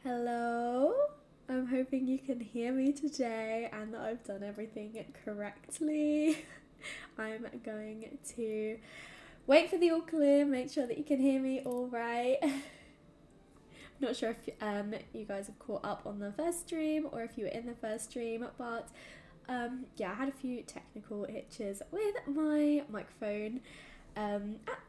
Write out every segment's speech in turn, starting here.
Hello, I'm hoping you can hear me today and that I've done everything correctly. I'm going to wait for the all clear, make sure that you can hear me all right. Not sure if you guys have caught up on the first stream or if you were in the first stream, but yeah, I had a few technical hitches with my microphone at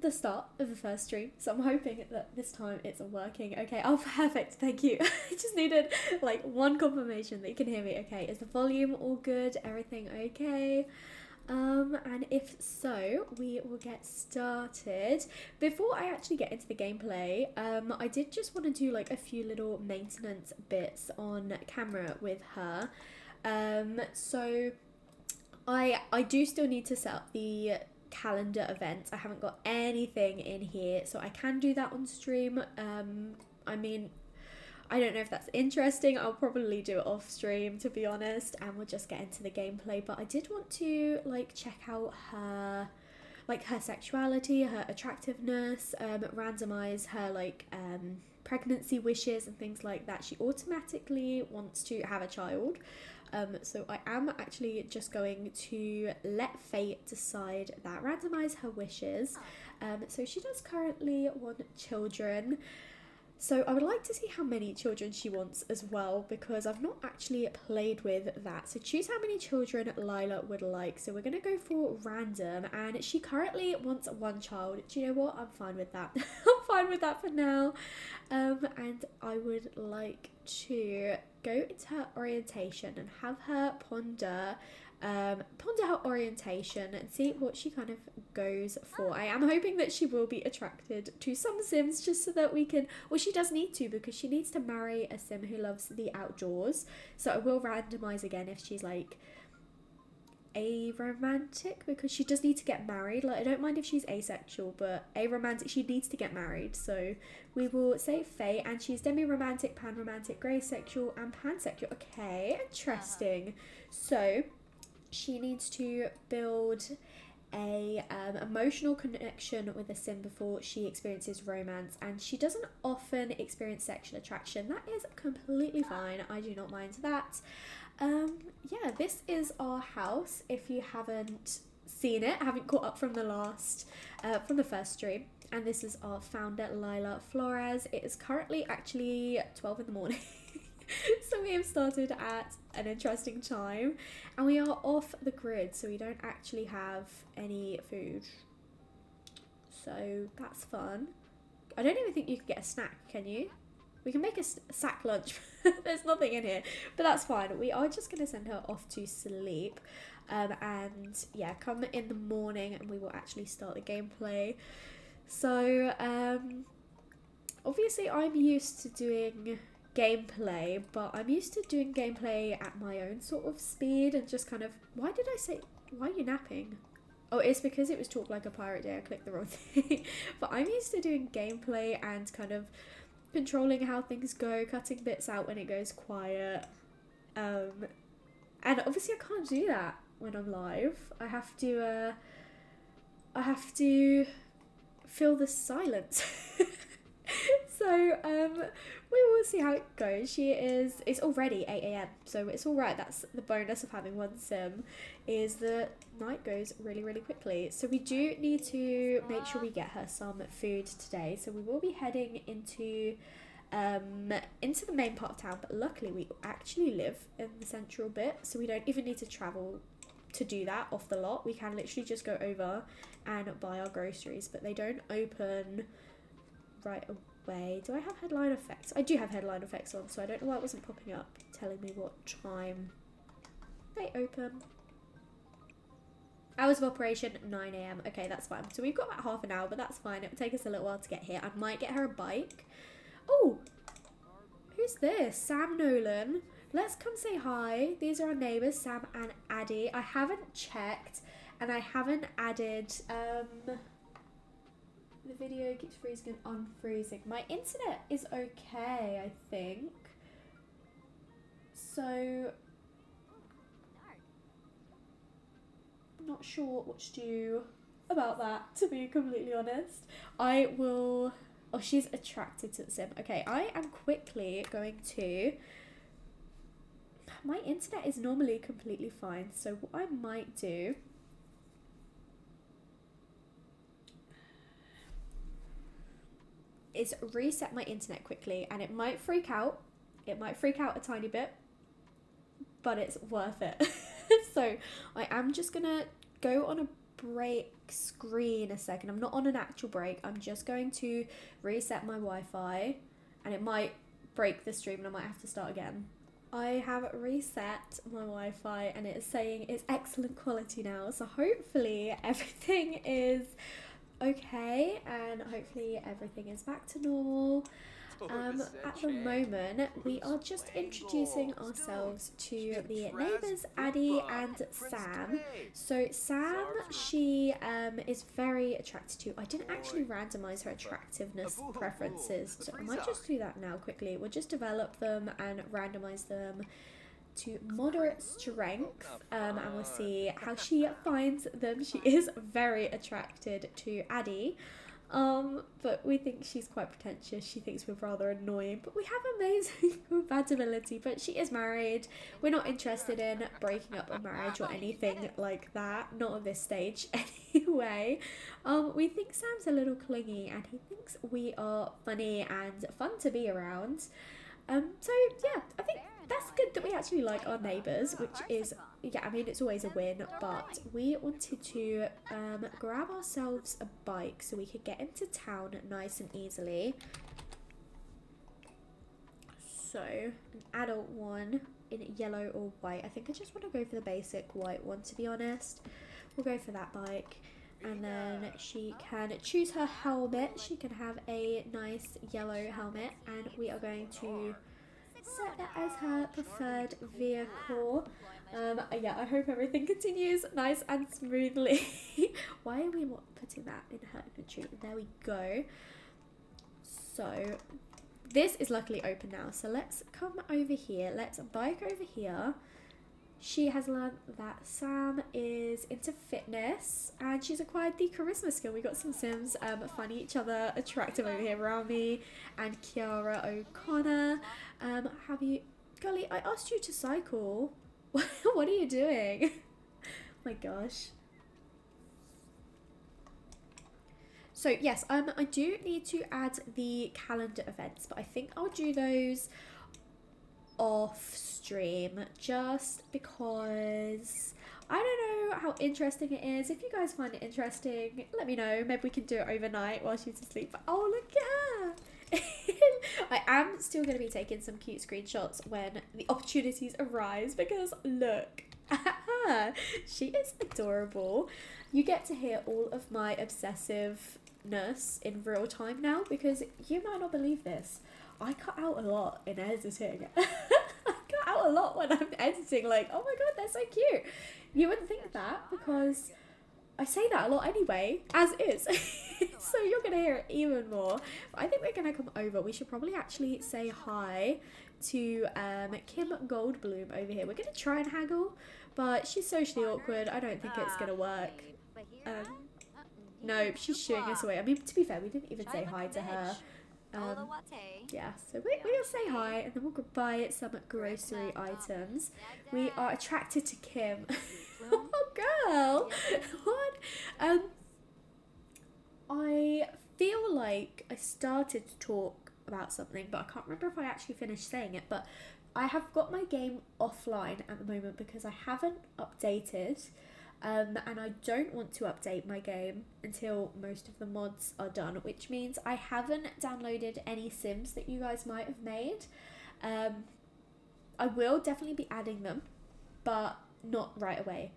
the start of the first stream, so I'm hoping that this time it's working. Okay, oh perfect, thank you. I just needed like one confirmation that you can hear me. Okay, is the volume all good? Everything okay? And if so, we will get started. Before I actually get into the gameplay, I did just want to do like a few little maintenance bits on camera with her. So I do still need to set up the calendar events. I haven't got anything in here, so I can do that on stream. I mean, I don't know if that's interesting. I'll probably do it off stream, to be honest, and we'll just get into the gameplay. But I did want to like check out her sexuality, her attractiveness, randomize her pregnancy wishes and things like that. She automatically wants to have a child. So I am actually just going to let fate decide that, randomize her wishes. So she does currently want children. So I would like to see how many children she wants as well, because I've not actually played with that. So choose how many children Lila would like. So we're going to go for random, and she currently wants one child. Do you know what? I'm fine with that. I'm fine with that for now. And I would like to go into her orientation and have her ponder her orientation and see what she kind of goes for. I am hoping that she will be attracted to some Sims, just so that we can, well, she does need to, because she needs to marry a Sim who loves the outdoors. So I will randomize again if she's like aromantic, because she does need to get married. Like, I don't mind if she's asexual, but aromantic, she needs to get married. So we will say Faye, and she's demi-romantic, pan-romantic, grey sexual, and pansexual. Okay, interesting. So she needs to build a emotional connection with a Sim before she experiences romance, and she doesn't often experience sexual attraction. That is completely fine. I do not mind that. Yeah, this is our house. If you haven't seen it, haven't caught up from from the first stream, and this is our founder, Lila Flores. It is currently actually 12 in the morning. So we have started at an interesting time, and we are off the grid, so we don't actually have any food. So that's fun. I don't even think you can get a snack, can you? We can make a sack lunch. There's nothing in here, but that's fine. We are just going to send her off to sleep. And yeah, come in the morning and we will actually start the gameplay. So obviously I'm used to doing gameplay, but I'm used to doing gameplay at my own sort of speed and just kind of, why are you napping? Oh, it's because it was Talk Like a Pirate Day. I clicked the wrong thing. But I'm used to doing gameplay and kind of controlling how things go, cutting bits out when it goes quiet. And obviously I can't do that when I'm live. I have to fill the silence. So we will see how it goes. It's already 8 a.m, so it's all right. That's the bonus of having one Sim, is the night goes really, really quickly. So we do need to make sure we get her some food today. So we will be heading into the main part of town, but luckily we actually live in the central bit, so we don't even need to travel to do that off the lot. We can literally just go over and buy our groceries, but they don't open right away. Do I have headline effects? I do have headline effects on, so I don't know why it wasn't popping up telling me what time they open. Hours of operation 9 a.m. Okay, that's fine. So we've got about half an hour, but that's fine. It will take us a little while to get here. I might get her a bike. Oh, who's this? Sam Nolan. Let's come say hi. These are our neighbours, Sam and Addie. I haven't checked, and I haven't added the video keeps freezing and unfreezing. My internet is okay, I think. So I'm not sure what to do about that, to be completely honest. I will Oh, she's attracted to the sim. Okay, I am quickly going to... My internet is normally completely fine, so what I might do... is reset my internet quickly, and it might freak out. It might freak out a tiny bit, but it's worth it. So I am just gonna go on a break screen a second. I'm not on an actual break. I'm just going to reset my Wi-Fi, and it might break the stream and I might have to start again. I have reset my Wi-Fi and it is saying it's excellent quality now, so hopefully everything is okay and hopefully everything is back to normal. At the moment, we are just introducing ourselves to the neighbours, Addie and Sam. So Sam, she is very attracted to... I didn't actually randomise her attractiveness preferences, so I might just do that now quickly. We'll just develop them and randomise them to moderate strength, and we'll see how she finds them. She is very attracted to Addie. But we think she's quite pretentious. She thinks we're rather annoying, but we have amazing compatibility. But she is married. We're not interested in breaking up a marriage or anything like that. Not at this stage, anyway. We think Sam's a little clingy, and he thinks we are funny and fun to be around. So yeah, I think that's good that we actually like our neighbours, which is, yeah, I mean, it's always a win, but we wanted to grab ourselves a bike so we could get into town nice and easily. So, an adult one in yellow or white. I think I just want to go for the basic white one, to be honest. We'll go for that bike. And then she can choose her helmet. She can have a nice yellow helmet, and we are going to set that as her preferred vehicle. Yeah, I hope everything continues nice and smoothly. Why are we not putting that in her inventory? There we go. So this is luckily open now, so let's come over here. Let's bike over here. She has learned that Sam is into fitness, and she's acquired the charisma skill. We got some Sims finding each other attractive over here. Rami and Kiara O'Connor. Have you... Golly, I asked you to cycle. What are you doing? Oh my gosh. So yes, I do need to add the calendar events, but I think I'll do those off stream just because I don't know how interesting it is. If you guys find it interesting, let me know. Maybe we can do it overnight while she's asleep. Oh, look at her. I am still going to be taking some cute screenshots when the opportunities arise, because look at her. She is adorable. You get to hear all of my obsessiveness in real time now, because you might not believe this. I cut out a lot in editing. I cut out a lot when I'm editing, like, oh my god, they're so cute. You wouldn't think that, because I say that a lot anyway, as is. So you're going to hear it even more. But I think we're going to come over. We should probably actually say hi to Kim Goldblum over here. We're going to try and haggle, but she's socially awkward. I don't think it's going to work. No, she's shooing us away. I mean, to be fair, we didn't even say hi to her. Yeah, so we'll say hi, and then we'll go buy some grocery items. We are attracted to Kim. Oh, girl! What? I feel like I started to talk about something, but I can't remember if I actually finished saying it. But I have got my game offline at the moment because I haven't updated. And I don't want to update my game until most of the mods are done, which means I haven't downloaded any Sims that you guys might have made. I will definitely be adding them, but not right away.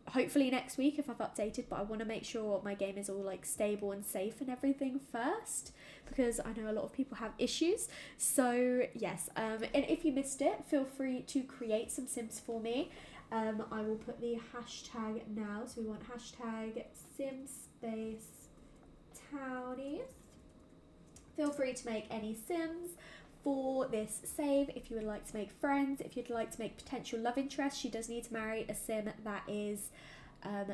Hopefully next week if I've updated, but I want to make sure my game is all like stable and safe and everything first, because I know a lot of people have issues. So yes, and if you missed it, feel free to create some Sims for me. I will put the hashtag now, so we want hashtag simspace townies. Feel free to make any Sims for this save. If you would like to make friends, if you'd like to make potential love interest, she does need to marry a Sim that is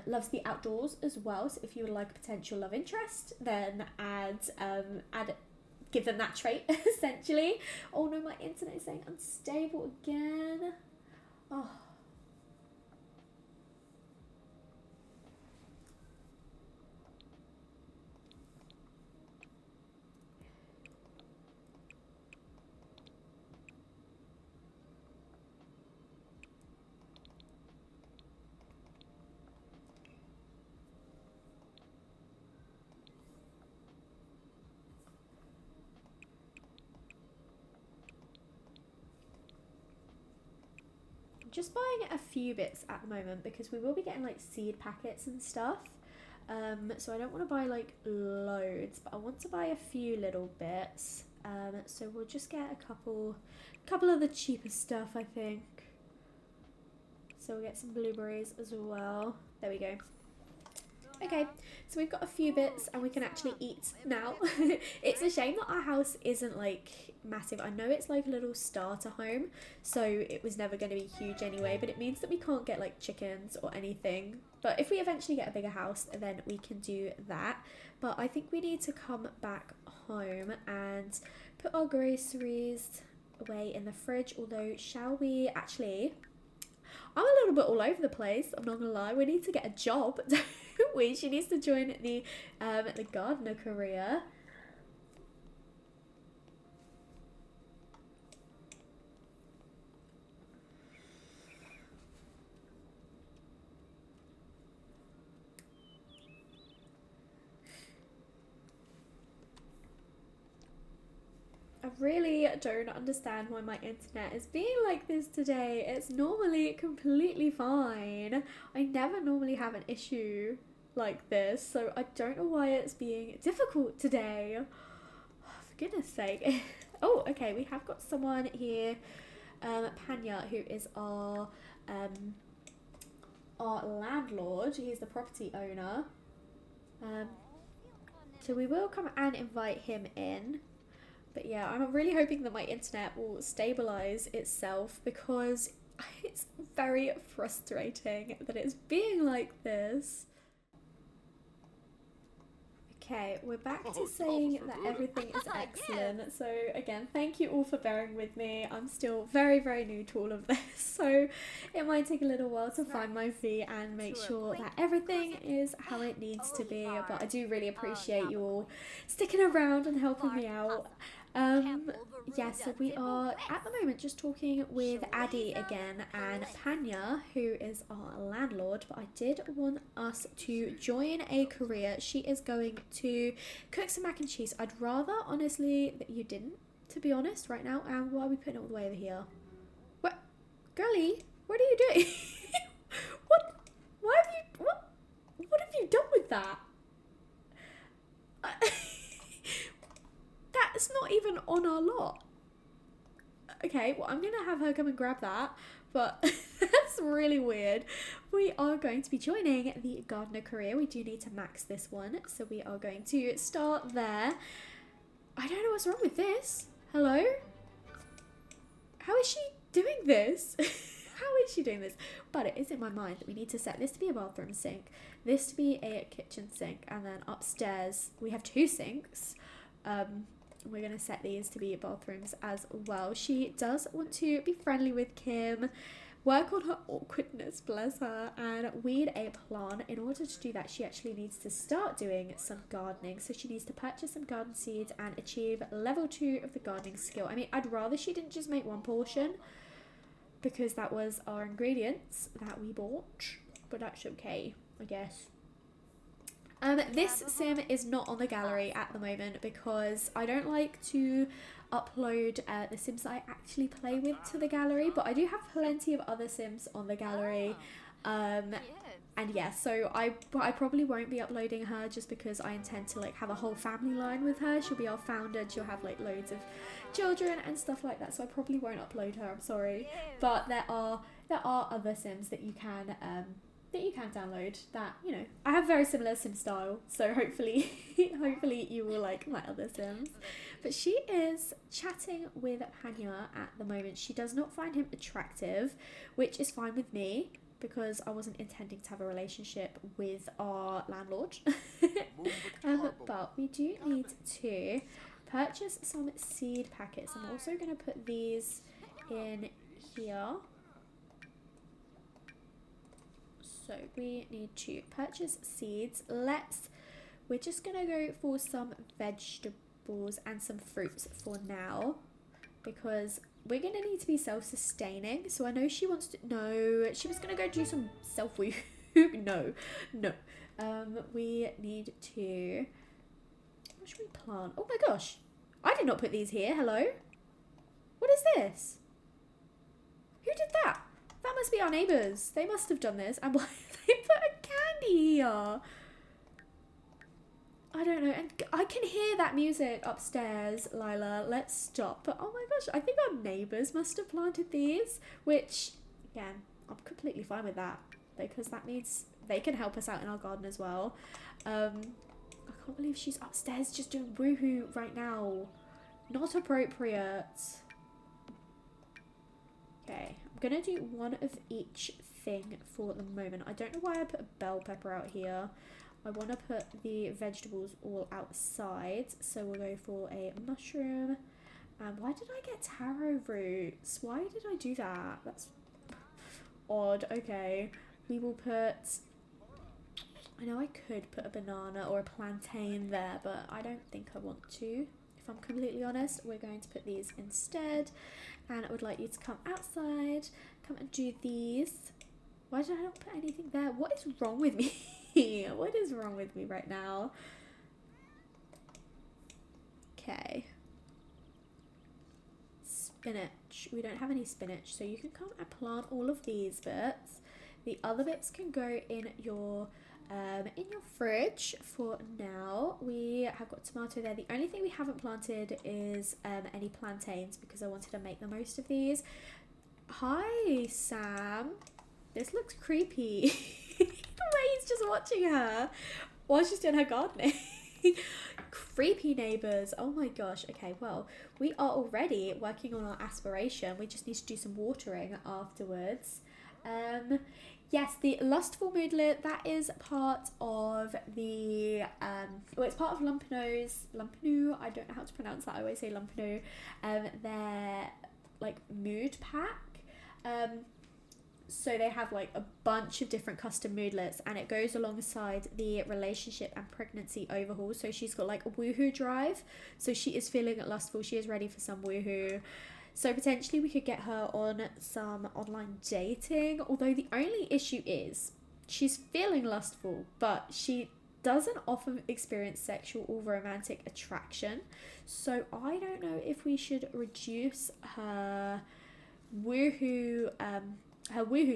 loves the outdoors as well. So if you would like a potential love interest, then give them that trait essentially. Oh no, my internet is saying unstable again. Oh. Just buying a few bits at the moment because we will be getting like seed packets and stuff. So I don't want to buy like loads, but I want to buy a few little bits. So we'll just get a couple of the cheaper stuff, I think. So we'll get some blueberries as well. There we go. Okay, so we've got a few bits and we can actually eat now. It's a shame that our house isn't like massive. I know it's like a little starter home, so it was never going to be huge anyway, but it means that we can't get like chickens or anything. But if we eventually get a bigger house, then we can do that. But I think we need to come back home and put our groceries away in the fridge. Although, shall we actually... I'm a little bit all over the place, I'm not gonna lie. We need to get a job, don't we? She needs to join the gardener career. I really don't understand why my internet is being like this today. It's normally completely fine. I never normally have an issue like this, so I don't know why it's being difficult today. Oh, for goodness sake. Oh, okay, we have got someone here, Panya, who is our landlord. He's the property owner. So we will come and invite him in. But yeah, I'm really hoping that my internet will stabilize itself because it's very frustrating that it's being like this. Okay, we're back to saying that everything is excellent. So again, thank you all for bearing with me. I'm still very, very new to all of this, so it might take a little while to find my feet and make sure that everything is how it needs to be. But I do really appreciate you all sticking around and helping me out. Yeah, so we are at the moment just talking with Addie again and Panya, who is our landlord, but I did want us to join a career. She is going to cook some mac and cheese. I'd rather, honestly, that you didn't, to be honest, right now. And why are we putting it all the way over here? What? Girlie, what are you doing? What have you done with that? That's not even on our lot. Okay, well, I'm gonna have her come and grab that, but that's really weird. We are going to be joining the gardener career. We do need to max this one, so we are going to start there. I don't know what's wrong with this. Hello? How is she doing this? How is she doing this? But it is in my mind that we need to set this to be a bathroom sink, this to be a kitchen sink, and then upstairs we have two sinks. We're going to set these to be bathrooms as well. She does want to be friendly with Kim, work on her awkwardness, bless her, and weed a plant. In order to do that, she actually needs to start doing some gardening. So she needs to purchase some garden seeds and achieve level 2 of the gardening skill. I mean, I'd rather she didn't just make one portion because that was our ingredients that we bought, but that's okay, I guess. This sim is not on the gallery at the moment because I don't like to upload the sims that I actually play with to the gallery, but I do have plenty of other sims on the gallery. And yeah, so I probably won't be uploading her just because I intend to like have a whole family line with her. She'll be our founder and she'll have like loads of children and stuff like that, so I probably won't upload her, I'm sorry. But there are other sims that you can download that, you know, I have very similar sim style, so hopefully you will like my other sims. But she is chatting with Panya at the moment. She does not find him attractive, which is fine with me. because I wasn't intending to have a relationship with our landlord. But we do need to purchase some seed packets. I'm also going to put these in here. So we need to purchase seeds. We're just going to go for some vegetables and some fruits for now, because we're going to need to be self-sustaining. So I know she wants to, no, she was going to go do some self-woo. no. We need to, what should we plant? Oh my gosh, I did not put these here. Hello? What is this? Who did that? That must be our neighbours. They must have done this. And why have they put a candy here? I don't know. And I can hear that music upstairs, Lila. Let's stop. But oh my gosh, I think our neighbours must have planted these. Which, again, I'm completely fine with that. Because that means they can help us out in our garden as well. I can't believe she's upstairs just doing woohoo right now. Not appropriate. Okay, I'm gonna do one of each thing for the moment. I don't know why I put a bell pepper out here. I want to put the vegetables all outside, so we'll go for a mushroom. Why did I get taro roots? Why did I do that? That's odd. Okay, we will put, I know I could put a banana or a plantain there, but I don't think I want to. If I'm completely honest, we're going to put these instead. And I would like you to come outside, come and do these. Why did I not put anything there? What is wrong with me? What is wrong with me right now? Okay. Spinach. We don't have any spinach, so you can come and plant all of these bits. The other bits can go in your fridge for now. We have got tomato there. The only thing we haven't planted is any plantains, because I wanted to make the most of these. Hi, Sam. This looks creepy. The way he's just watching her while she's doing her gardening. Creepy neighbours. Oh my gosh. Okay, well, we are already working on our aspiration. We just need to do some watering afterwards. Yes, the lustful moodlet, that is part of the, well, it's part of Lumpino's, I don't know how to pronounce that, I always say Lumpino, their, like, mood pack. So they have, like, a bunch of different custom moodlets, and it goes alongside the relationship and pregnancy overhaul. So she's got, like, a woohoo drive, so she is feeling lustful, she is ready for some woohoo. So potentially we could get her on some online dating, although the only issue is she's feeling lustful, but she doesn't often experience sexual or romantic attraction. So I don't know if we should reduce her woohoo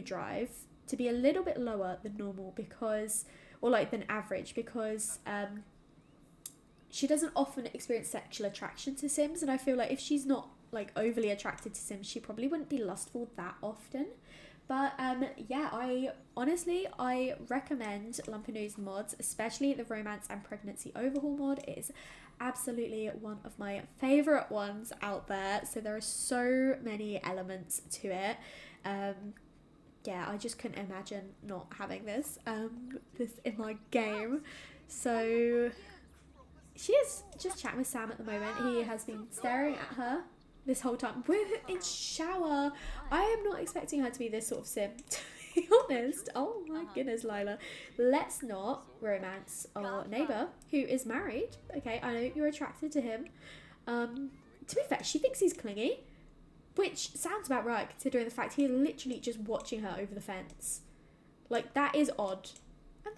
drive to be a little bit lower than normal, because, or like than average, because she doesn't often experience sexual attraction to Sims, and I feel like if she's not like overly attracted to Sims, she probably wouldn't be lustful that often. But yeah, I recommend Lumpino's mods, especially the romance and pregnancy overhaul mod. It is absolutely one of my favorite ones out there. So there are so many elements to it. Yeah, I just couldn't imagine not having this in my game. So she is just chatting with Sam at the moment. He has been staring at her this whole time. We're in shower. I am not expecting her to be this sort of sim, to be honest. Oh my goodness, Lila. Let's not romance our neighbour who is married. Okay, I know you're attracted to him. To be fair, she thinks he's clingy, which sounds about right considering the fact he's literally just watching her over the fence. Like, that is odd. And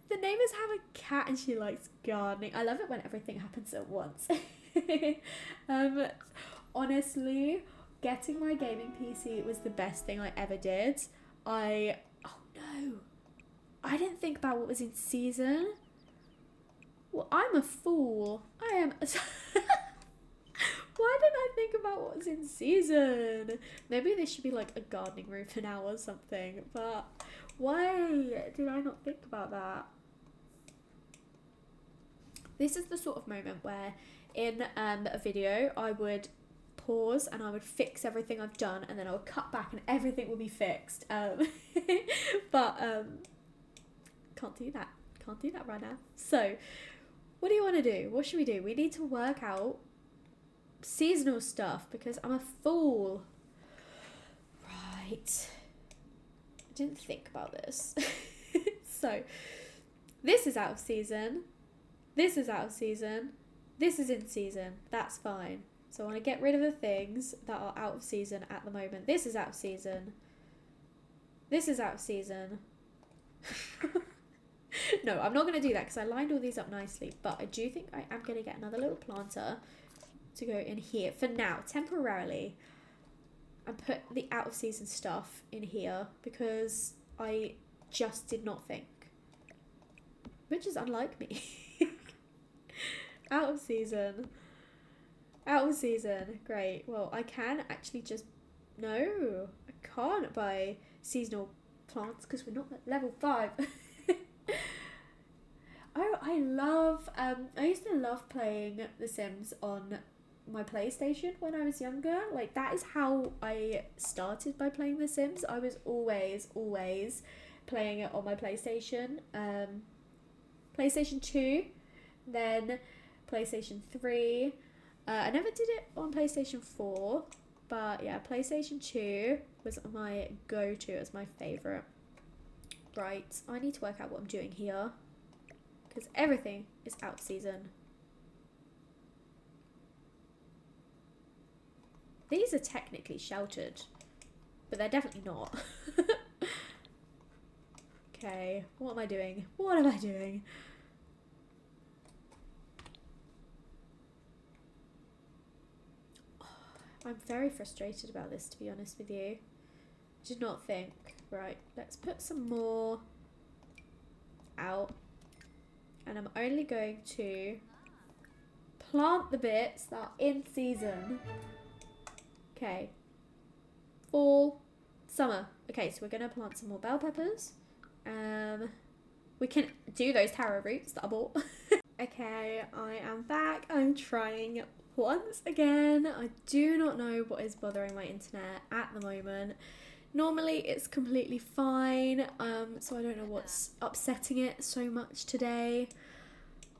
the neighbours have a cat and she likes gardening. I love it when everything happens at once. Honestly, getting my gaming PC was the best thing I ever did. Oh no, I didn't think about what was in season. Well, I'm a fool. I am. Why didn't I think about what was in season? Maybe this should be like a gardening room for now or something. But why did I not think about that? This is the sort of moment where in a video I would pause and I would fix everything I've done, and then I would cut back and everything will be fixed. But can't do that. Can't do that right now. So what do you want to do? What should we do? We need to work out seasonal stuff because I'm a fool. Right. I didn't think about this. So this is out of season. This is out of season. This is in season. That's fine. So I want to get rid of the things that are out of season at the moment. This is out of season. This is out of season. No, I'm not going to do that because I lined all these up nicely. But I do think I am going to get another little planter to go in here for now, temporarily. And put the out of season stuff in here because I just did not think. Which is unlike me. Out of season. Out of season. Great. Well, I can actually just... No, I can't buy seasonal plants because we're not at level 5. Oh, I love... I used to love playing The Sims on my PlayStation when I was younger. Like, that is how I started by playing The Sims. I was always playing it on my PlayStation. PlayStation 2, then PlayStation 3. I never did it on PlayStation 4, but yeah, PlayStation 2 was my go-to as my favourite. Right, I need to work out what I'm doing here because everything is out of season. These are technically sheltered, but they're definitely not. Okay, what am I doing? What am I doing? Oh, I'm very frustrated about this, to be honest with you. Did not think. Right, let's put some more out. And I'm only going to plant the bits that are in season. Okay. Fall. Summer. Okay, so we're going to plant some more bell peppers. We can do those taro roots that I bought. Okay, I am back. I'm trying once again. I do not know what is bothering my internet at the moment. Normally it's completely fine, so I don't know what's upsetting it so much today.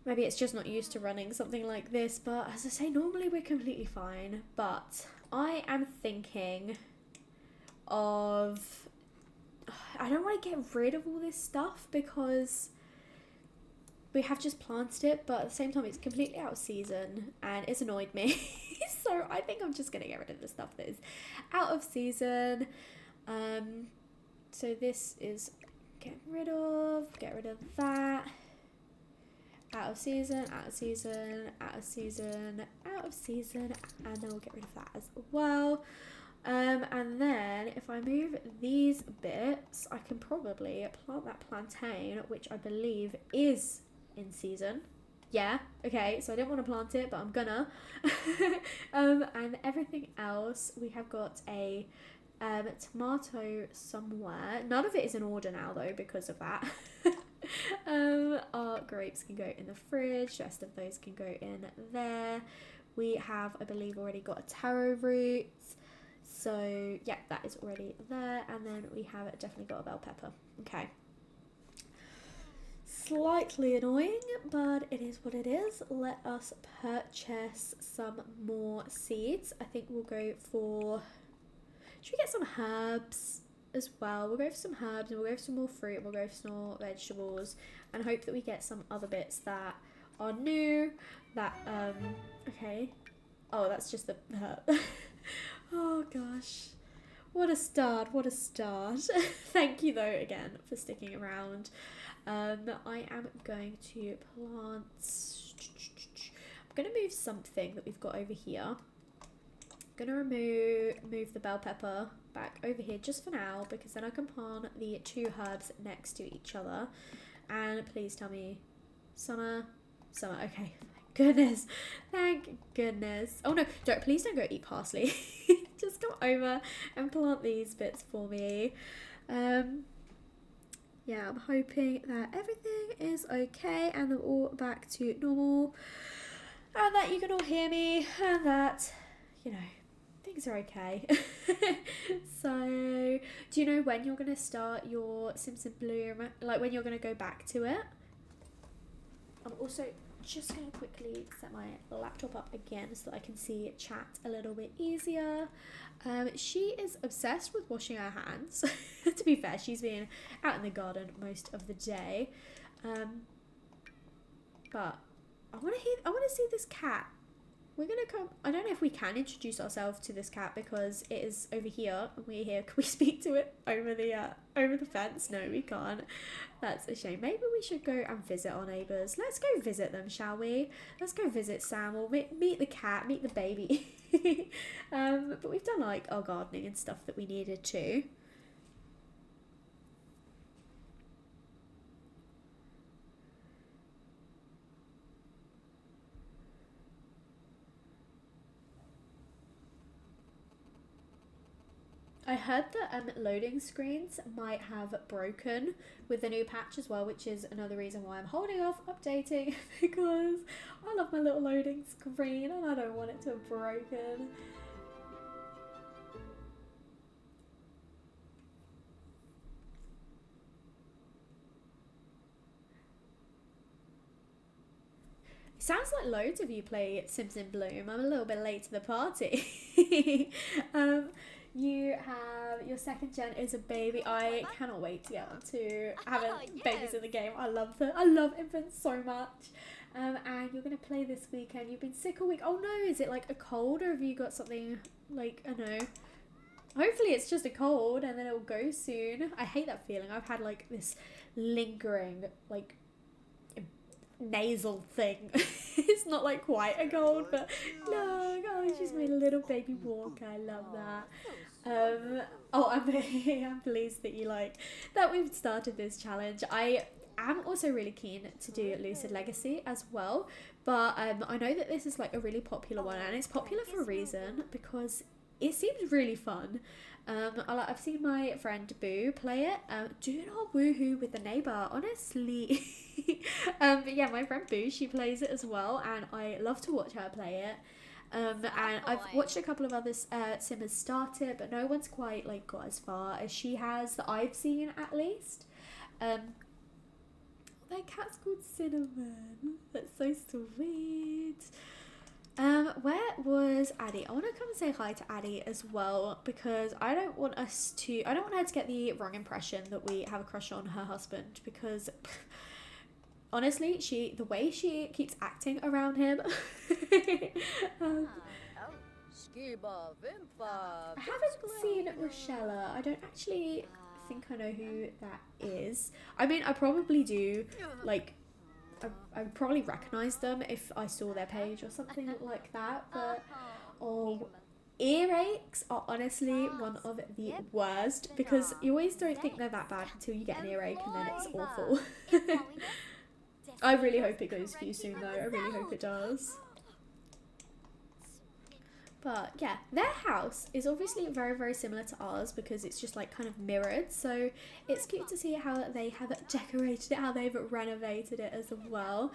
Maybe it's just not used to running something like this, but as I say, normally we're completely fine. But I am thinking of... I don't want to get rid of all this stuff because we have just planted it, but at the same time it's completely out of season and it's annoyed me. So I think I'm just going to get rid of the stuff that is out of season. So this is get rid of that. Out of season, out of season, out of season, out of season, and then we'll get rid of that as well. And then if I move these bits, I can probably plant that plantain, which I believe is in season. Yeah, okay, so I didn't want to plant it, but I'm gonna. And everything else, we have got a tomato somewhere. None of it is in order now though because of that. Our grapes can go in the fridge, the rest of those can go in there. We have, I believe, already got a taro root. So yeah, that is already there. And then we have definitely got a bell pepper. Okay. Slightly annoying, but it is what it is. Let us purchase some more seeds. I think we'll go for... Should we get some herbs as well? We'll go for some herbs and we'll go for some more fruit and we'll go for some more vegetables and hope that we get some other bits that are new. That, okay. Oh, that's just the herb. Oh gosh. What a start, what a start. Thank you though again for sticking around. I am going to plant... I'm going to move something that we've got over here. I'm going to move the bell pepper back over here just for now because then I can plant the two herbs next to each other. And please tell me summer, okay. Goodness, thank goodness. Oh no, please don't go eat parsley. Just come over and plant these bits for me. Yeah, I'm hoping that everything is okay and they're all back to normal and that you can all hear me and that, you know, things are okay. So, do you know when you're gonna start your Sims in Bloom? Like when you're gonna go back to it? I'm also just gonna quickly set my laptop up again so that I can see chat a little bit easier. She is obsessed with washing her hands. To be fair, she's been out in the garden most of the day. But I want to see this cat. We're gonna come. I don't know if we can introduce ourselves to this cat because it is over here and we're here. Can we speak to it over the fence? No, we can't. That's a shame. Maybe we should go and visit our neighbours. Let's go visit them, shall we? Let's go visit Sam. Or meet the cat. Meet the baby. But we've done like our gardening and stuff that we needed to. I heard that loading screens might have broken with the new patch as well, which is another reason why I'm holding off updating because I love my little loading screen and I don't want it to have broken. Sounds like loads of you play Sims in Bloom. I'm a little bit late to the party. You have your second gen is a baby. I cannot wait to get on to having babies in the game. I love them. I love infants so much. And you're gonna play this weekend. You've been sick all week. Oh no, is it like a cold or have you got something like, I don't know. Hopefully it's just a cold and then it'll go soon. I hate that feeling. I've had like this lingering like nasal thing. It's not like quite a cold, but look, oh, she's made a little baby walker. I love that. I'm pleased that you like that we've started this challenge. I am also really keen to do Lucid Legacy as well, but I know that this is like a really popular one and it's popular for a reason because it seems really fun. I've seen my friend Boo play it. Do not woohoo with the neighbour, honestly. But yeah, my friend Boo, she plays it as well, and I love to watch her play it. And I've watched a couple of other simmers start it, but no one's quite like got as far as she has that I've seen at least. Their cat's called Cinnamon. That's so sweet. Where was Addie? I want to come and say hi to Addie as well because I don't want her to get the wrong impression that we have a crush on her husband because honestly, the way she keeps acting around him. I haven't seen Rochella. I don't actually think I know who that is. I mean, I probably do, like, I would probably recognise them if I saw their page or something like that, but earaches are honestly one of the worst because you always don't think they're that bad until you get an earache and then it's awful. I really hope it goes for you soon though, I really hope it does. But yeah, their house is obviously very, very similar to ours because it's just like kind of mirrored. So it's cute to see how they have decorated it, how they've renovated it as well.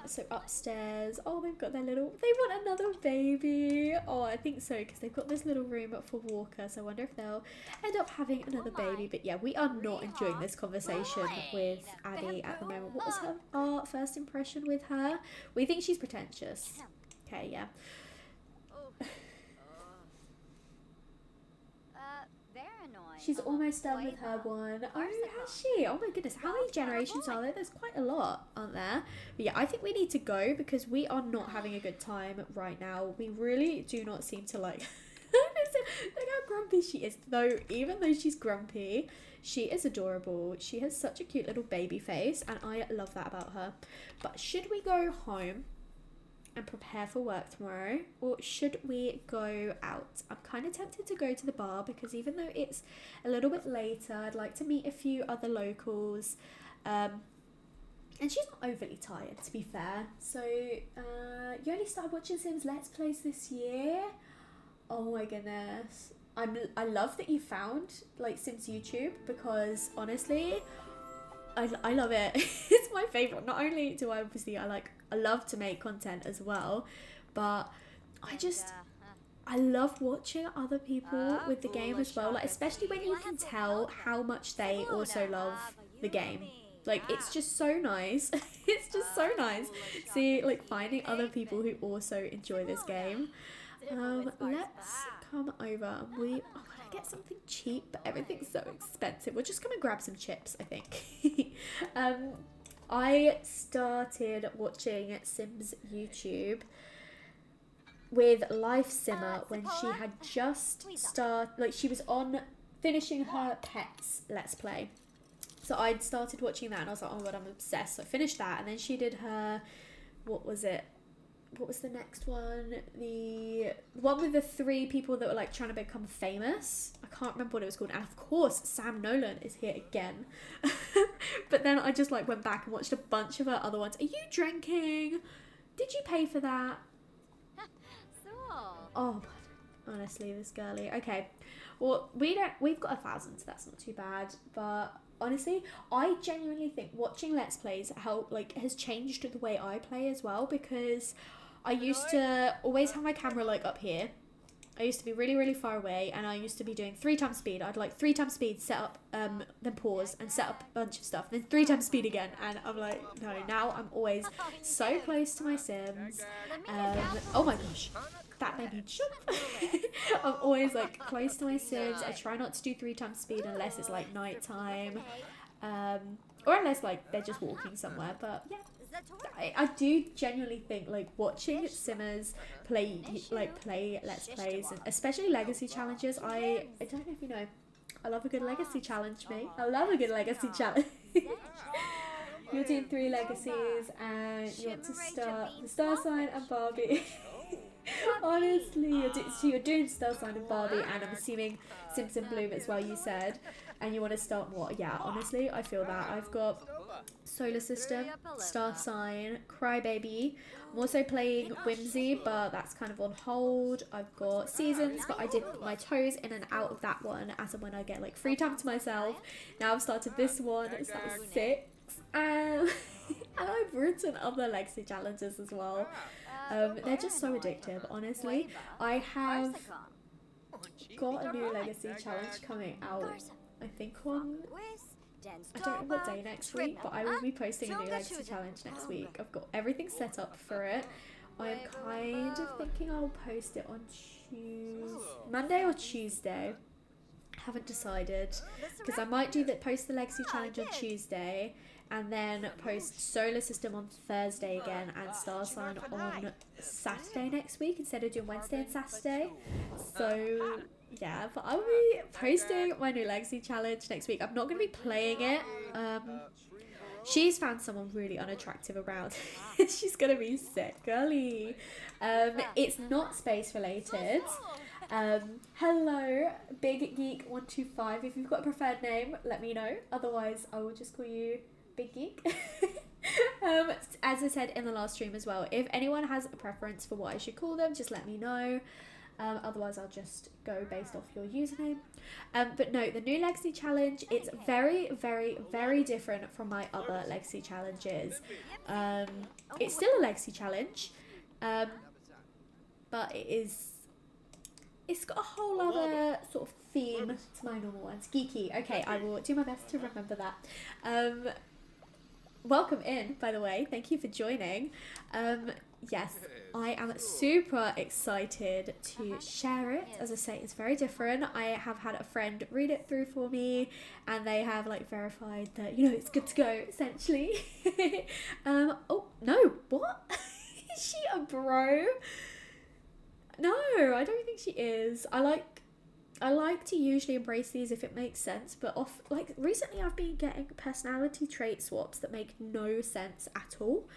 So upstairs, oh, they've got they want another baby. Oh, I think so because they've got this little room for Walker. So I wonder if they'll end up having another baby. But yeah, we are not enjoying this conversation with Addie at the moment. What was our first impression with her? We think she's pretentious. Okay, yeah. She's almost done with her one. Oh, has she? Oh my goodness, how many generations are there? There's quite a lot, aren't there? But yeah, I think we need to go because we are not having a good time right now. We really do not seem to like... Look how grumpy she is. Though, even though she's grumpy, she is adorable. She has such a cute little baby face and I love that about her. But should we go home and prepare for work tomorrow, or should we go out? I'm kind of tempted to go to the bar because even though it's a little bit later, I'd like to meet a few other locals, and she's not overly tired to be fair. So you only started watching Sims Let's Plays this year? Oh my goodness, I love that you found like Sims YouTube because honestly I love it. It's my favourite. Not only do I obviously I love to make content as well, but I I love watching other people with the game as well, like especially when you can tell how much they also love the game. Like it's just so nice. It's just so nice. See, like finding other people who also enjoy this game. Let's come over and we. I'm gonna get something cheap, but everything's so expensive. We're just gonna grab some chips, I think. I started watching Sims YouTube with Life Simmer when she had just like she was on finishing her Pets Let's Play. So I'd started watching that and I was like, oh my god, I'm obsessed. So I finished that and then she did her, what was it? What was the next one? The one with the 3 people that were like trying to become famous. I can't remember what it was called. And of course, Sam Nolan is here again. But then I just like went back and watched a bunch of her other ones. Are you drinking? Did you pay for that? Oh, God. Honestly, this girly. Okay. Well, we've got 1,000, so that's not too bad. But honestly, I genuinely think watching Let's Plays has changed the way I play as well, because I used to always have my camera like up here. I used to be really, really far away, and I used to be doing 3 times speed. I'd like 3 times speed, set up, then pause, and set up a bunch of stuff, then 3 times speed again, and I'm like, no, now I'm always so close to my Sims. Oh my gosh, that made me jump. I'm always like close to my Sims. I try not to do 3 times speed unless it's like night time, or unless like they're just walking somewhere, but yeah. I do genuinely think like watching Simmers play Let's Plays, and especially legacy challenges. I don't know if you know, I love a good legacy challenge, mate. I love a good legacy challenge. You're doing 3 legacies and you want to start the Star Sign and Barbie. Honestly, you're doing Star Sign and Barbie, and I'm assuming Simpson Bloom as well, you said, and you want to start what? Yeah, honestly, I feel that. I've got Solar System, Star Sign, Crybaby. I'm also playing Whimsy, but that's kind of on hold. I've got Seasons, but I dip my toes in and out of that one as and when I get like free time to myself. Now I've started this one, it's like 6. And I've written other legacy challenges as well. They're just so addictive, honestly. I have got a new legacy challenge coming out, I think on, I don't know what day next week, but I will be posting a new legacy challenge next week. I've got everything set up for it. I'm kind of thinking I'll post it on Monday or Tuesday. Haven't decided, because I might do that, post the legacy challenge on Tuesday and then post Solar System on Thursday again and Star Sign on Saturday next week instead of doing Wednesday and Saturday. So yeah, but I'll be posting my new legacy challenge next week. I'm not going to be playing it. She's found someone really unattractive around. She's going to be sick, girly. It's not space related. Hello, Big Geek 125. If you've got a preferred name, let me know. Otherwise, I will just call you Big Geek. As I said in the last stream as well, if anyone has a preference for what I should call them, just let me know. Otherwise, I'll just go based off your username. But no, the new Legacy Challenge, it's very, very, very different from my other Legacy Challenges. It's still a Legacy Challenge, but it's got a whole other sort of theme to my normal ones. Geeky. Okay, I will do my best to remember that. Welcome in, by the way. Thank you for joining. Yes, I am super excited to share it. As I say, it's very different. I have had a friend read it through for me, and they have like verified that, you know, it's good to go, essentially. Oh, no, what? Is she a bro? No, I don't think she is. I like to usually embrace these if it makes sense, but recently I've been getting personality trait swaps that make no sense at all.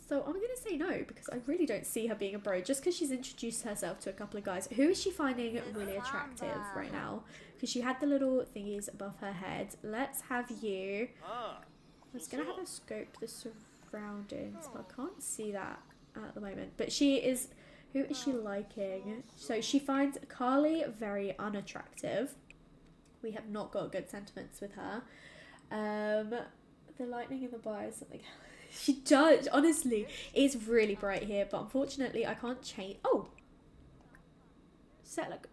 So I'm going to say no, because I really don't see her being a bro, just because she's introduced herself to a couple of guys. Who is she finding really attractive right now? Because she had the little thingies above her head. Let's have you. I was going to have her scope the surroundings, but I can't see that at the moment. But she is... Who is she liking? So she finds Carly very unattractive. We have not got good sentiments with her. The lightning in the bar is something... She does, honestly. It's really bright here, but unfortunately I can't change... Oh, set like,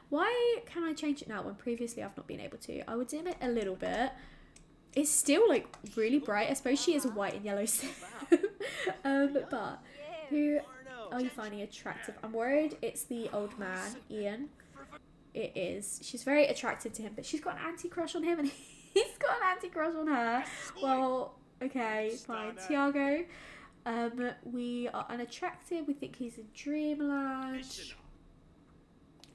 why can I change it now when previously I've not been able to? I would dim it a little bit. It's still like really bright. I suppose she is a white and yellow sim. But who are you finding attractive? I'm worried it's the old man, Ian. It is. She's very attracted to him, but she's got an anti-crush on him and he's got an anti-crush on her. Well, okay, fine. Tiago, we are unattractive. We think he's in dreamland.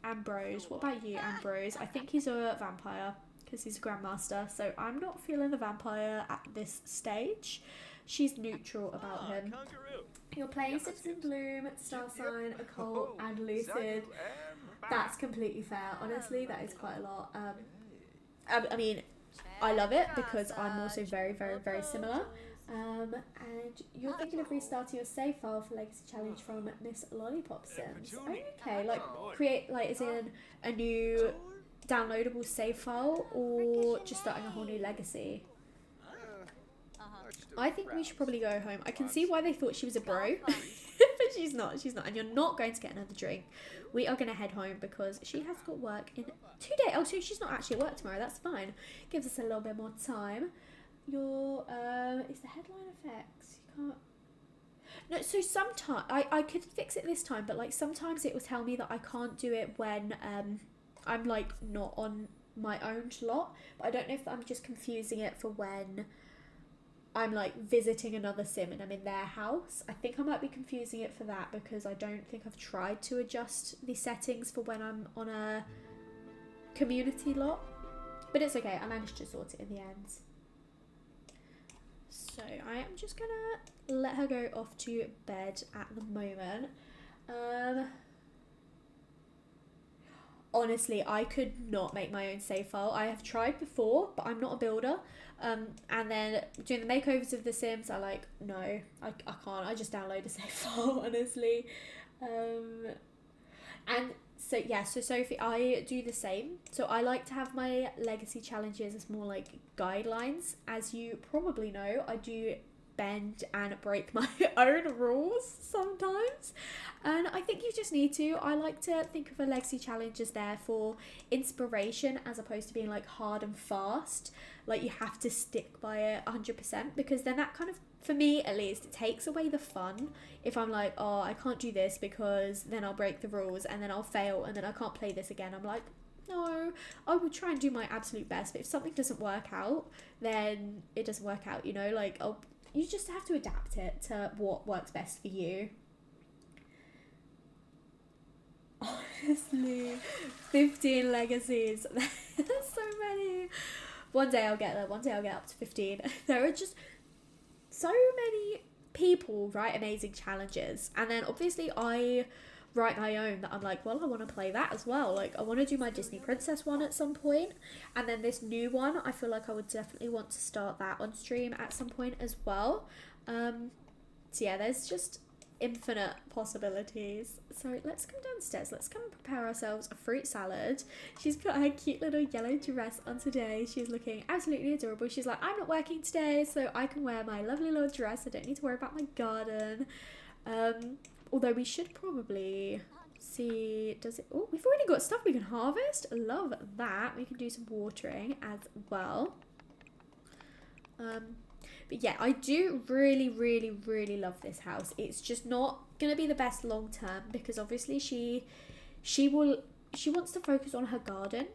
Ambrose, what about you, Ambrose? I think he's a vampire because he's a grandmaster, so I'm not feeling the vampire at this stage. She's neutral about him. You're playing Citizen Bloom, Star Sign, Occult, and Lucid. That's completely fair. Honestly, that is quite a lot. I mean, I love it because I'm also very, very, very similar. And you're thinking of restarting your save file for Legacy Challenge from Miss Lollipop Sims. Okay, like create, like, is in a new downloadable save file or just starting a whole new legacy? I think we should probably go home. I can see why they thought she was a bro, but she's not, and you're not going to get another drink. We are going to head home because she has got work in 2 days. Oh, so she's not actually at work tomorrow, that's fine. Gives us a little bit more time. Your is the headline effects, you can't, no, so sometimes I could fix it this time, but like sometimes it will tell me that I can't do it when I'm like not on my own slot, but I don't know if I'm just confusing it for when I'm like visiting another sim and I'm in their house. I think I might be confusing it for that because I don't think I've tried to adjust the settings for when I'm on a community lot, but it's okay, I managed to sort it in the end. So I am just gonna let her go off to bed at the moment. Honestly, I could not make my own save file. I have tried before, but I'm not a builder. And then doing the makeovers of The Sims, I like, no, I can't. I just download a save file, honestly. And so, yeah, so Sophie, I do the same. So I like to have my legacy challenges as more like guidelines. As you probably know, I do bend and break my own rules sometimes. And I think you just need to. I like to think of a legacy challenge as there for inspiration as opposed to being like hard and fast. Like you have to stick by it 100% because then that kind of, for me at least, it takes away the fun. If I'm like, oh, I can't do this because then I'll break the rules and then I'll fail and then I can't play this again. I'm like, no, I will try and do my absolute best. But if something doesn't work out, then it doesn't work out, you know? Like, you just have to adapt it to what works best for you. Honestly, 15 legacies. There's so many. One day I'll get there. One day I'll get up to 15. There are just so many people write amazing challenges, and then obviously I write my own that I'm like, well, I want to play that as well. Like I want to do my Disney Princess one at some point, and then this new one I feel like I would definitely want to start that on stream at some point as well. So yeah, there's just infinite possibilities. So let's come downstairs, let's come and prepare ourselves a fruit salad. She's put her cute little yellow dress on today. She's looking absolutely adorable. She's like, I'm not working today, so I can wear my lovely little dress. I don't need to worry about my garden. Although we should probably see, does it, oh, we've already got stuff we can harvest. Love that. We can do some watering as well. But yeah, I do really, really, really love this house. It's just not going to be the best long term because obviously she wants to focus on her garden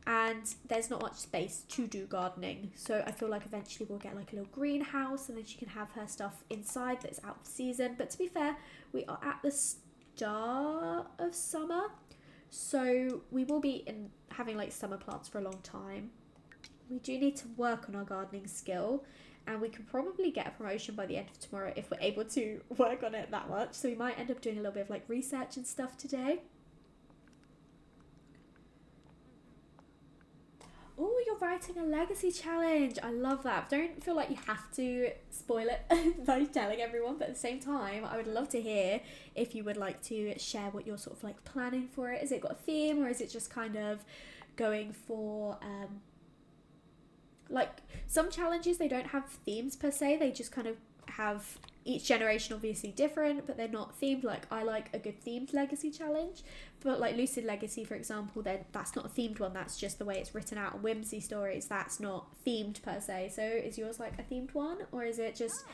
and there's not much space to do gardening. So I feel like eventually we'll get like a little greenhouse and then she can have her stuff inside that's out of season. But to be fair, we are at the start of summer. So we will be having like summer plants for a long time. We do need to work on our gardening skill. And we can probably get a promotion by the end of tomorrow if we're able to work on it that much. So we might end up doing a little bit of like research and stuff today. Oh, you're writing a legacy challenge. I love that. Don't feel like you have to spoil it by telling everyone. But at the same time, I would love to hear if you would like to share what you're sort of like planning for it. Is it got a theme or is it just kind of going for... like some challenges, they don't have themes per se, they just kind of have each generation obviously different, but they're not themed. Like, I like a good themed legacy challenge, but like Lucid Legacy, for example, then that's not a themed one, that's just the way it's written out. And Whimsy Stories, that's not themed per se. So is yours like a themed one, or is it just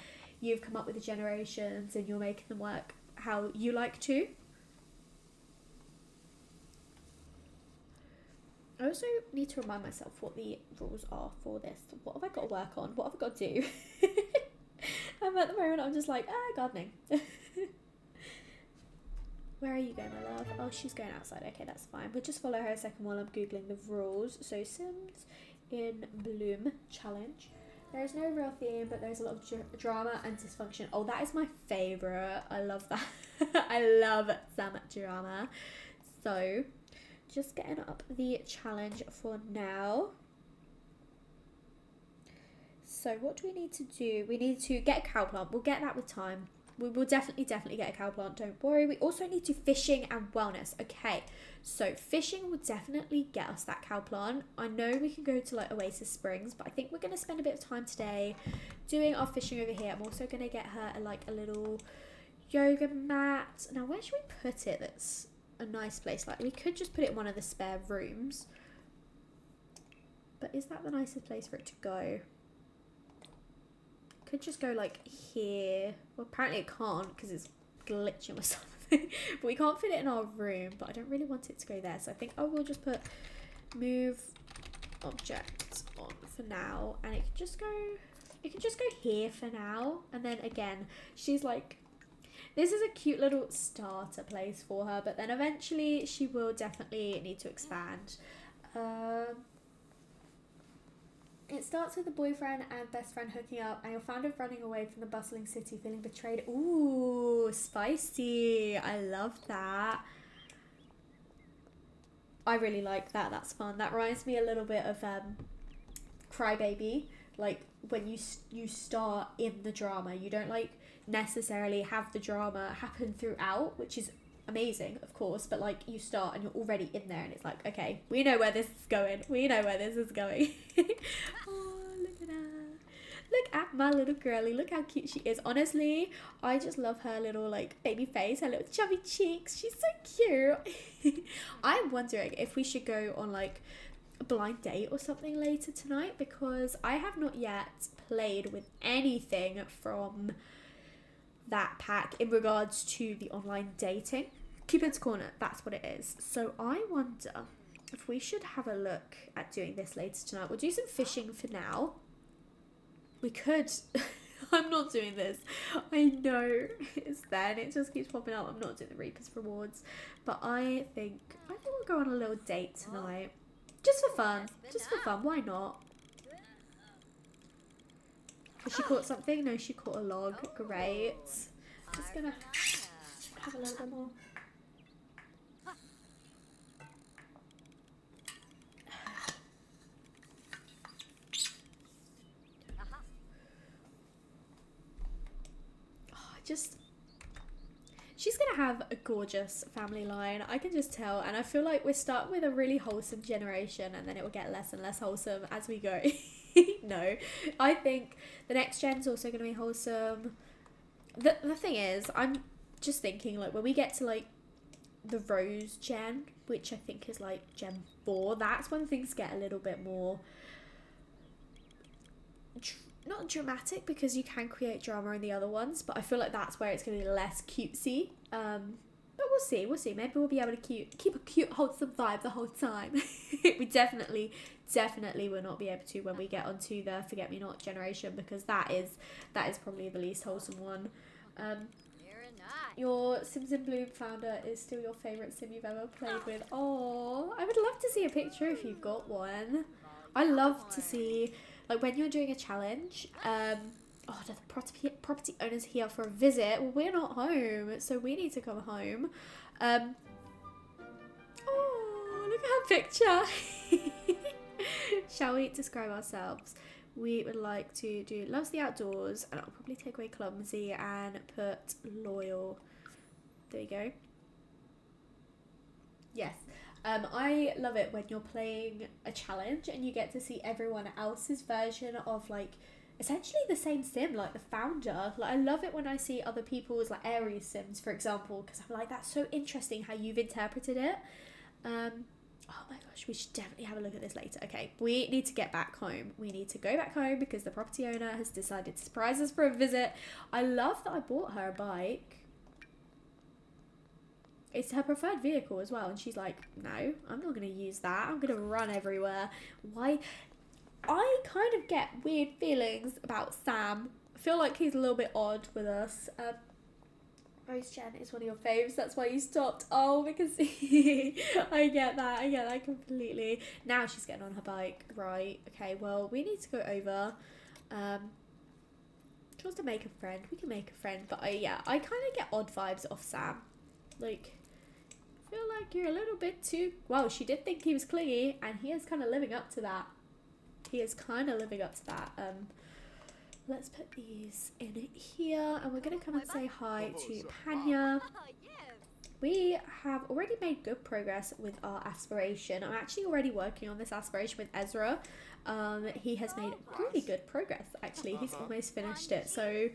you've come up with the generations and you're making them work how you like to? I also need to remind myself what the rules are for this. What have I got to work on? What have I got to do? At the moment, I'm just like, gardening. Where are you going, my love? Oh, she's going outside. Okay, that's fine. We'll just follow her a second while I'm Googling the rules. So, Sims in Bloom challenge. There is no real theme, but there's a lot of drama and dysfunction. Oh, that is my favourite. I love that. I love some drama. So, just getting up the challenge for now. So what do we need to do? We need to get a cow plant. We'll get that with time. We will definitely get a cow plant. Don't worry. We also need to fishing and wellness. Okay, so fishing will definitely get us that cow plant. I know we can go to like Oasis Springs, but I think we're going to spend a bit of time today doing our fishing over here. I'm also going to get her a little yoga mat. Now, where should we put it? That's a nice place. Like, we could just put it in one of the spare rooms, but is that the nicest place for it to go? Could just go like here. Well, apparently it can't because it's glitching or something. But we can't fit it in our room, but I don't really want it to go there, so I think I will just put move object on for now, and it can just go here for now. And then again, she's like, this is a cute little starter place for her, but then eventually she will definitely need to expand. It starts with a boyfriend and best friend hooking up, and you're found of running away from the bustling city, feeling betrayed. Ooh, spicy. I love that. I really like that. That's fun. That reminds me a little bit of Crybaby. Like, when you start in the drama, you don't like necessarily have the drama happen throughout, which is amazing, of course, but like you start and you're already in there and it's like, okay, we know where this is going. Oh, look at her. Look at my little girlie. Look how cute she is. Honestly, I just love her little like baby face, her little chubby cheeks. She's so cute. I'm wondering if we should go on like a blind date or something later tonight, because I have not yet played with anything from that pack in regards to the online dating. Cupid's Corner, that's what it is. So I wonder if we should have a look at doing this later tonight. We'll do some fishing for now. We could I'm not doing this. I know it's there and it just keeps popping up. I'm not doing the Reaper's rewards, but I think we'll go on a little date tonight, just for fun. Why not? Has she caught something? No, she caught a log. Great. Just gonna have a little bit more. She's gonna have a gorgeous family line. I can just tell, and I feel like we're starting with a really wholesome generation, and then it will get less and less wholesome as we go. No, I think the next gen's also gonna be wholesome. The thing is, I'm just thinking, like, when we get to like the Rose gen, which I think is like Gen 4, that's when things get a little bit more not dramatic, because you can create drama in the other ones, but I feel like that's where it's going to be less cutesy. But we'll see. Maybe we'll be able to keep a cute, wholesome vibe the whole time. We definitely will not be able to when we get onto the Forget Me Not generation, because that is probably the least wholesome one. Your Sims in Bloom founder is still your favourite sim you've ever played with. Oh, I would love to see a picture if you've got one. I love to see, like, when you're doing a challenge, the property owner's here for a visit. Well, we're not home, so we need to come home. Oh, look at her picture. Shall we describe ourselves? We would like to do loves the outdoors, and I'll probably take away clumsy and put loyal. There you go. Yes. I love it when you're playing a challenge and you get to see everyone else's version of like essentially the same sim, like the founder. Like I love it when I see other people's like Aries sims, for example, because I'm like, that's so interesting how you've interpreted it. Oh my gosh, we should definitely have a look at this later. Okay, we need to get back home. We need to go back home because the property owner has decided to surprise us for a visit. I love that I bought her a bike. It's her preferred vehicle as well, and she's like, no, I'm not going to use that. I'm going to run everywhere. Why? I kind of get weird feelings about Sam. I feel like he's a little bit odd with us. Rose Jen is one of your faves, that's why you stopped. Oh, because I get that completely. Now she's getting on her bike, right? Okay, well, we need to go over. She wants to make a friend. We can make a friend, but I kind of get odd vibes off Sam. Like, I feel like you're a little bit too... Well, she did think he was clingy, and he is kind of living up to that. Let's put these in here, and we're going to come and say hi to Panya. We have already made good progress with our aspiration. I'm actually already working on this aspiration with Ezra. He has made really good progress, actually. He's almost finished it. So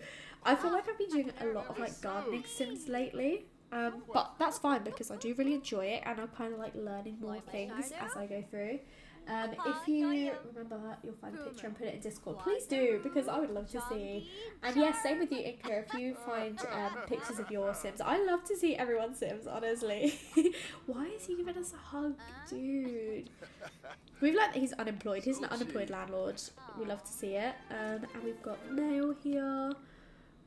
I feel like I've been doing a lot of like gardening sims lately. But that's fine because I do really enjoy it, and I'm kind of like learning more things as I go through. If you remember, you'll find a picture and put it in Discord. Please do, because I would love to see. And yes, same with you, Inka. If you find pictures of your Sims, I love to see everyone's Sims, honestly. Why is he giving us a hug, dude? We've learned that he's unemployed. He's an unemployed landlord. We love to see it. And we've got mail here.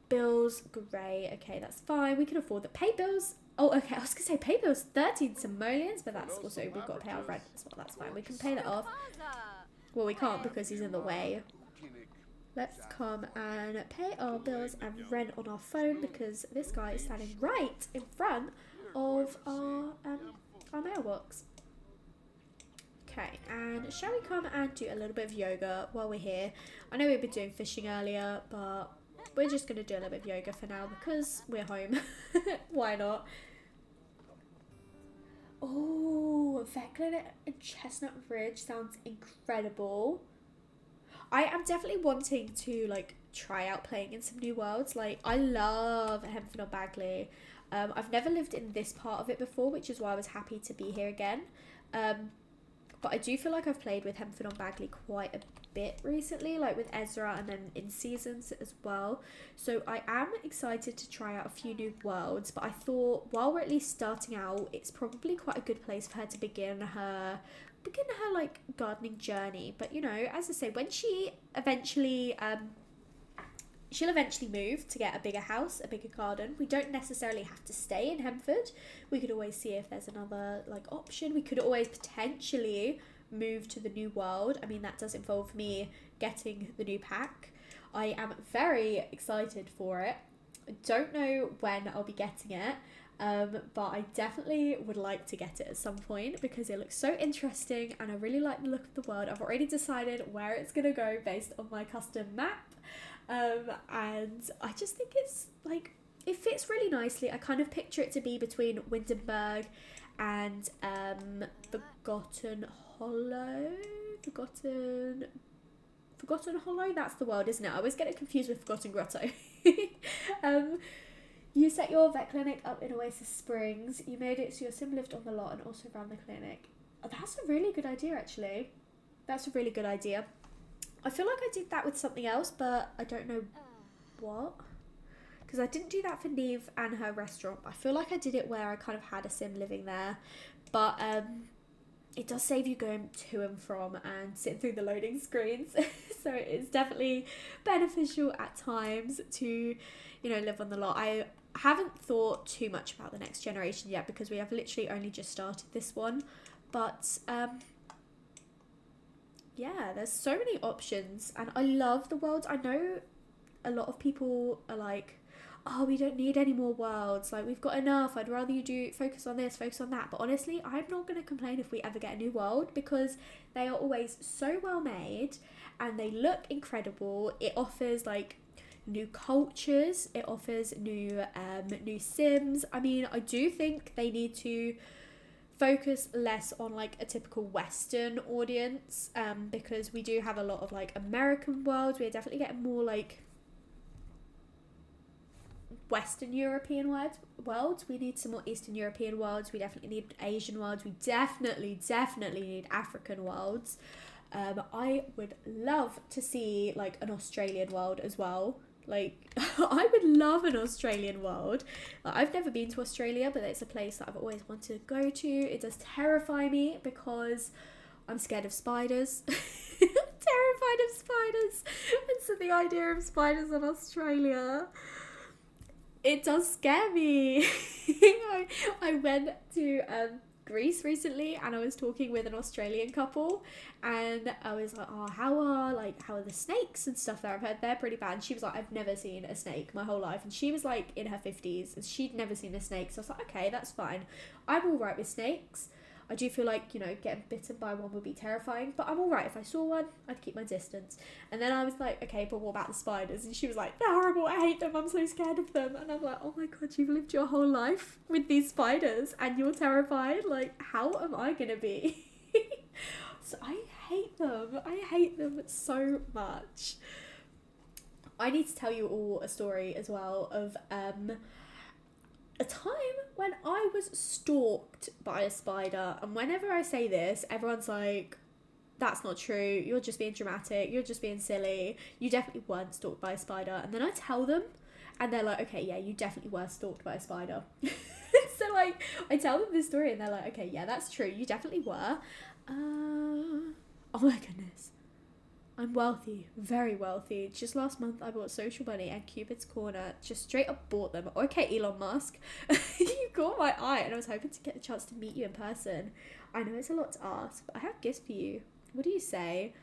Bills, great. Okay, that's fine. We can afford the pay bills. Oh, okay, I was going to say pay bills 13 simoleons, but that's also, we've got to pay our rent as well. That's fine. We can pay that off. Well, we can't because he's in the way. Let's come and pay our bills and rent on our phone because this guy is standing right in front of our mailbox. Okay, and shall we come and do a little bit of yoga while we're here? I know we've been doing fishing earlier, but we're just going to do a little bit of yoga for now because we're home. Why not? Oh, vet clinic in Chestnut Ridge sounds incredible. I am definitely wanting to like try out playing in some new worlds. Like I love Hempford on Bagley. I've never lived in this part of it before, which is why I was happy to be here again. But I do feel like I've played with Hempford on Bagley quite a bit recently, like with Ezra and then in seasons as well. So I am excited to try out a few new worlds, but I thought while we're at least starting out, it's probably quite a good place for her to begin her like gardening journey. But you know, as I say, when she eventually she'll eventually move to get a bigger house, a bigger garden. We don't necessarily have to stay in Hempford. We could always see if there's another like option. We could always potentially move to the new world. I mean, that does involve me getting the new pack. I am very excited for it. I don't know when I'll be getting it, but I definitely would like to get it at some point because it looks so interesting and I really like the look of the world. I've already decided where it's going to go based on my custom map. And I just think it's like, it fits really nicely. I kind of picture it to be between Windenburg and Forgotten Hollow. Forgotten Hollow, that's the world, isn't it? I always get it confused with Forgotten Grotto. You set your vet clinic up in Oasis Springs. You made it so your sim lived on the lot and also ran the clinic. Oh, that's a really good idea, actually. That's a really good idea. I feel like I did that with something else, but I don't know what. Because I didn't do that for Neve and her restaurant. I feel like I did it where I kind of had a sim living there. But it does save you going to and from and sitting through the loading screens. So it's definitely beneficial at times to, you know, live on the lot. I haven't thought too much about the next generation yet because we have literally only just started this one. But yeah, there's so many options and I love the worlds. I know a lot of people are like, oh, we don't need any more worlds, like we've got enough, I'd rather you do focus on this, focus on that. But honestly, I'm not going to complain if we ever get a new world because they are always so well made and they look incredible. It offers like new cultures, it offers new sims. I mean, I do think they need to focus less on like a typical Western audience, because we do have a lot of like American worlds. We're definitely getting more like Western European worlds. We need some more Eastern European worlds. We definitely need Asian worlds. We definitely need African worlds. I would love to see like an Australian world as well. Like, I would love an Australian world. I've never been to Australia, but it's a place that I've always wanted to go to. It does terrify me because I'm scared of spiders. Terrified of spiders. And so the idea of spiders in Australia, it does scare me. I went to Greece recently, and I was talking with an Australian couple, and I was like, oh, how are the snakes and stuff there? I've heard they're pretty bad. And she was like, I've never seen a snake my whole life. And she was like in her 50s and she'd never seen a snake. So I was like, okay, that's fine. I'm all right with snakes. I do feel like, you know, getting bitten by one would be terrifying, but I'm all right. If I saw one, I'd keep my distance. And then I was like, okay, but what about the spiders? And she was like, they're horrible. I hate them. I'm so scared of them. And I'm like, oh my God, you've lived your whole life with these spiders and you're terrified. Like, how am I going to be? So I hate them. I hate them so much. I need to tell you all a story as well of a time when I was stalked by a spider. And whenever I say this, everyone's like, that's not true. You're just being dramatic. You're just being silly. You definitely weren't stalked by a spider. And then I tell them and they're like, okay, yeah, you definitely were stalked by a spider. So like, I tell them this story and they're like, okay, yeah, that's true. You definitely were. Oh my goodness. I'm wealthy, very wealthy. Just last month I bought Social Bunny and Cupid's Corner. Just straight up bought them. Okay, Elon Musk, you caught my eye, and I was hoping to get the chance to meet you in person. I know it's a lot to ask, but I have gifts for you. What do you say?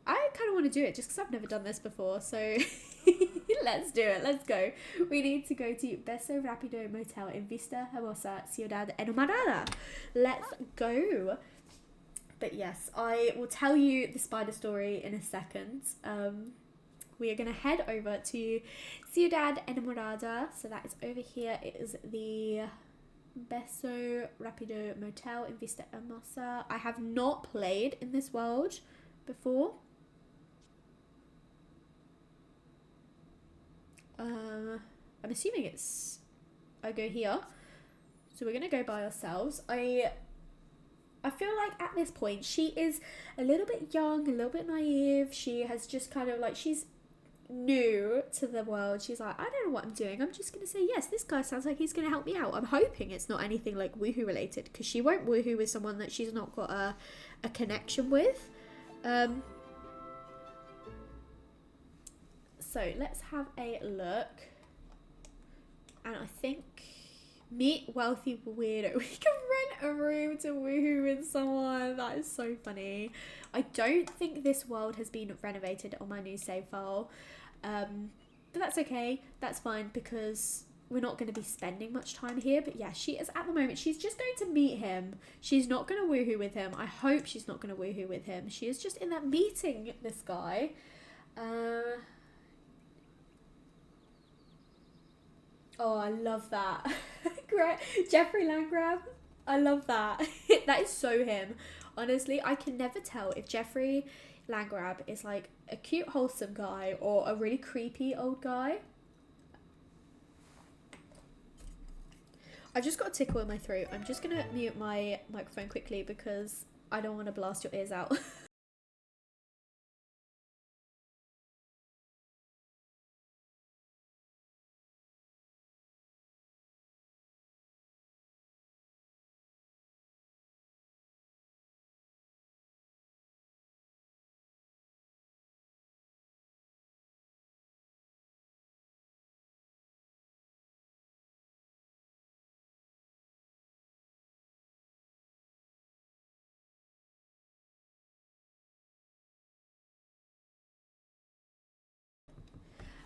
I kind of want to do it just because I've never done this before, so let's do it. Let's go. We need to go to Beso Rapido Motel in Vista Hermosa, Ciudad Enamorada. Let's go. But yes, I will tell you the spider story in a second. We are going to head over to Ciudad Enamorada. So that is over here. It is the Beso Rapido Motel in Vista Hermosa. I have not played in this world before. I'm assuming it's, I go here, so we're gonna go by ourselves. I feel like at this point she is a little bit young, a little bit naive. She has just kind of like, she's new to the world. She's like, I don't know what I'm doing. I'm just gonna say yes, this guy sounds like he's gonna help me out. I'm hoping it's not anything like woohoo related, because she won't woohoo with someone that she's not got a connection with. So let's have a look. And I think, meet wealthy weirdo. We can rent a room to woohoo with someone. That is so funny. I don't think this world has been renovated on my new save file. But that's okay. That's fine, because we're not going to be spending much time here. But yeah, she is at the moment. She's just going to meet him. She's not going to woohoo with him. I hope she's not going to woohoo with him. She is just in that meeting this guy. Oh, I love that. Great. Jeffrey Landgraf. I love that. That is so him. Honestly, I can never tell if Jeffrey Landgraf is like a cute, wholesome guy or a really creepy old guy. I've just got a tickle in my throat. I'm just going to mute my microphone quickly because I don't want to blast your ears out.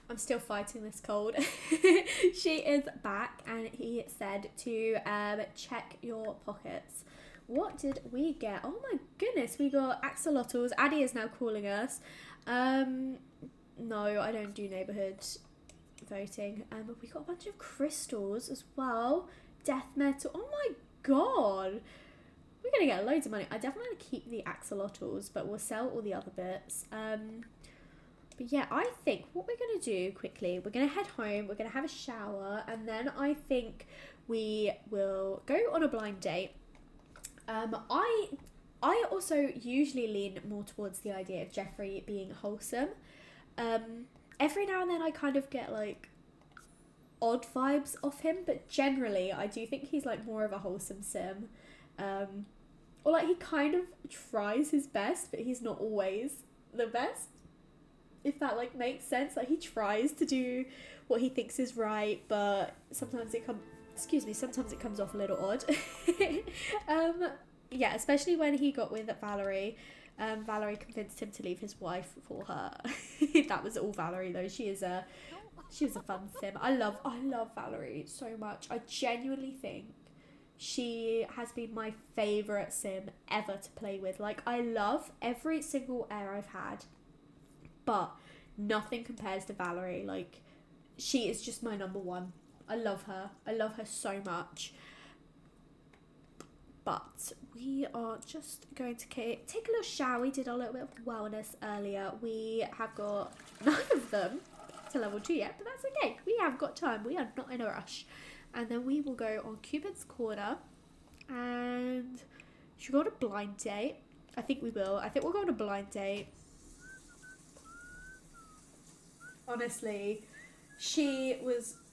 I'm still fighting this cold. She is back, and he said to check your pockets. What did we get? Oh my goodness, we got axolotls. Addie is now calling us. No, I don't do neighbourhood. voting. But we got a bunch of crystals as well. Death metal. Oh my god. We're going to get loads of money. I definitely want to keep the axolotls, but we'll sell all the other bits. But yeah, I think what we're going to do quickly, we're going to head home, we're going to have a shower, and then I think we will go on a blind date. I also usually lean more towards the idea of Jeffrey being wholesome. Every now and then I kind of get like odd vibes off him, but generally I do think he's like more of a wholesome sim. Or like he kind of tries his best, but he's not always the best, if that like makes sense. Like he tries to do what he thinks is right, but sometimes it comes off a little odd. Yeah, especially when he got with Valerie. Valerie convinced him to leave his wife for her. That was all Valerie though. She was a fun sim. I love Valerie so much. I genuinely think she has been my favourite sim ever to play with. Like, I love every single heir I've had, but nothing compares to Valerie. Like, she is just my number one. I love her so much. But we are just going to take a little shower. We did a little bit of wellness earlier. We have got none of them to level 2 yet, but that's okay. We have got time. We are not in a rush. And then we will go on Cupid's Corner, and should we go on a blind date? I think we will. I think we'll go on a blind date. Honestly,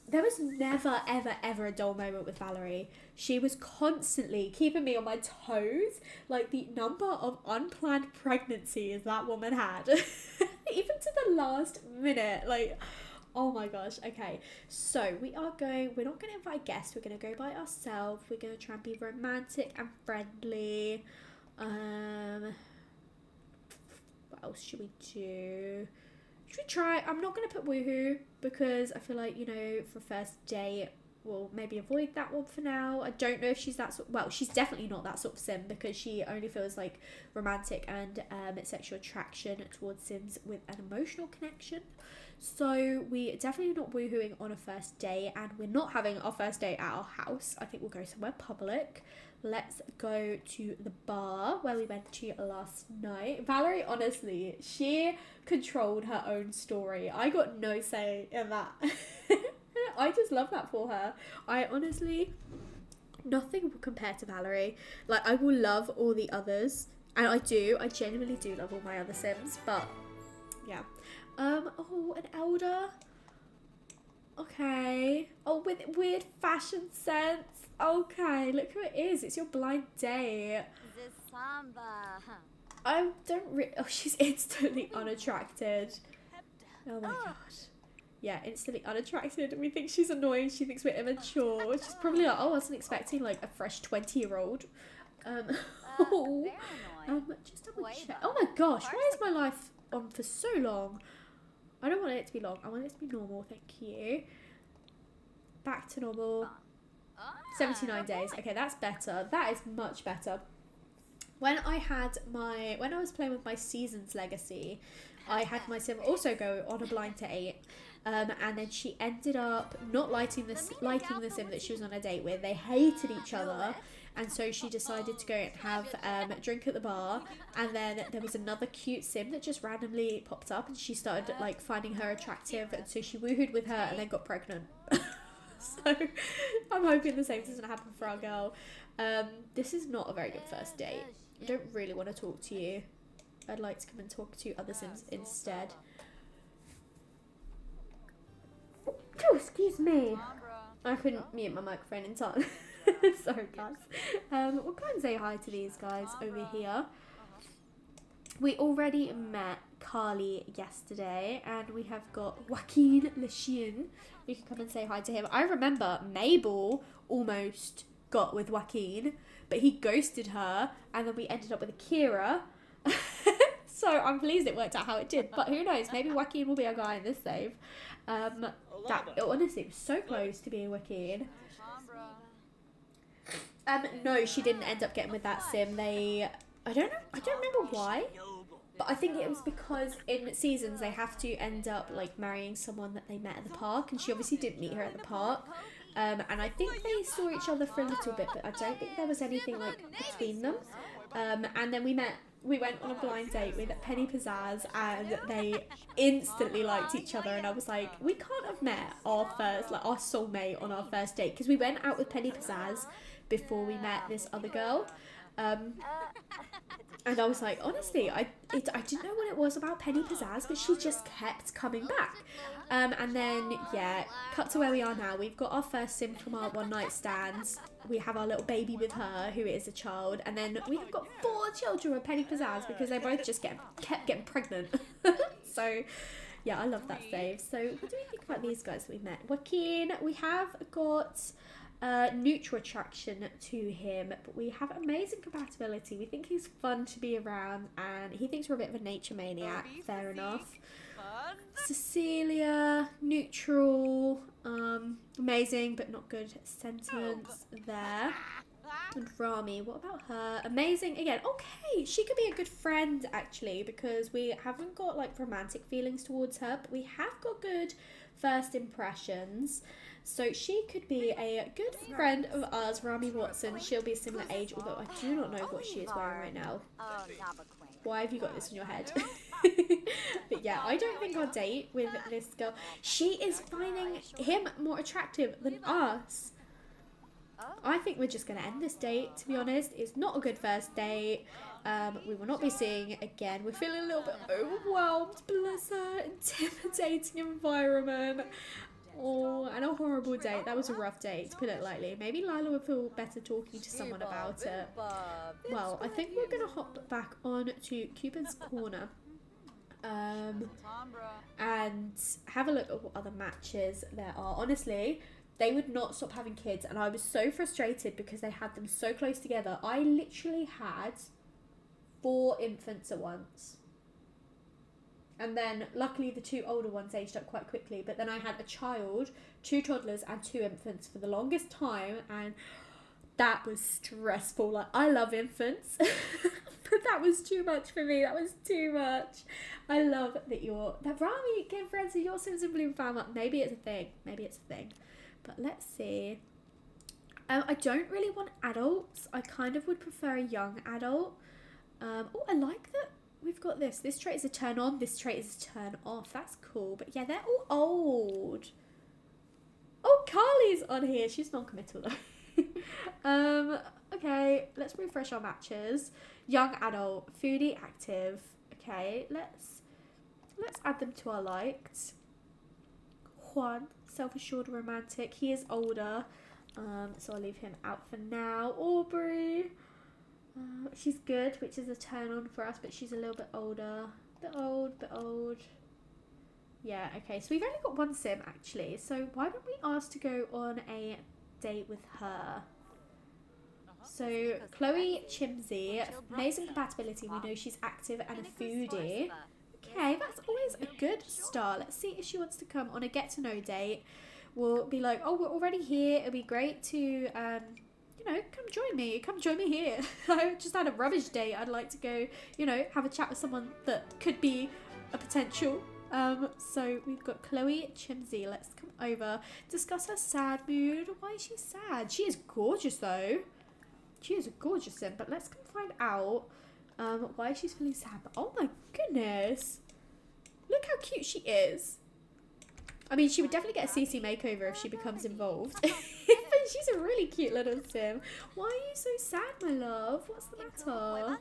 there was never, ever, ever a dull moment with Valerie. She was constantly keeping me on my toes. Like, the number of unplanned pregnancies that woman had. Even to the last minute. Like, oh my gosh. Okay, so we're not going to invite guests. We're going to go by ourselves. We're going to try and be romantic and friendly. What else should we do? Should we try? I'm not going to put woohoo because I feel like, you know, for first date, we'll maybe avoid that one for now. I don't know if she's that sort. Well, she's definitely not that sort of sim because she only feels like romantic and sexual attraction towards sims with an emotional connection. So we definitely not woohooing on a first date, and we're not having our first date at our house. I think we'll go somewhere public. Let's go to the bar where we went to last night. Valerie, honestly, she controlled her own story. I got no say in that. I just love that for her. I honestly, nothing will compare to Valerie. Like, I will love all the others, and I genuinely do love all my other sims, but yeah. Oh, an elder. Okay. Oh, with weird fashion sense. Okay, look who it is. It's your blind date. I don't oh, she's instantly unattracted. Oh my gosh. Yeah, instantly unattracted. We think she's annoying. She thinks we're immature. She's probably like, oh, I wasn't expecting like a fresh 20-year-old. Just double check. Oh my gosh, why is my life on for so long? I don't want it to be long. I want it to be normal. Thank you. Back to normal. 79 days. Okay, that's better. That is much better. When I was playing with my Seasons Legacy, I had my sim also go on a blind date. And then she ended up not liking the sim that she was on a date with. They hated each other. And so she decided to go and have a drink at the bar, and then there was another cute sim that just randomly popped up, and she started like finding her attractive, and so she woohooed with her and then got pregnant. So I'm hoping the same doesn't happen for our girl. This is not a very good first date. I don't really want to talk to you. I'd like to come and talk to other sims instead. Oh, excuse me. I couldn't mute my microphone in time. Sorry guys. We'll go and say hi to these guys over here. We already met Carly yesterday, and we have got Joaquin Le Chien. We can come and say hi to him. I remember Mabel almost got with Joaquin, but he ghosted her, and then we ended up with Akira. So I'm pleased it worked out how it did, but who knows, maybe Joaquin will be our guy in this save. Honestly, it was so close to being Joaquin. No, she didn't end up getting with that sim. I don't remember why, But I think it was because in seasons they have to end up like marrying someone that they met at the park, and she obviously didn't meet her at the park. And I think they saw each other for a little bit, but I don't think there was anything like between them. And then we went on a blind date with Penny Pizzazz, and they instantly liked each other, and I was like, we can't have met our soulmate on our first date, because we went out with Penny Pizzazz before we met this other girl. And I was like, honestly, I didn't know what it was about Penny Pizzazz, but she just kept coming back. And then, yeah, cut to where we are now. We've got our first sim from our one night stands. We have our little baby with her, who is a child. And then we have got 4 children with Penny Pizzazz, because they both just kept getting pregnant. So, yeah, I love that save. So, what do we think about these guys that we met? Joaquin, we have got neutral attraction to him, but we have amazing compatibility. We think he's fun to be around, and he thinks we're a bit of a nature maniac. Fair enough. Cecilia, neutral, amazing but not good sentence there. And Rami, what about her? Amazing again. Okay, she could be a good friend actually, because we haven't got like romantic feelings towards her, but we have got good first impressions. So she could be a good friend of ours. Rami Watson, she'll be a similar age, although I do not know what she is wearing right now. Why have you got this in your head? But yeah, I don't think our date with this girl, she is finding him more attractive than us. I think we're just going to end this date, to be honest. It's not a good first date. We will not be seeing again. We're feeling a little bit overwhelmed. Bless her. Intimidating environment. Oh, and a horrible date. That was a rough date, to put it lightly. Maybe Lila would feel better talking to someone about it. Well, I think we're going to hop back on to Cupid's Corner. And have a look at what other matches there are. Honestly, they would not stop having kids, and I was so frustrated because they had them so close together. I literally had 4 infants at once. And then, luckily, the 2 older ones aged up quite quickly. But then I had a child, 2 toddlers, and 2 infants for the longest time. And that was stressful. Like, I love infants. But that was too much for me. That was too much. I love that Rami getting friends with your Sims and Bloom fam. Maybe it's a thing. Maybe it's a thing. But let's see. I don't really want adults. I kind of would prefer a young adult. Oh, I like that. We've got this. This trait is a turn on. This trait is a turn off. That's cool. But yeah, they're all old. Oh, Carly's on here. She's non-committal though. Okay, let's refresh our matches. Young adult, foodie, active. Okay, let's add them to our liked. Juan, self-assured, romantic. He is older. So I'll leave him out for now. Aubrey. She's good, which is a turn on for us, but she's a little bit older. Bit old. Yeah, okay, so we've only got 1 sim actually, so why don't we ask to go on a date with her? So Chloe Chimsey, amazing compatibility. We know she's active and a foodie. Okay, that's always a good start. Let's see if she wants to come on a get to know date. We'll be like, oh, we're already here. It'll be great to come join me here. I just had a rubbish date. I'd like to go, have a chat with someone that could be a potential. So we've got Chloe Chimsey. Let's come over, discuss her sad mood. Why is she sad? She is gorgeous though. She is a gorgeous sim, but let's come find out why she's feeling sad. But oh my goodness, look how cute she is. I mean, she would definitely get a CC makeover if she becomes involved. But she's a really cute little sim. Why are you so sad, my love? What's the matter?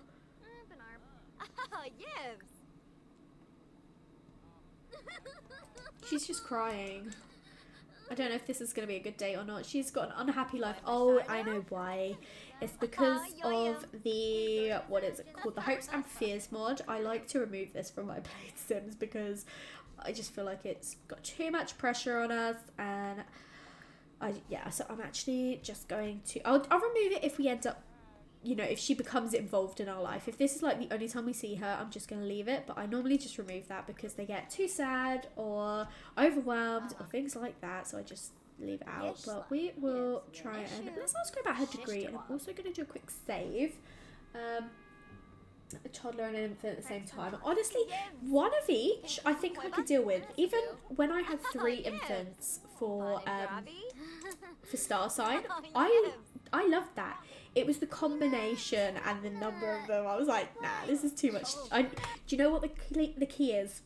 She's just crying. I don't know if this is going to be a good date or not. She's got an unhappy life. Oh, I know why. It's because of the, what is it called? The Hopes and Fears mod. I like to remove this from my played sims because I just feel like it's got too much pressure on us, and so I'm actually just going to, I'll remove it if we end up, if she becomes involved in our life. If this is like the only time we see her, I'm just going to leave it, but I normally just remove that because they get too sad or overwhelmed or things like that, so I just leave it out. But we will try and let's ask her about her degree, and I'm also going to do a quick save. a toddler and an infant at the same time. Honestly, one of each I think I could deal with. Even when I had 3 infants for star sign, I loved that. It was the combination and the number of them. I was like, nah, this is too much. Do you know what the key is?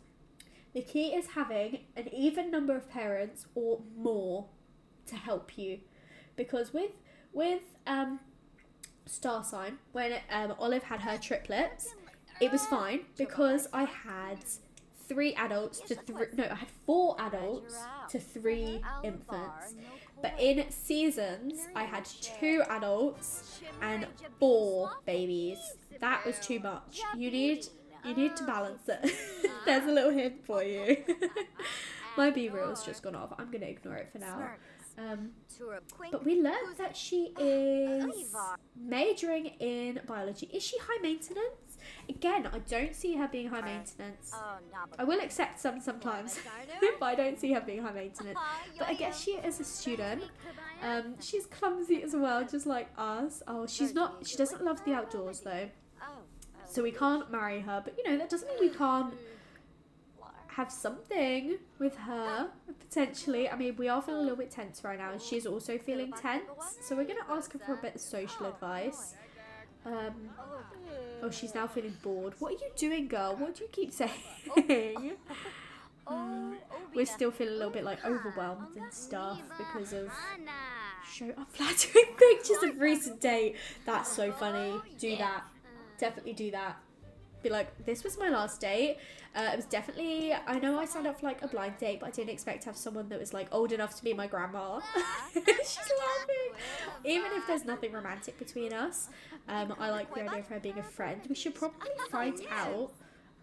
The key is having an even number of parents or more to help you, because with star sign, when Olive had her triplets, it was fine because I had 3 adults to I had 4 adults to 3 infants. But in seasons, I had 2 adults and 4 babies. That was too much. You need to balance it. There's a little hint for you. My B-reel's just gone off. I'm gonna ignore it for now. But we learned that she is majoring in biology. Is she high maintenance? Again, I don't see her being high maintenance. I will accept some sometimes, but I don't see her being high maintenance. But I guess she is a student. She's clumsy as well, just like us. Oh, she doesn't love the outdoors though. So we can't marry her. But you know, that doesn't mean we can't have something with her, potentially. I mean, we are feeling a little bit tense right now, and she's also feeling tense. So we're going to ask her for a bit of social advice. Oh, she's now feeling bored. What are you doing, girl? What do you keep saying? We're still feeling a little bit like overwhelmed and stuff because of show unflattering pictures of recent date. That's so funny. Do that. Definitely do that. Be like, this was my last date. It was definitely, I know I signed up for like a blind date, but I didn't expect to have someone that was like old enough to be my grandma. She's laughing. Even if there's nothing romantic between us, I like the idea of her being a friend. We should probably find out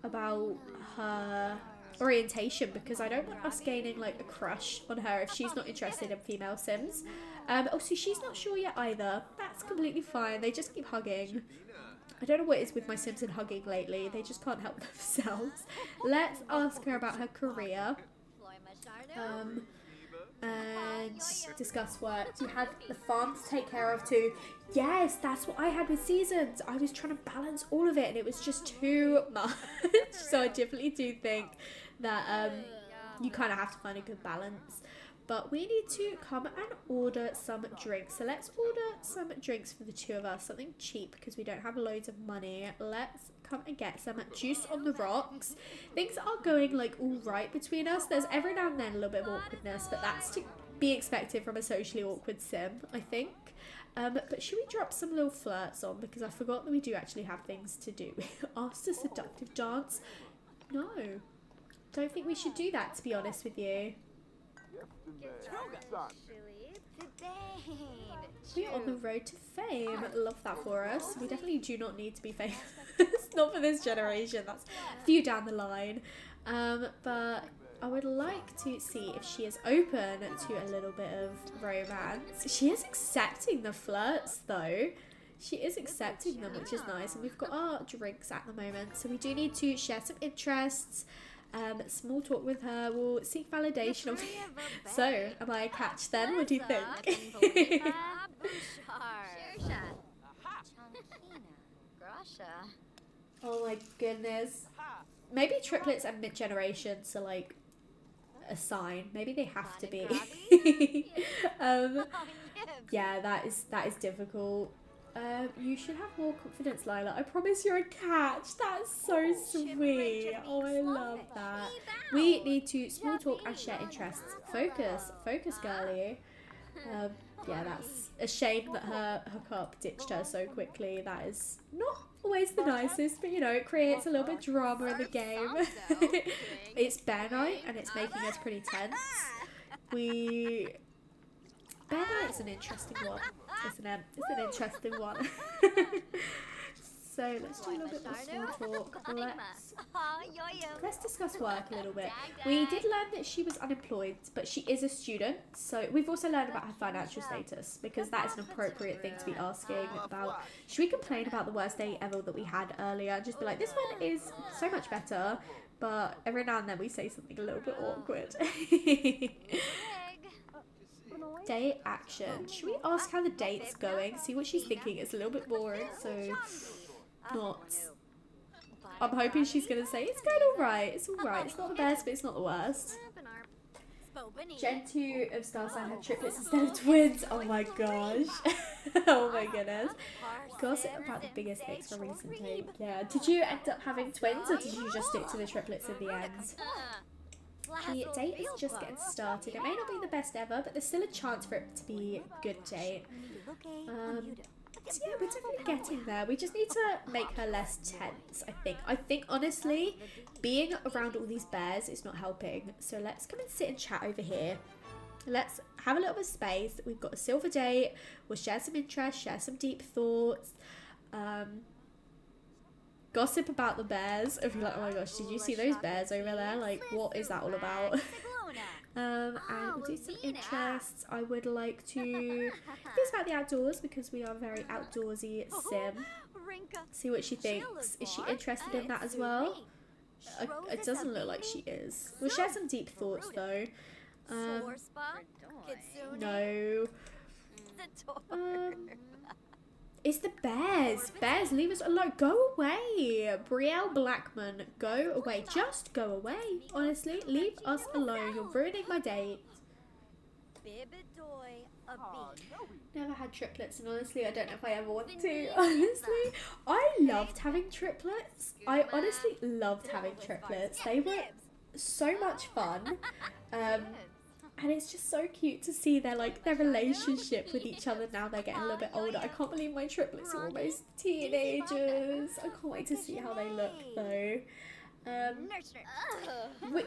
about her orientation, because I don't want us gaining like a crush on her if she's not interested in female Sims. Also, she's not sure yet either. That's completely fine. They just keep hugging. I don't know what it is with my Sims and hugging lately. They just can't help themselves. Let's ask her about her career. And discuss work. You had the farm to take care of too. Yes, that's what I had with seasons. I was trying to balance all of it and it was just too much. So I definitely do think that you kind of have to find a good balance. But we need to come and order some drinks. So let's order some drinks for the 2 of us. Something cheap because we don't have loads of money. Let's come and get some juice on the rocks. Things are going like all right between us. There's every now and then a little bit of awkwardness, but that's to be expected from a socially awkward sim, I think. But should we drop some little flirts on? Because I forgot that we do actually have things to do. Asked a seductive dance. No. Don't think we should do that, to be honest with you. We're on the road to fame. Love that for us. We definitely do not need to be famous. Not for this generation. That's a few down the line. But I would like to see if she is open to a little bit of romance. She is accepting the flirts though. She is accepting them, which is nice. And we've got our drinks at the moment. So we do need to share some interests. Small talk with her. We'll seek validation of. So, am I a catch then? What do you think? Oh my goodness. Maybe triplets and mid-generation, so like a sign. Maybe they have to be. Yeah, that is difficult. You should have more confidence, Lila. I promise you're a catch. That's so sweet. Oh, I love that. We need to small talk and share interests. Focus, girlie. Yeah, that's a shame that her hookup ditched her so quickly. That is not always the nicest, but you know, it creates a little bit of drama in the game. It's bear night and it's making us pretty tense. Bear night's an interesting one, isn't it? It's an interesting one. So let's do a little bit more small talk. Let's discuss work a little bit. We did learn that she was unemployed, but she is a student. So we've also learned about her financial status, because that is an appropriate thing to be asking about. Should we complain about the worst day ever that we had earlier? Just be like, this one is so much better, but every now and then we say something a little bit awkward. Date action. Should we ask how the date's going? See what she's thinking. It's a little bit boring, so not I'm hoping she's going to say, it's going alright, it's alright. It's not the best, but it's not the worst. Gen 2 of Star Sign had triplets instead of twins. Oh my gosh. Oh my goodness. Gossip about the biggest X for recent take. Yeah. Did you end up having twins or did you just stick to the triplets in the end? The date is just getting started. It may not be the best ever, but there's still a chance for it to be a good date. So yeah, we're definitely getting there. We just need to make her less tense, I think. I think, honestly, being around all these bears is not helping. So let's come and sit and chat over here. Let's have a little bit of space. We've got a silver date. We'll share some interests, share some deep thoughts. Gossip about the bears. If you're like, oh my gosh, did you see those bears over there? Like, what is that all about? And we'll do some interests. I would like to think about the outdoors because we are very outdoorsy sim. See what she thinks. Is she interested in that as well? It doesn't look like she is. We'll share some deep thoughts though. No. It's the bears. Bears, leave us alone. Go away. Brielle Blackman, go away. Just go away. Honestly, leave us alone. You're ruining my date. Never had triplets, and honestly, I don't know if I ever want to. Honestly, I loved having triplets. I honestly loved having triplets. They were so much fun. And it's just so cute to see their relationship with each other now they're getting a little bit older. I can't believe my triplets are almost teenagers. I can't wait to see how they look though.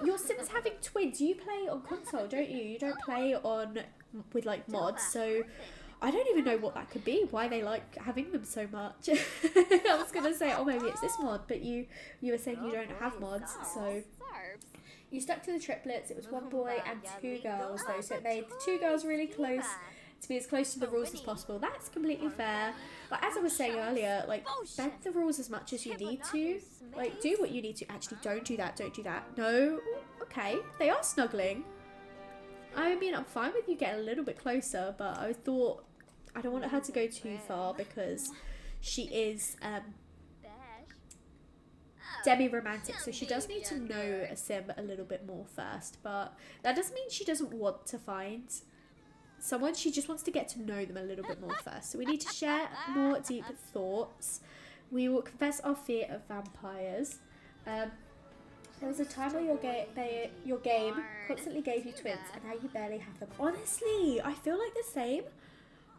Your Sims having twins. You play on console, don't you? You don't play with like mods, so I don't even know what that could be. Why they like having them so much. I was gonna say, oh maybe it's this mod, but you were saying you don't have mods, so. You stuck to the triplets. It was one boy and two girls though, so it made the two girls really close to be as close to the rules as possible. That's completely fair. But as I was saying earlier, like, bend the rules as much as you need to. Like, do what you need to. Actually, don't do that. Don't do that. No. Okay. They are snuggling. I mean, I'm fine with you getting a little bit closer, but I thought I don't want her to go too far because she is demi-romantic, so she does need to know a sim a little bit more first, but that doesn't mean she doesn't want to find someone. She just wants to get to know them a little bit more first. So we need to share more deep thoughts. We will confess our fear of vampires. There was a time where your game constantly gave you twins and now you barely have them. Honestly, I feel like the same.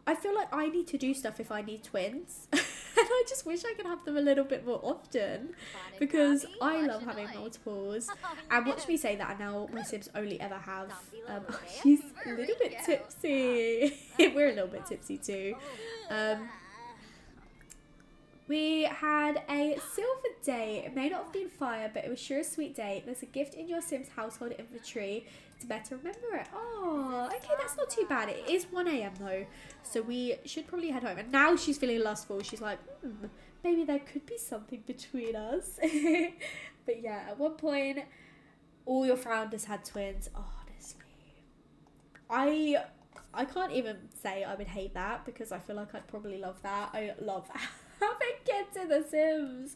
I feel like I need to do stuff if I need twins. And I just wish I could have them a little bit more often because I love having multiples. And watch me say that, and now my Sims only ever have. She's a little bit tipsy. We're a little bit tipsy too. We had a silver day. It may not have been fire, but it was sure a sweet day. There's a gift in your Sims household inventory to better remember it. Oh, okay, that's not too bad. It is 1 AM though, so we should probably head home. And now she's feeling lustful. She's like, maybe there could be something between us. But yeah, at one point, all your founders had twins. Oh, honestly, I can't even say I would hate that because I feel like I'd probably love that. I love having kids in The Sims.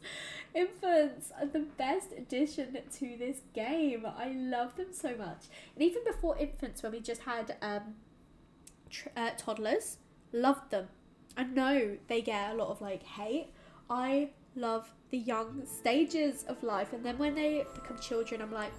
Infants are the best addition to this game. I love them so much. And even before infants, when we just had toddlers, loved them. I know they get a lot of like hate. I love the young stages of life, and then when they become children, I'm like,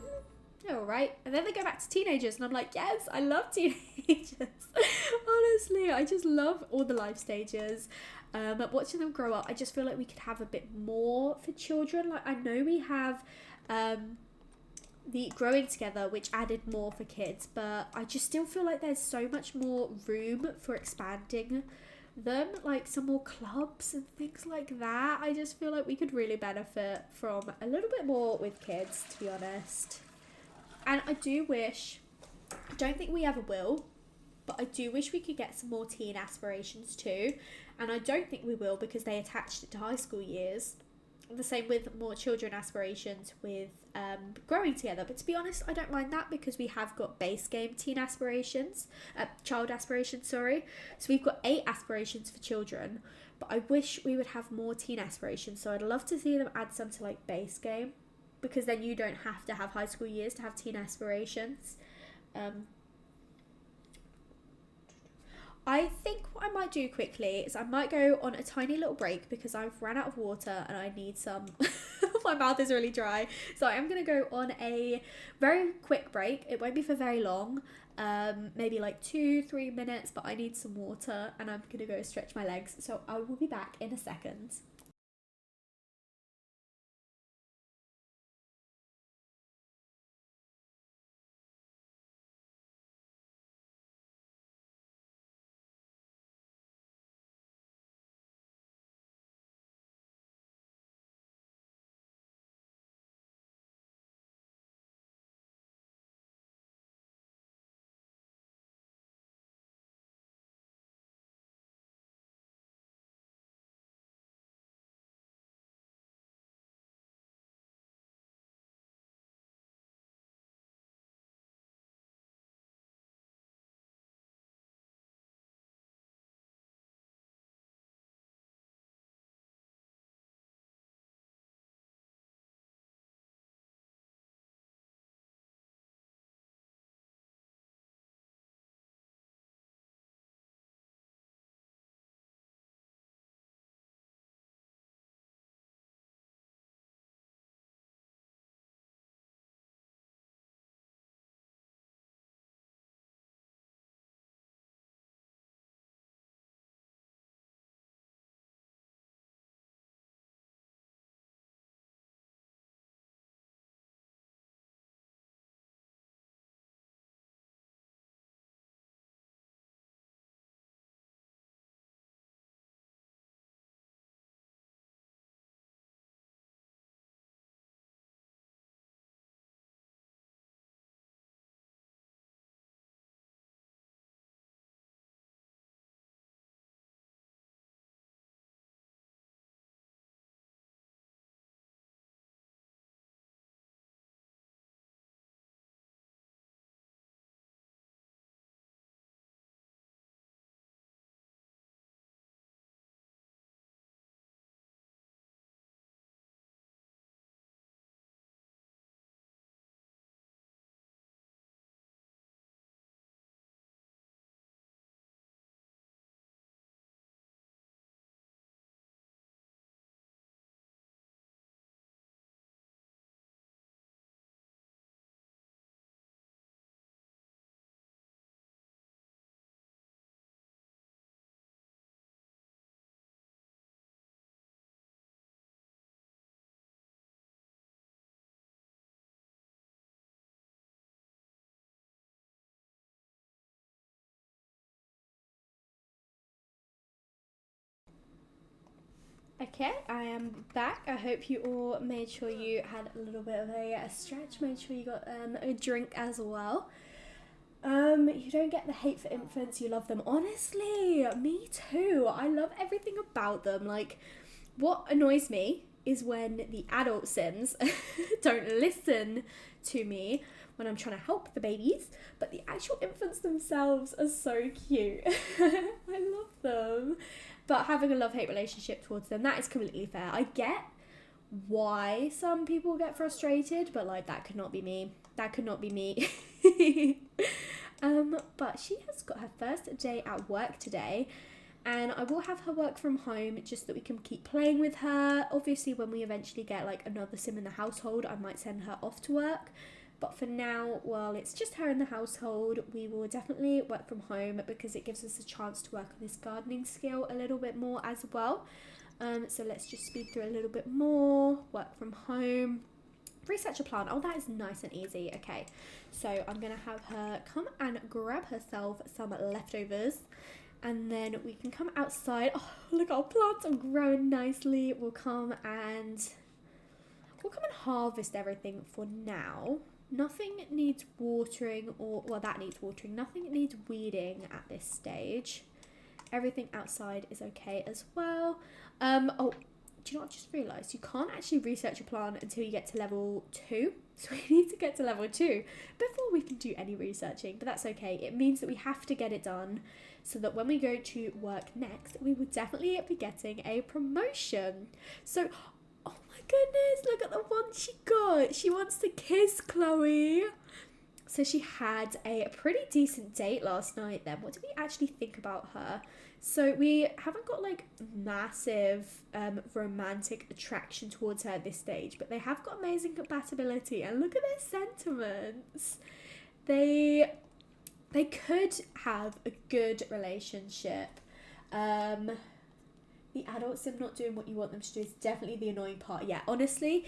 they're alright. And then they go back to teenagers and I'm like, yes, I love teenagers. Honestly, I just love all the life stages. But watching them grow up, I just feel like we could have a bit more for children. Like, I know we have the growing together, which added more for kids, but I just still feel like there's so much more room for expanding them, like some more clubs and things like that. I just feel like we could really benefit from a little bit more with kids, to be honest. And I do wish, I don't think we ever will, but I do wish we could get some more teen aspirations too. And I don't think we will because they attached it to high school years. the same with more children aspirations with growing together. But to be honest, I don't mind that because we have got base game teen aspirations, child aspirations, sorry. So we've got 8 aspirations for children, but I wish we would have more teen aspirations. So I'd love to see them add some to like base game, because then you don't have to have high school years to have teen aspirations. I think what I might do quickly is I might go on a tiny little break because I've run out of water and I need some. My mouth is really dry. So I am going to go on a very quick break. It won't be for very long, maybe like 2-3 minutes, but I need some water and I'm going to go stretch my legs. So I will be back in a second. Okay, I am back. I hope you all made sure you had a little bit of a stretch, made sure you got a drink as well. You don't get the hate for infants, you love them. Honestly, me too. I love everything about them. Like, what annoys me is when the adult Sims don't listen to me when I'm trying to help the babies, but the actual infants themselves are so cute. I love them. But having a love-hate relationship towards them, that is completely fair. I get why some people get frustrated, but like that could not be me. That could not be me. But she has got her first day at work today, and I will have her work from home just that we can keep playing with her. Obviously, when we eventually get like another sim in the household, I might send her off to work. But for now, while it's just her in the household, we will definitely work from home because it gives us a chance to work on this gardening skill a little bit more as well. So let's just speed through a little bit more. Work from home. Research a plant. Oh, that is nice and easy. Okay, so I'm going to have her come and grab herself some leftovers. And then we can come outside. Oh, look, our plants are growing nicely. We'll come and harvest everything for now. Nothing needs watering well, that needs watering. Nothing needs weeding at this stage. Everything outside is okay as well. Oh, do you know what I've just realised? You can't actually research a plant until you get to level 2. So we need to get to level 2 before we can do any researching. But that's okay. It means that we have to get it done so that when we go to work next, we will definitely be getting a promotion. So, oh my goodness, look at the one she got. She wants to kiss Chloe. So she had a pretty decent date last night then. What did we actually think about her? So we haven't got like massive romantic attraction towards her at this stage, but they have got amazing compatibility, and look at their sentiments. They could have a good relationship. The adult sim not doing what you want them to do is definitely the annoying part. Yeah, honestly.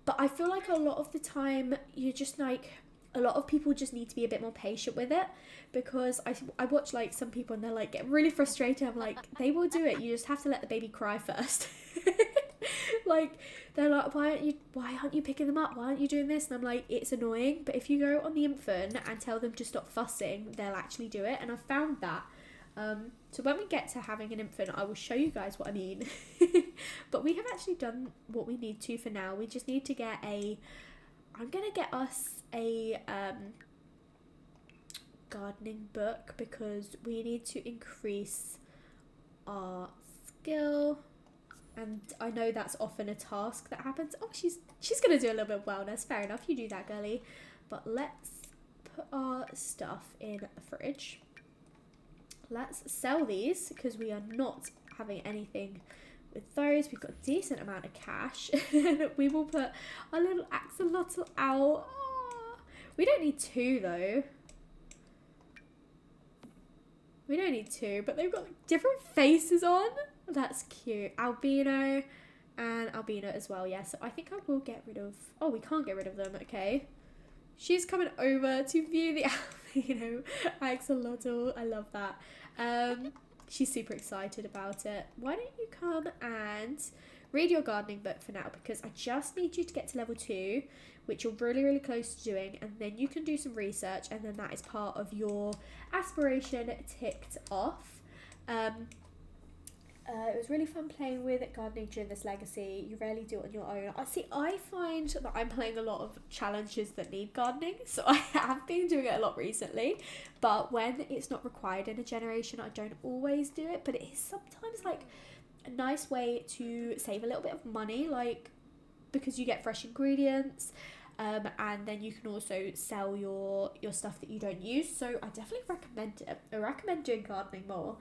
But I feel like a lot of the time you're just like, a lot of people just need to be a bit more patient with it, because I watch like some people and they're like getting really frustrated. I'm like, they will do it. You just have to let the baby cry first. Like, they're like, why aren't you picking them up? Why aren't you doing this? And I'm like, it's annoying. But if you go on the infant and tell them to stop fussing, they'll actually do it. And I've found that. So when we get to having an infant, I will show you guys what I mean. But we have actually done what we need to for now. We just need to get I'm going to get us a gardening book, because we need to increase our skill. And I know that's often a task that happens. Oh, she's going to do a little bit of wellness. Fair enough, you do that, girly. But let's put our stuff in the fridge. Let's sell these, because we are not having anything with those. We've got a decent amount of cash. And we will put our little axolotl out. Oh, we don't need 2 though. We don't need 2, but they've got like different faces on. That's cute. Albino and albino as well. Yeah, so I think I will get rid of... Oh, we can't get rid of them. Okay. She's coming over to view the albino axolotl. I love that. She's super excited about it. Why don't you come and read your gardening book for now, because I just need you to get to level 2, which you're really, really close to doing, and then you can do some research, and then that is part of your aspiration ticked off. It was really fun playing with gardening during this legacy. You rarely do it on your own. I find that I'm playing a lot of challenges that need gardening, so I have been doing it a lot recently. But when it's not required in a generation, I don't always do it. But it is sometimes like a nice way to save a little bit of money, like because you get fresh ingredients, and then you can also sell your stuff that you don't use. So I definitely recommend it. I recommend doing gardening more.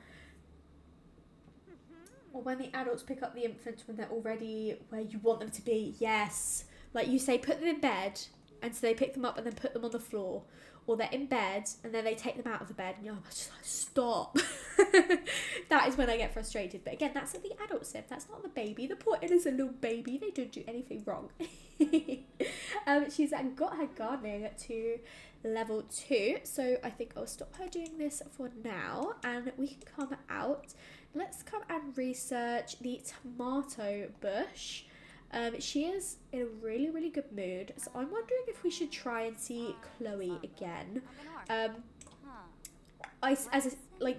Or when the adults pick up the infants when they're already where you want them to be. Yes. Like you say, put them in bed, and so they pick them up and then put them on the floor. Or they're in bed and then they take them out of the bed and you're just like, stop. That is when I get frustrated. But again, that's at the adult sim. That's not the baby. The poor innocent little baby. They don't do anything wrong. She's got her gardening to level 2. So I think I'll stop her doing this for now. And we can come out. Let's come and research the tomato bush. She is in a really, really good mood. So I'm wondering if we should try and see Chloe again.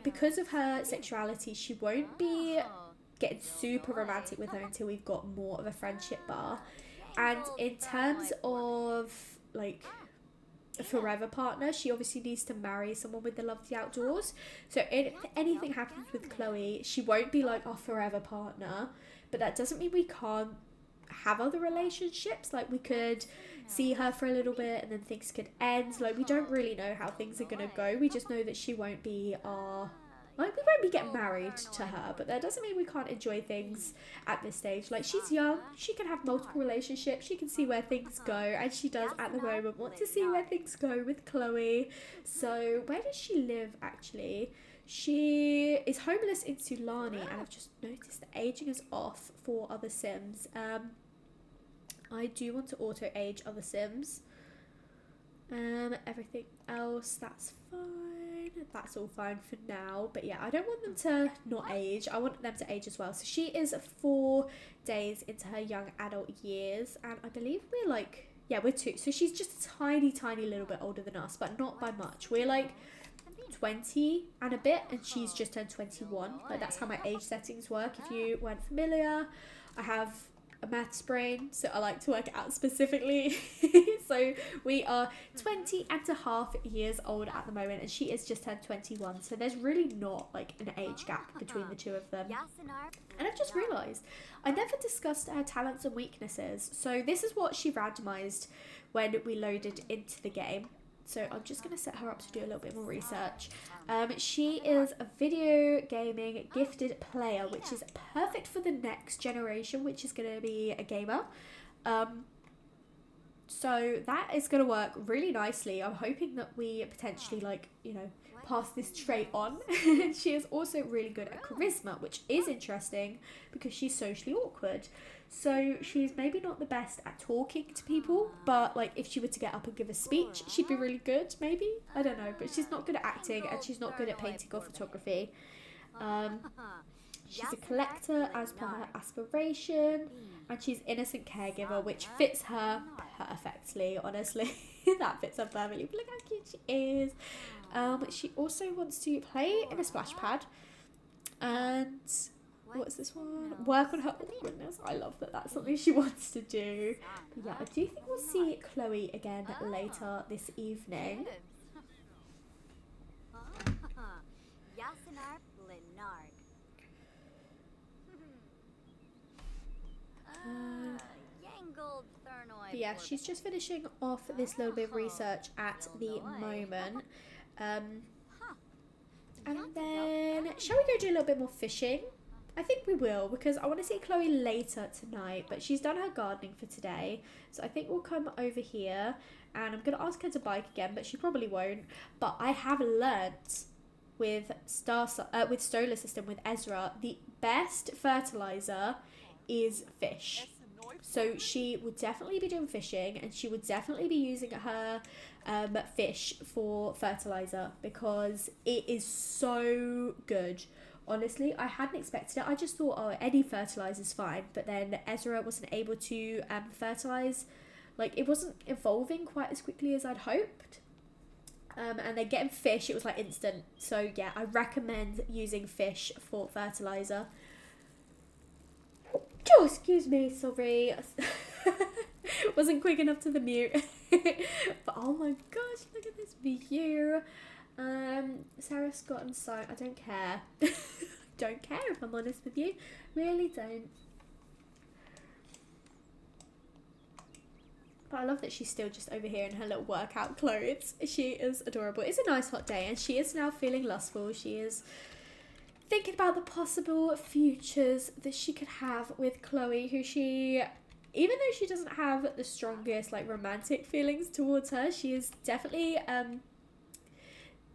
Because of her sexuality, she won't be getting super romantic with her until we've got more of a friendship bar. And in terms of like a forever partner, she obviously needs to marry someone with the love of the outdoors. So if anything happens with Chloe, she won't be like our forever partner, but that doesn't mean we can't have other relationships. Like we could see her for a little bit and then things could end. Like we don't really know how things are gonna go. We just know that she won't be our... Like, we won't be getting married to her, but that doesn't mean we can't enjoy things at this stage. Like, she's young, she can have multiple relationships, she can see where things go, and she does, at the moment, want to see where things go with Chloe. So, where does she live, actually? She is homeless in Sulani, and I've just noticed that aging is off for other Sims. I do want to auto-age other Sims. Everything else, that's fine. That's all fine for now. But yeah, I don't want them to not age. I want them to age as well. So she is 4 days into her young adult years. And I believe we're like... Yeah, we're 2. So she's just a tiny, tiny little bit older than us. But not by much. We're like 20 and a bit, and she's just turned 21. Like, that's how my age settings work. If you weren't familiar, I have a maths brain, so I like to work it out specifically. So we are 20 and a half years old at the moment, and she is just turned 21. So there's really not like an age gap between the two of them. And I've just realised I never discussed her talents and weaknesses. So this is what she randomised when we loaded into the game. So I'm just going to set her up to do a little bit more research. She is a video gaming gifted player, which is perfect for the next generation, which is going to be a gamer. So that is going to work really nicely. I'm hoping that we potentially, like, you know, pass this trait on. She is also really good at charisma, which is interesting because she's socially awkward. So she's maybe not the best at talking to people, but like if she were to get up and give a speech, she'd be really good, maybe. I don't know, but she's not good at acting and she's not good at painting or photography. She's a collector as per her aspiration, and she's innocent caregiver, which fits her perfectly, honestly. That fits her perfectly. But look how cute she is. She also wants to play in a splash pad, and what's this one? Work on her awkwardness. I love that that's something she wants to do. But yeah, I do think we'll see Chloe again later this evening. But yeah, she's just finishing off this little bit of research at the moment. And then, shall we go do a little bit more fishing? I think we will, because I want to see Chloe later tonight, but she's done her gardening for today. So I think we'll come over here, and I'm going to ask her to bike again, but she probably won't. But I have learnt with Solar System, with Ezra, the best fertilizer is fish. So she would definitely be doing fishing, and she would definitely be using her fish for fertilizer, because it is so good. Honestly, I hadn't expected it. I just thought, oh, any fertilizer's fine. But then Ezra wasn't able to fertilize. Like, it wasn't evolving quite as quickly as I'd hoped. And then getting fish, it was like instant. So yeah, I recommend using fish for fertilizer. Oh, excuse me, sorry. Wasn't quick enough to the mute. But oh my gosh, look at this view. Sarah Scott and Simon, I don't care. Don't care, if I'm honest with you. Really don't. But I love that she's still just over here in her little workout clothes. She is adorable. It's a nice hot day, and she is now feeling lustful. She is thinking about the possible futures that she could have with Chloe, who she, even though she doesn't have the strongest like romantic feelings towards her, she is definitely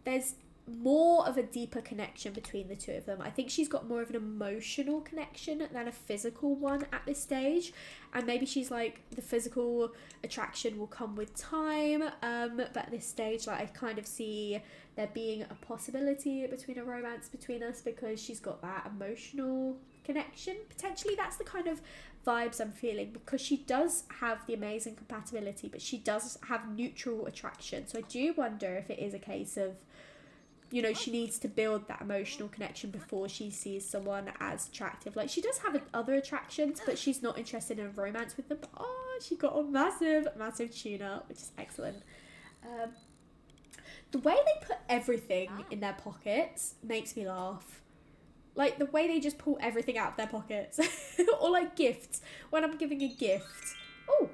there's more of a deeper connection between the two of them. I think she's got more of an emotional connection than a physical one at this stage, and maybe she's like, the physical attraction will come with time, but at this stage, like, I kind of see there being a possibility between a romance between us, because she's got that emotional connection. Potentially that's the kind of vibes I'm feeling, because she does have the amazing compatibility, but she does have neutral attraction. So I do wonder if it is a case of, you know, she needs to build that emotional connection before she sees someone as attractive. Like, she does have other attractions, but she's not interested in a romance with them. But, oh, she got a massive, massive tuna, which is excellent. The way they put everything in their pockets makes me laugh. Like, the way they just pull everything out of their pockets. Or, like, gifts. When I'm giving a gift. Oh!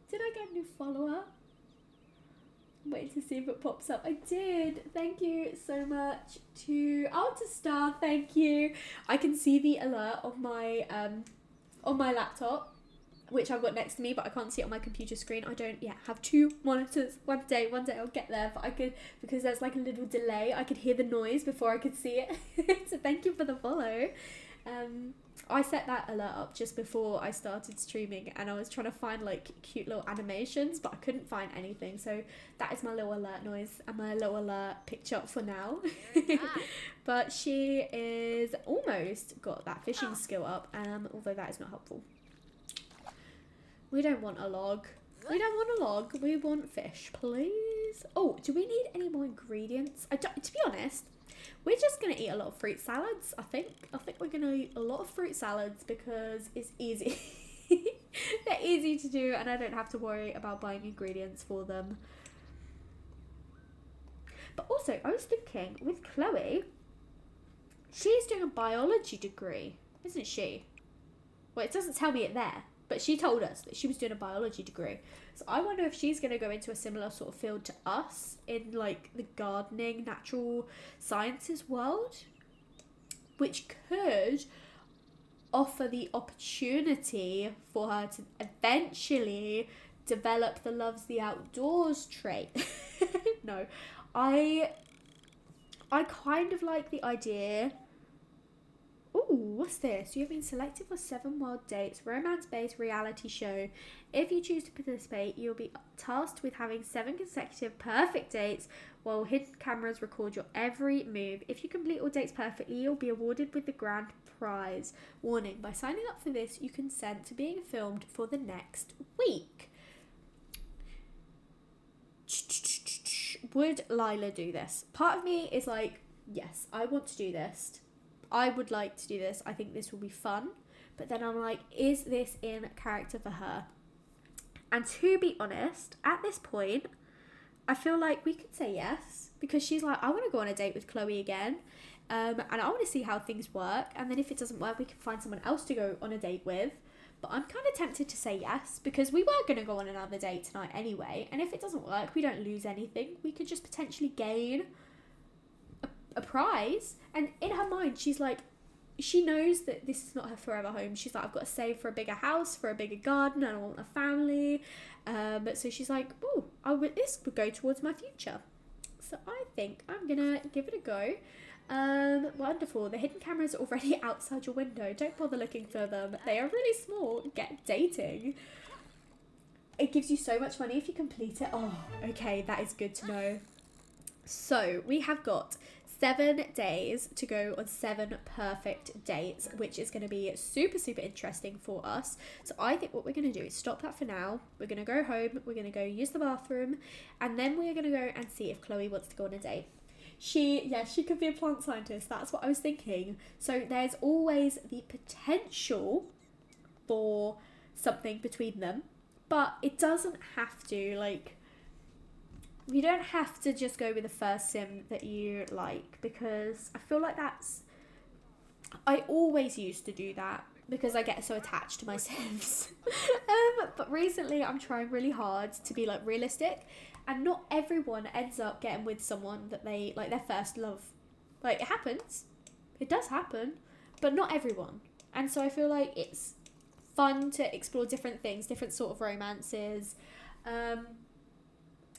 Did I get a new follower? Wait to see if it pops up. I did. Thank you so much to Star. Thank you. I can see the alert on my laptop, which I've got next to me, but I can't see it on my computer screen. I don't yet have two monitors. One day I'll get there, but I could, because there's like a little delay, I could hear the noise before I could see it. So thank you for the follow. I set that alert up just before I started streaming, and I was trying to find like cute little animations, but I couldn't find anything. So that is my little alert noise and my little alert picture for now. But she is almost got that fishing skill up, although that is not helpful. We don't want a log. We don't want a log. We want fish, please. Oh, do we need any more ingredients? To be honest, we're just going to eat a lot of fruit salads, I think. I think we're going to eat a lot of fruit salads because it's easy. They're easy to do and I don't have to worry about buying ingredients for them. But also, I was thinking, with Chloe, she's doing a biology degree, isn't she? Well, it doesn't tell me it there, but she told us that she was doing a biology degree. So I wonder if she's going to go into a similar sort of field to us in like the gardening, natural sciences world, which could offer the opportunity for her to eventually develop the loves the outdoors trait. No, I kind of like the idea. Ooh, what's this? You have been selected for 7 Wild Dates, romance-based reality show. If you choose to participate, you'll be tasked with having 7 consecutive perfect dates while hidden cameras record your every move. If you complete all dates perfectly, you'll be awarded with the grand prize. Warning, by signing up for this, you consent to being filmed for the next week. Would Lila do this? Part of me is like, yes, I want to do this. I would like to do this. I think this will be fun. But then I'm like, is this in character for her? And to be honest, at this point, I feel like we could say yes. Because she's like, I want to go on a date with Chloe again. And I want to see how things work. And then if it doesn't work, we can find someone else to go on a date with. But I'm kind of tempted to say yes. Because we were going to go on another date tonight anyway. And if it doesn't work, we don't lose anything. We could just potentially gain a prize. And in her mind, she's like, she knows that this is not her forever home. She's like, I've got to save for a bigger house, for a bigger garden, and I want a family. So she's like, oh, this would go towards my future. So I think I'm gonna give it a go. Wonderful. The hidden cameras are already outside your window. Don't bother looking for them. They are really small. Get dating. It gives you so much money if you complete it. Oh, okay, that is good to know. So we have got 7 days to go on 7 perfect dates, which is going to be super, super interesting for us. So I think what we're going to do is stop that for now. We're going to go home. We're going to go use the bathroom. And then we're going to go and see if Chloe wants to go on a date. She could be a plant scientist. That's what I was thinking. So there's always the potential for something between them. But it doesn't have to, like... You don't have to just go with the first sim that you like, because I feel like I always used to do that because I get so attached to my sims. But recently I'm trying really hard to be like realistic, and not everyone ends up getting with someone that they like their first love. Like, it happens. It does happen, but not everyone. And so I feel like it's fun to explore different things, different sort of romances.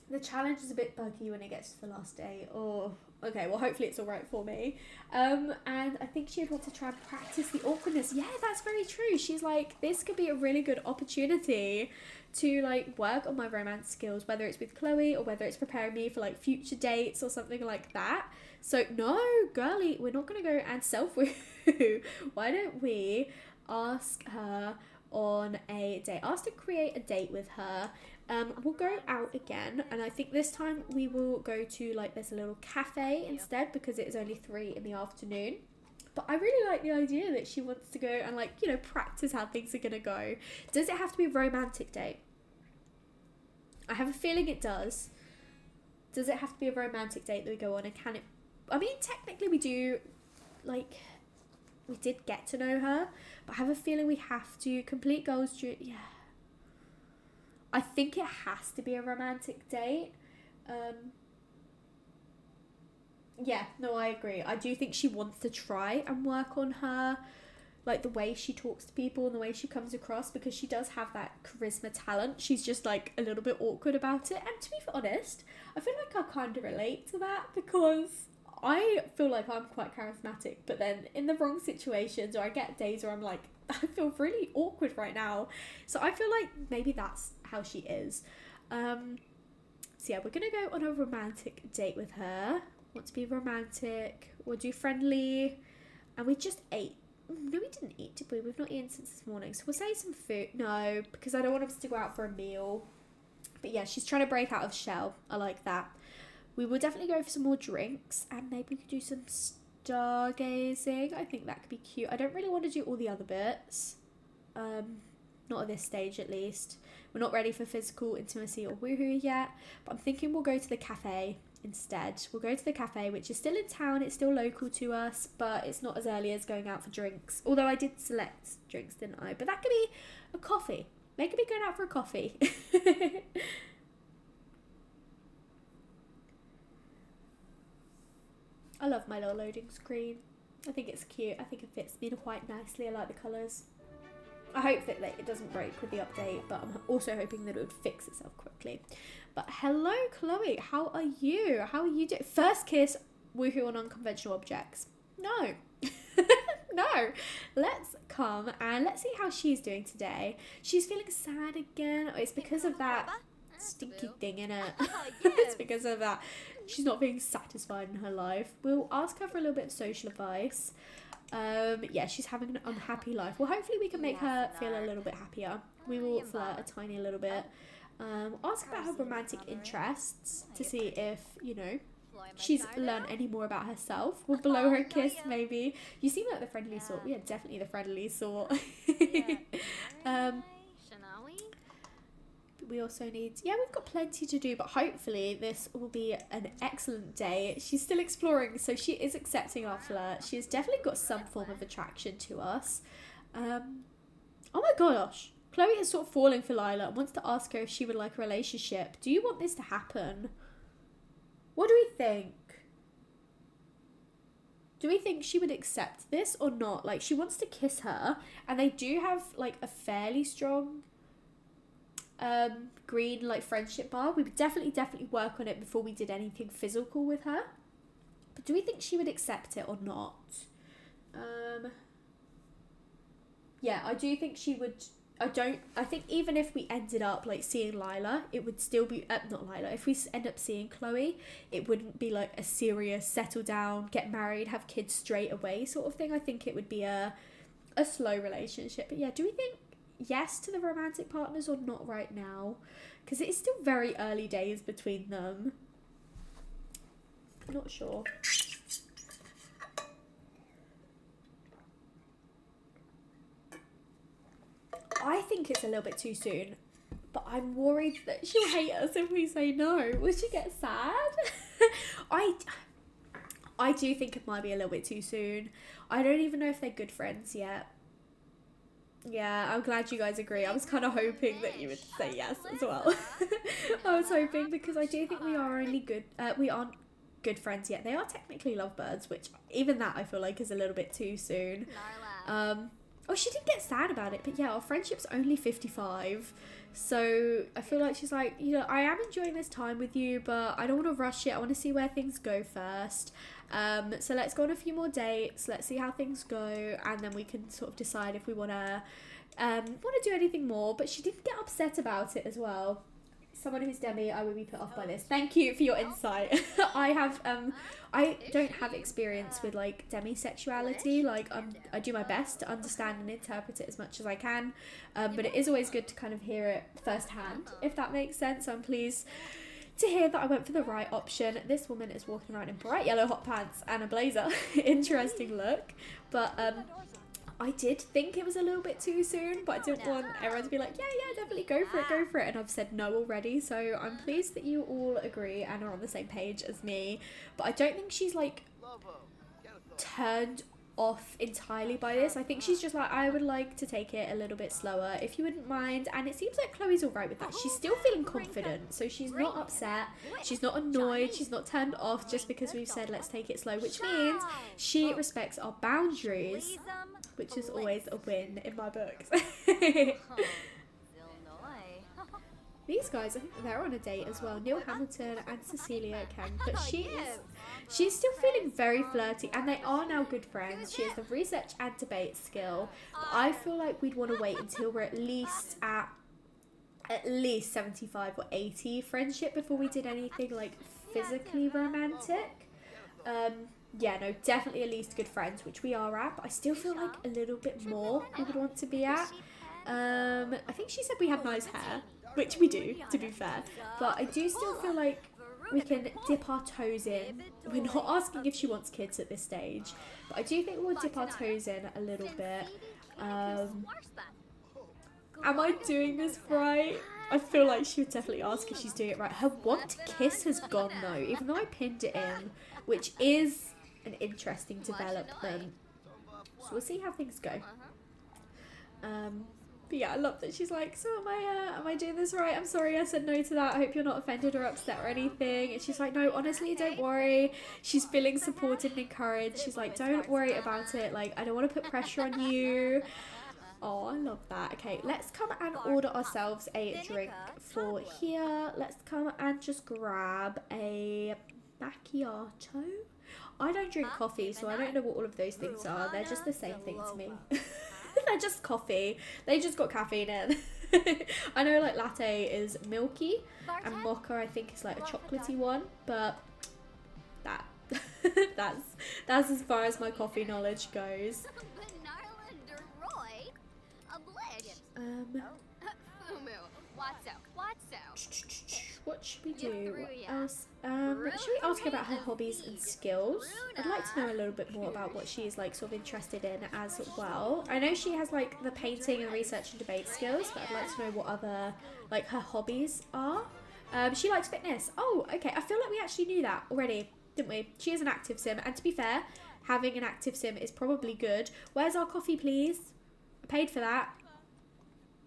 The challenge is a bit buggy when it gets to the last day. Oh, okay, well, hopefully it's all right for me. And I think she'd want to try and practice the awkwardness. Yeah, that's very true. She's like, this could be a really good opportunity to, like, work on my romance skills, whether it's with Chloe or whether it's preparing me for, like, future dates or something like that. So, no, girlie, we're not going to go and self-woo. Why don't we ask her on a date? Ask to create a date with her. We'll go out again, and I think this time we will go to, like, there's a little cafe instead, because it is only 3 in the afternoon. But I really like the idea that she wants to go and, like, you know, practice how things are gonna go. Does it have to be a romantic date? I have a feeling it does. Does it have to be a romantic date that we go on, and can it... I mean, technically we do, like... We did get to know her, but I have a feeling we have to complete goals during... Yeah. I think it has to be a romantic date. Yeah, no, I agree. I do think she wants to try and work on her, like, the way she talks to people and the way she comes across, because she does have that charisma talent. She's just, like, a little bit awkward about it. And to be honest, I feel like I kind of relate to that, because I feel like I'm quite charismatic, but then in the wrong situations, or I get days where I'm like, I feel really awkward right now. So I feel like maybe that's how she is. So yeah, we're gonna go on a romantic date with her. Want to be romantic. We'll do friendly. And we just ate. No, we didn't eat, did we? We've not eaten since this morning. So we'll say some food. No, because I don't want us to go out for a meal. But yeah, she's trying to break out of shell. I like that. We will definitely go for some more drinks, and maybe we could do some stargazing. I think that could be cute. I don't really want to do all the other bits. Not at this stage, at least. We're not ready for physical intimacy or woohoo yet, but I'm thinking we'll go to the cafe instead. We'll go to the cafe, which is still in town. It's still local to us, but it's not as early as going out for drinks. Although I did select drinks, didn't I? But that could be a coffee. They could be going out for a coffee. I love my little loading screen. I think it's cute. I think it fits me quite nicely. I like the colours. I hope that it doesn't break with the update, but I'm also hoping that it would fix itself quickly. But hello, Chloe. How are you? How are you doing? First kiss, woohoo on unconventional objects. No. No. Let's come and let's see how she's doing today. She's feeling sad again. Oh, it's because of that stinky thing in it. It's because of that. She's not being satisfied in her life. We'll ask her for a little bit of social advice. Yeah, she's having an unhappy life. Well, hopefully we can make her feel a little bit happier. We will flirt a tiny little bit. Ask about her romantic interests to see if, you know, she's learned any more about herself. We'll blow her a kiss, maybe. You seem like the friendly sort. Yeah, definitely the friendly sort. We also need, yeah, we've got plenty to do, but hopefully this will be an excellent day. She's still exploring, so she is accepting our flirt. She has definitely got some form of attraction to us. Oh my gosh, Chloe is sort of falling for Lila and wants to ask her if she would like a relationship. Do you want this to happen? What do we think? Do we think she would accept this or not? Like, she wants to kiss her, and they do have like a fairly strong green like friendship bar. We would definitely work on it before we did anything physical with her. But do we think she would accept it or not? Yeah, I do think she would. I think even if we ended up like seeing Lila, it would still be not Lila. If we end up seeing Chloe, it wouldn't be like a serious settle down, get married, have kids straight away sort of thing. I think it would be a slow relationship. But yeah, do we think yes to the romantic partners or not right now? Because it's still very early days between them. I'm not sure. I think it's a little bit too soon, but I'm worried that she'll hate us if we say no. Will she get sad? I do think it might be a little bit too soon. I don't even know if they're good friends yet. Yeah, I'm glad you guys agree. I was kind of hoping that you would say yes as well. I was hoping, because I do think we are only good, we aren't good friends yet. They are technically lovebirds, which even that I feel like is a little bit too soon. Oh, she didn't get sad about it, but yeah, our friendship's only 55. So I feel like she's like, you know, I am enjoying this time with you, but I don't want to rush it. I want to see where things go first. So let's go on a few more dates. Let's see how things go, and then we can sort of decide if we want to do anything more. But she didn't get upset about it as well. Someone who's demi, I would be put off by this. Thank you for your insight. I don't have experience with like demisexuality. Like I do my best to understand and interpret it as much as I can, but it is always good to kind of hear it firsthand, if that makes sense. I'm pleased to hear that I went for the right option. This woman is walking around in bright yellow hot pants and a blazer. Interesting look, but I did think it was a little bit too soon, but I didn't want everyone to be like, yeah, definitely go for it. And I've said no already, so I'm pleased that you all agree and are on the same page as me. But I don't think she's like turned off entirely by this. I think she's just like, I would like to take it a little bit slower, if you wouldn't mind. And it seems like Chloe's alright with that. She's still feeling confident, so she's not upset, she's not annoyed, she's not turned off just because we've said let's take it slow, which means she respects our boundaries, which is always a win in my books. These guys, I think they're on a date as well. Neil Hamilton and Cecilia Kang, but she's still feeling very flirty, and they are now good friends. She has the research and debate skill, but I feel like we'd want to wait until we're at least 75 or 80 friendship before we did anything like physically romantic. Yeah, no, definitely at least good friends, which we are at, but I still feel like a little bit more we would want to be at. I think she said we have nice hair. which we do, to be fair. But I do still feel like we can dip our toes in. We're not asking if she wants kids at this stage, but I do think we'll dip our toes in a little bit. Am I doing this right? I feel like she would definitely ask if she's doing it right. Her want to kiss has gone though, even though I pinned it in, which is an interesting development. So we'll see how things go. But yeah, I love that she's like, so am I doing this right? I'm sorry I said no to that. I hope you're not offended or upset or anything. And she's like, no, honestly, don't worry. She's feeling supported and encouraged. She's like, don't worry about it. Like, I don't want to put pressure on you. Oh, I love that. Okay, let's come and order ourselves a drink for here. Let's come and just grab a macchiato. I don't drink coffee, so I don't know what all of those things are. They're just the same thing to me. They're just coffee. They just got caffeine in. I know like latte is milky and mocha I think is like a chocolatey one, but that's as far as my coffee knowledge goes. What should we do? What else? Should we ask her about her hobbies and skills? I'd like to know a little bit more about what she's like sort of interested in as well. I know she has like the painting and research and debate skills, but I'd like to know what other like her hobbies are. She likes fitness. Oh, okay. I feel like we actually knew that already, didn't we? She is an active sim, and to be fair, having an active sim is probably good. Where's our coffee, please? I paid for that.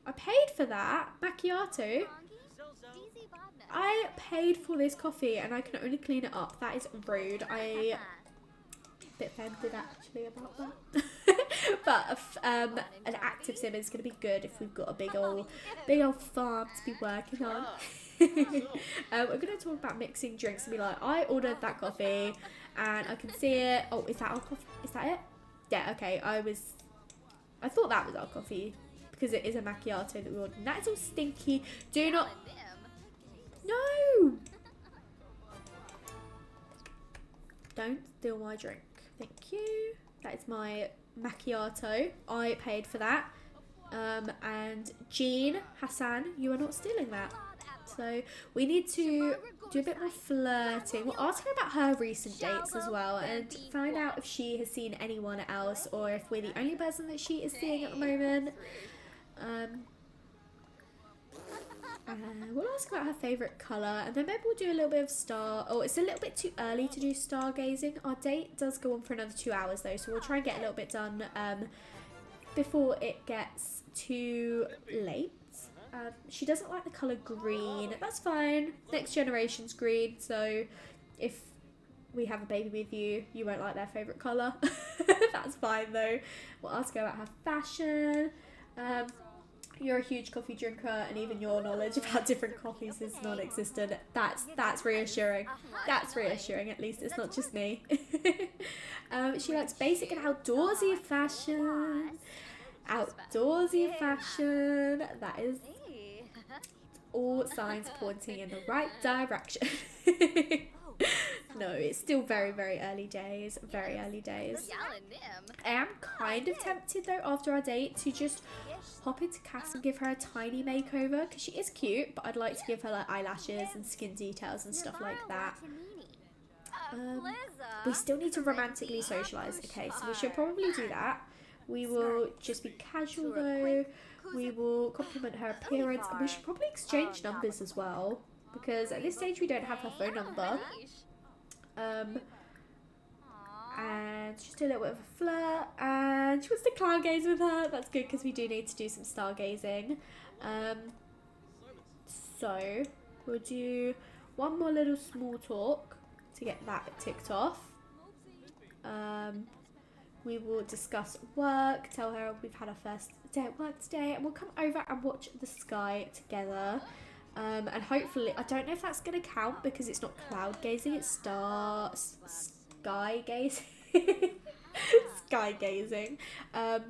I paid for that macchiato. I paid for this coffee and I can only clean it up. That is rude. I'm a bit offended actually about that. But an active sim is going to be good if we've got a big old farm to be working on. We're going to talk about mixing drinks and be like, I ordered that coffee and I can see it. Oh, is that our coffee? Is that it? Yeah, okay. I thought that was our coffee because it is a macchiato that we ordered. That is all stinky. Do not... No! Don't steal my drink. Thank you. That is my macchiato. I paid for that. And Jean, Hassan, you are not stealing that. So we need to do a bit more flirting. We'll ask her about her recent dates as well and find out if she has seen anyone else or if we're the only person that she is seeing at the moment. We'll ask about her favourite colour and then maybe we'll do a little bit of it's a little bit too early to do stargazing. Our date does go on for another 2 hours though, so we'll try and get a little bit done before it gets too late. She doesn't like the colour green. That's fine. Next generation's green, so if we have a baby with you, you won't like their favourite colour. That's fine though. We'll ask her about her fashion. You're a huge coffee drinker and even your knowledge about different coffees is non-existent. That's reassuring. That's reassuring, at least it's not just me. She likes basic and outdoorsy fashion. Outdoorsy fashion. That is all signs pointing in the right direction. No, it's still very, very early days. Very early days. I am kind of tempted though after our date to just hop into Cass and give her a tiny makeover because she is cute, but I'd like to give her like eyelashes and skin details and stuff like that. We still need to romantically socialise. Okay, so we should probably do that. We will just be casual though. We will compliment her appearance and we should probably exchange numbers as well because at this stage we don't have her phone number. And just do a little bit of a flirt and she wants to cloud gaze with her. That's good because we do need to do some stargazing. So we'll do one more little small talk to get that ticked off. We will discuss work, tell her we've had our first day at work today, and we'll come over and watch the sky together. And hopefully, I don't know if that's going to count because it's not cloud gazing, it's sky gazing. Sky gazing. Yeah,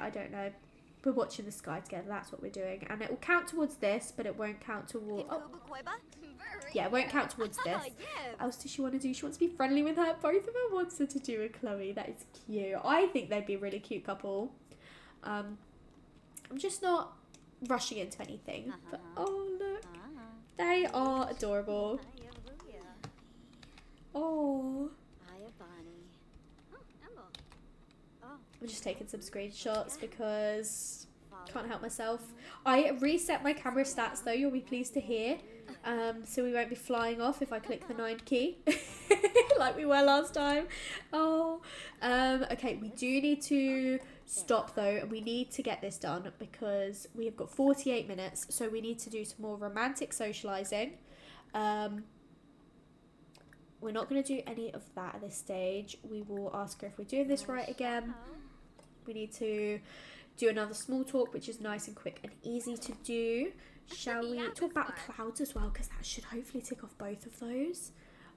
I don't know. We're watching the sky together, that's what we're doing. And it will count towards this, but it won't count towards... Oh. Yeah, it won't count towards this. What else does she want to do? She wants to be friendly with her. Both of her wants her to do a Chloe. That is cute. I think they'd be a really cute couple. I'm just not rushing into anything. But oh look, they are adorable. Oh. I'm just taking some screenshots because can't help myself. I reset my camera stats though, you'll be pleased to hear. So we won't be flying off if I click the 9 key like we were last time. Oh, okay, we do need to stop though, and we need to get this done because we have got 48 minutes, so we need to do some more romantic socializing. We're not going to do any of that at this stage. We will ask her if we're doing this right again. We need to do another small talk, which is nice and quick and easy to do. Shall we talk about the clouds as well? Because that should hopefully tick off both of those.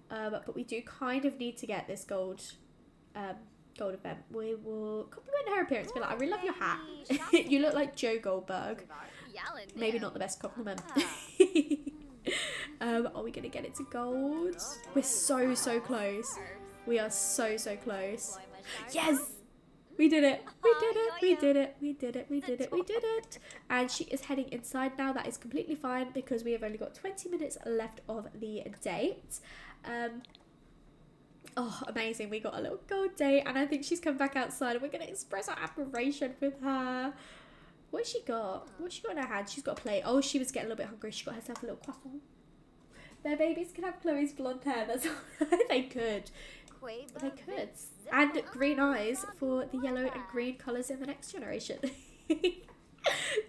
But we do kind of need to get this gold event. We will compliment her appearance. Be like, I really love your hat. You look like Joe Goldberg. Maybe not the best compliment. Are we gonna get it to gold? We're so close. We are so close. Yes, we did it. We did it. And she is heading inside now. That is completely fine because we have only got 20 minutes left of the date. Oh, amazing. We got a little gold date, and I think she's come back outside and we're gonna express our admiration with her. What's she got? What's she got in her hand? She's got a plate. Oh, she was getting a little bit hungry. She got herself a little croissant. Their babies can have Chloe's blonde hair. That's all. They could. They could. And green eyes for the yellow and green colours in the next generation.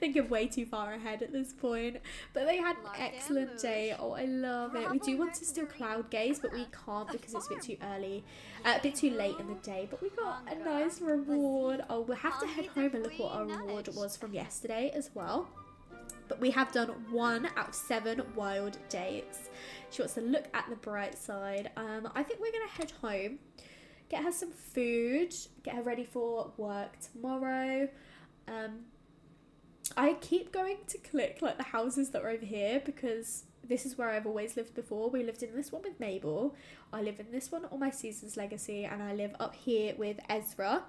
Thinking way too far ahead at this point. But they had an excellent day. Oh, I love it. We do want to still cloud gaze, but we can't because it's a bit too early. A bit too late in the day. But we got a nice reward. Oh, we'll have to head home and look what our reward was from yesterday as well. But we have done 1 out of 7 wild dates. She wants to look at the bright side. I think we're going to head home, get her some food, get her ready for work tomorrow. I keep going to click like the houses that are over here because this is where I've always lived before. We lived in this one with Mabel. I live in this one on my Season's Legacy, and I live up here with Ezra.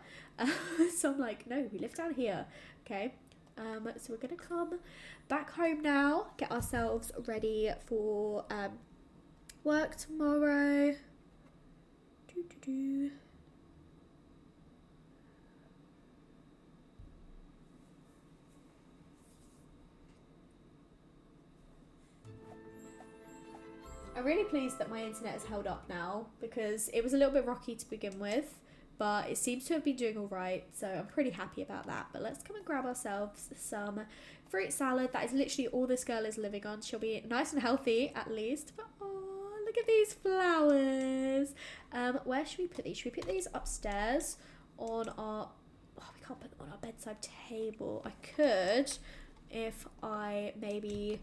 So I'm like, no, we live down here. Okay. So we're going to come back home now, get ourselves ready for work tomorrow. I'm really pleased that my internet has held up now because it was a little bit rocky to begin with. But it seems to have been doing all right, so I'm pretty happy about that. But let's come and grab ourselves some fruit salad. That is literally all this girl is living on. She'll be nice and healthy, at least. But, oh, look at these flowers. Where should we put these? Should we put these upstairs on our... Oh, we can't put them on our bedside table. I could if I maybe...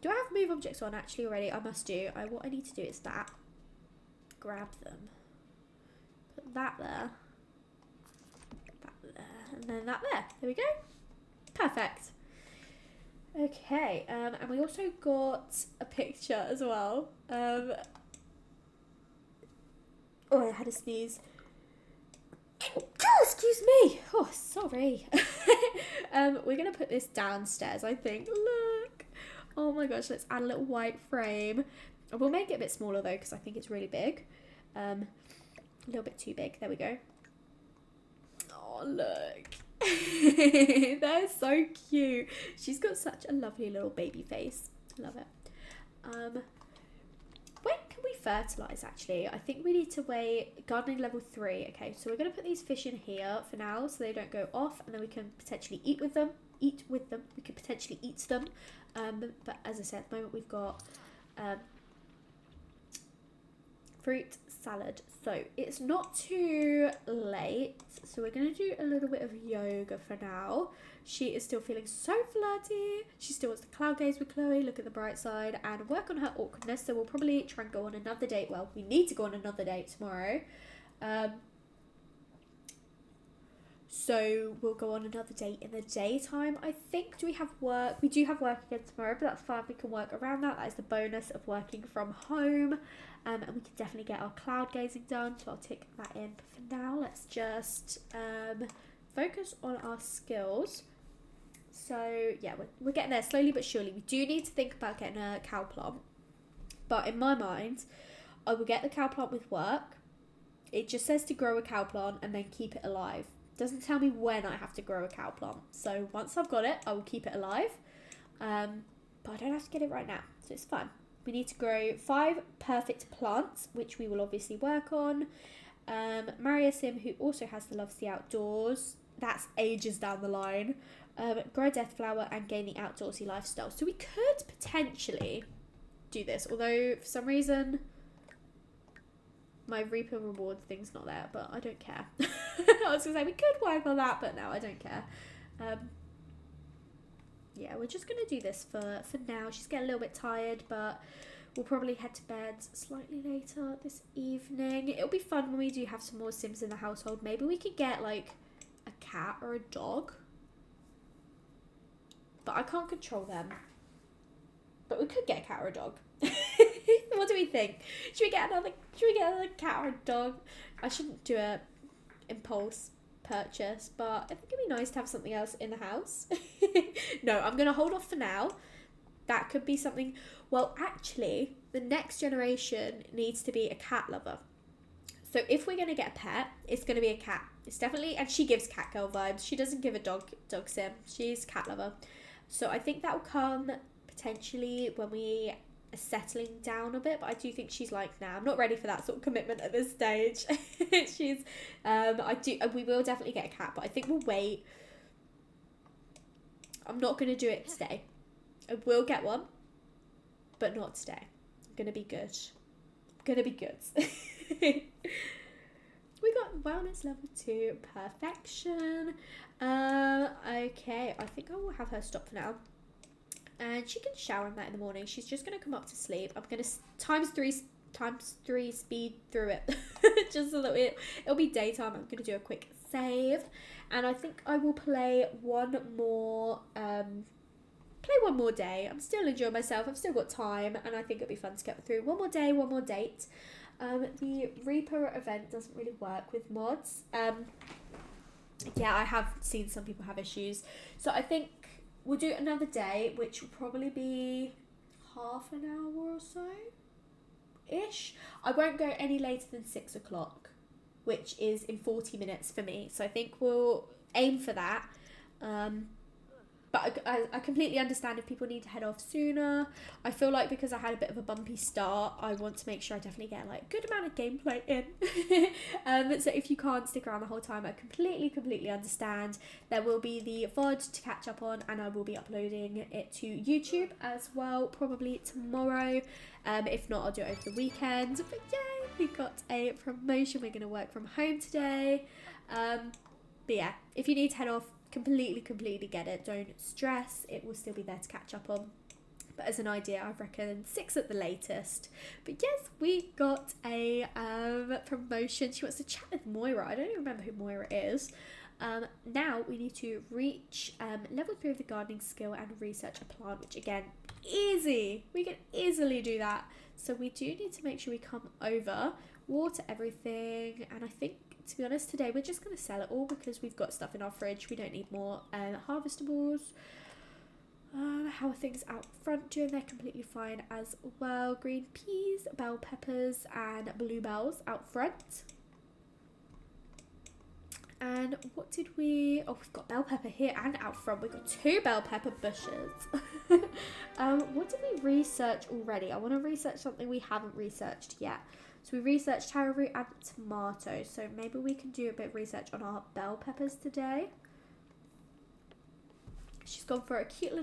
Do I have move objects on actually already? I must do. What I need to do is that. Grab them. That there, and then that there. There we go. Perfect. Okay, and we also got a picture as well. Oh, I had a sneeze. Oh, excuse me. Oh, sorry. We're gonna put this downstairs, I think. Look. Oh my gosh, let's add a little white frame. We'll make it a bit smaller though, because I think it's really big. A little bit too big. There we go. Oh, look. They're so cute. She's got such a lovely little baby face. Love it. When can we fertilise, actually? I think we need to wait. Gardening level 3. Okay, so we're going to put these fish in here for now so they don't go off, and then we can potentially eat with them. We could potentially eat them. But as I said, at the moment we've got... fruit salad. So it's not too late, so we're going to do a little bit of yoga for now. She is still feeling so flirty. She still wants to cloud gaze with Chloe, look at the bright side, and work on her awkwardness. So we'll probably try and go on another date. Well, we need to go on another date tomorrow. So we'll go on another date in the daytime. I think, do we have work? We do have work again tomorrow, but that's fine. We can work around that. That is the bonus of working from home. And we can definitely get our cloud gazing done. So I'll tick that in. But for now, let's just focus on our skills. So yeah, we're getting there slowly but surely. We do need to think about getting a cow plant. But in my mind, I will get the cow plant with work. It just says to grow a cow plant and then keep it alive. Doesn't tell me when I have to grow a cow plant. So once I've got it, I will keep it alive. But I don't have to get it right now, so it's fine. We need to grow 5 perfect plants, which we will obviously work on. Marry a sim who also has the loves the outdoors. That's ages down the line. Grow a death flower and gain the outdoorsy lifestyle. So we could potentially do this, although for some reason my Reaper reward thing's not there, but I don't care. I was gonna say we could work on that, but no, I don't care. Yeah, we're just gonna do this for now. She's getting a little bit tired, but we'll probably head to bed slightly later this evening. It'll be fun when we do have some more Sims in the household. Maybe we could get like a cat or a dog, but I can't control them. But we could get a cat or a dog. What do we think? Should we get another cat or a dog? I shouldn't do a impulse purchase, but I think it'd be nice to have something else in the house. No, I'm gonna hold off for now. That could be something. Well, actually, the next generation needs to be a cat lover. So if we're gonna get a pet, it's gonna be a cat. It's definitely, and she gives cat girl vibes. She doesn't give a dog sim. She's cat lover. So I think that will come potentially when we are settling down a bit, but I do think she's like, nah, I'm not ready for that sort of commitment at this stage. She's we will definitely get a cat, but I think we'll wait. I'm not going to do it today. I will get one, but not today. I'm going to be good. We got wellness level 2, perfection. Okay, I think I will have her stop for now. And she can shower in that in the morning. She's just going to come up to sleep. I'm going to times three speed through it. Just so that it'll be daytime. I'm going to do a quick save. And I think I will play one more day. I'm still enjoying myself. I've still got time. And I think it'll be fun to get through one more day, one more date. The Reaper event doesn't really work with mods. Yeah, I have seen some people have issues. So I think we'll do another day, which will probably be half an hour or so ish. I won't go any later than 6 o'clock, which is in 40 minutes for me. So I think we'll aim for that. But I completely understand if people need to head off sooner. I feel like because I had a bit of a bumpy start, I want to make sure I definitely get like a good amount of gameplay in. So if you can't stick around the whole time, I completely understand. There will be the VOD to catch up on, and I will be uploading it to YouTube as well, probably tomorrow. If not, I'll do it over the weekend. But yay, we got a promotion. We're going to work from home today. But yeah, if you need to head off, completely get it. Don't stress. It will still be there to catch up on. But as an idea, I reckon 6 at the latest. But yes, we got a promotion. She wants to chat with Moira. I don't even remember who Moira is. Now we need to reach level 3 of the gardening skill and research a plant, which again, easy. We can easily do that. So we do need to make sure we come over, water everything, and I think, to be honest, today we're just going to sell it all because we've got stuff in our fridge. We don't need more harvestables. How are things out front doing? They're completely fine as well. Green peas, bell peppers and bluebells out front. And what did we... Oh, we've got bell pepper here and out front. We've got 2 bell pepper bushes. What did we research already? I want to research something we haven't researched yet. So we researched taro root and tomatoes. So maybe we can do a bit of research on our bell peppers today. She's gone for a cute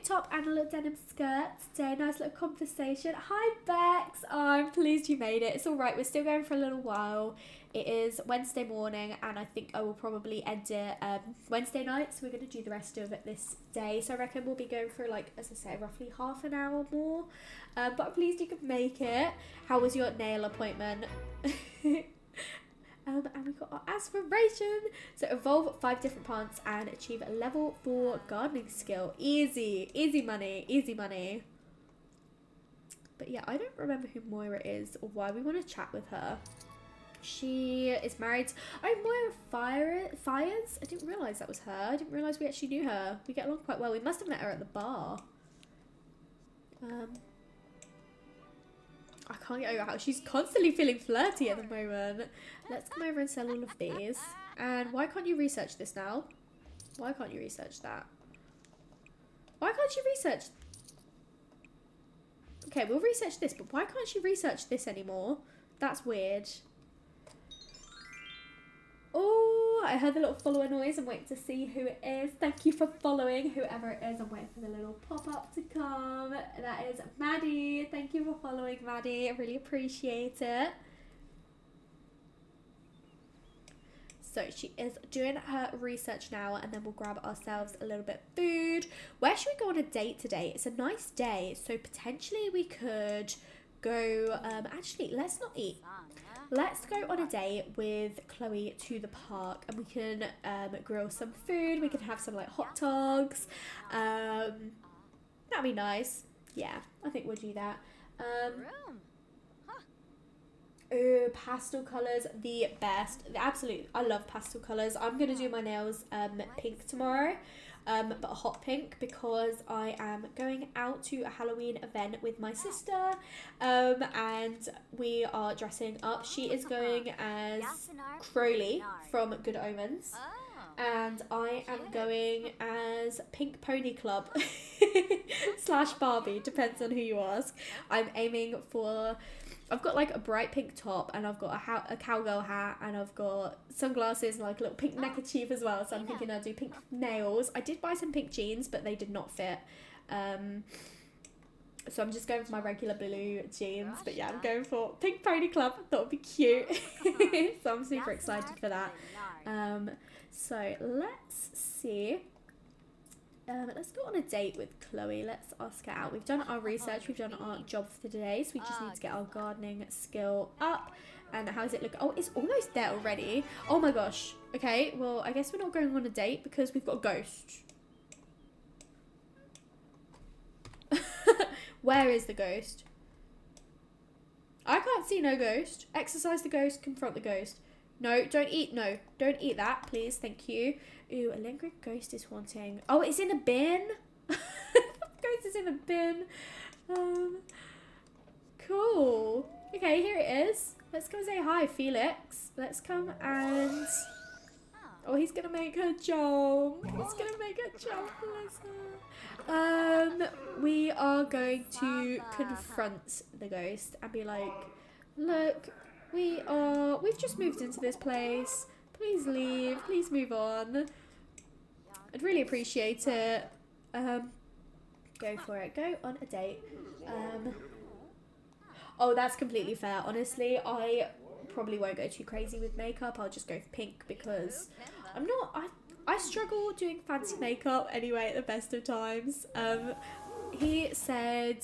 top and a little denim skirt today. Nice little conversation. Hi Bex. Oh, I'm pleased you made it. It's all right. We're still going for a little while. It is Wednesday morning and I think I will probably end it Wednesday night. So we're going to do the rest of it this day. So I reckon we'll be going for, like, as I say, roughly half an hour more. But I'm pleased you could make it. How was your nail appointment? And we got our aspiration. So evolve 5 different plants and achieve a level 4 gardening skill. Easy money. But yeah, I don't remember who Moira is or why we want to chat with her. She is married. Oh, Moira Fires? I didn't realise that was her. I didn't realise we actually knew her. We get along quite well. We must have met her at the bar. I can't get over how she's constantly feeling flirty at the moment. Let's come over and sell all of these. And why can't you research this now? Why can't you research that? Why can't you research... Okay, we'll research this, but why can't you research this anymore? That's weird. Oh, I heard the little follower noise. I'm waiting to see who it is. Thank you for following whoever it is. I'm waiting for the little pop-up to come. That is Maddie. Thank you for following, Maddie. I really appreciate it. So she is doing her research now, and then we'll grab ourselves a little bit of food. Where should we go on a date today? It's a nice day, so potentially we could go, actually, let's not eat. Let's go on a date with Chloe to the park, and we can grill some food. We can have some like hot dogs. That'd be nice. Yeah, I think we'll do that. Ooh, pastel colours, the best. Absolutely, I love pastel colours. I'm going to do my nails pink tomorrow, but a hot pink, because I am going out to a Halloween event with my sister, and we are dressing up. She is going as Crowley from Good Omens, and I am going as Pink Pony Club / Barbie, depends on who you ask. I'm aiming for... I've got like a bright pink top, and I've got a cowgirl hat, and I've got sunglasses and like a little pink neckerchief as well. So I'm thinking I'll do pink nails. I did buy some pink jeans, but they did not fit. So I'm just going for my regular blue jeans. But yeah, I'm going for Pink Pony Club. I thought it would be cute. So I'm super excited for that. So let's see. Let's go on a date with Chloe. Let's ask her out. We've done our research. We've done our job for today. So we just need to get our gardening skill up. And how does it look? Oh, it's almost there already. Oh my gosh. Okay, well, I guess we're not going on a date because we've got a ghost. Where is the ghost? I can't see no ghost. Exercise the ghost. Confront the ghost. No, don't eat. No, don't eat that, please. Thank you. Ooh, a lingering ghost is haunting. Oh, it's in a bin. Ghost is in a bin. Cool. Okay, here it is. Let's go say hi, Felix. Let's come and... Oh, he's gonna make her jump. He's gonna make her jump, bless her. We are going to confront the ghost and be like, look, we've just moved into this place. Please leave. Please move on. I'd really appreciate it. Go for it. Go on a date. Oh, that's completely fair. Honestly, I probably won't go too crazy with makeup. I'll just go for pink because I struggle doing fancy makeup anyway at the best of times. He said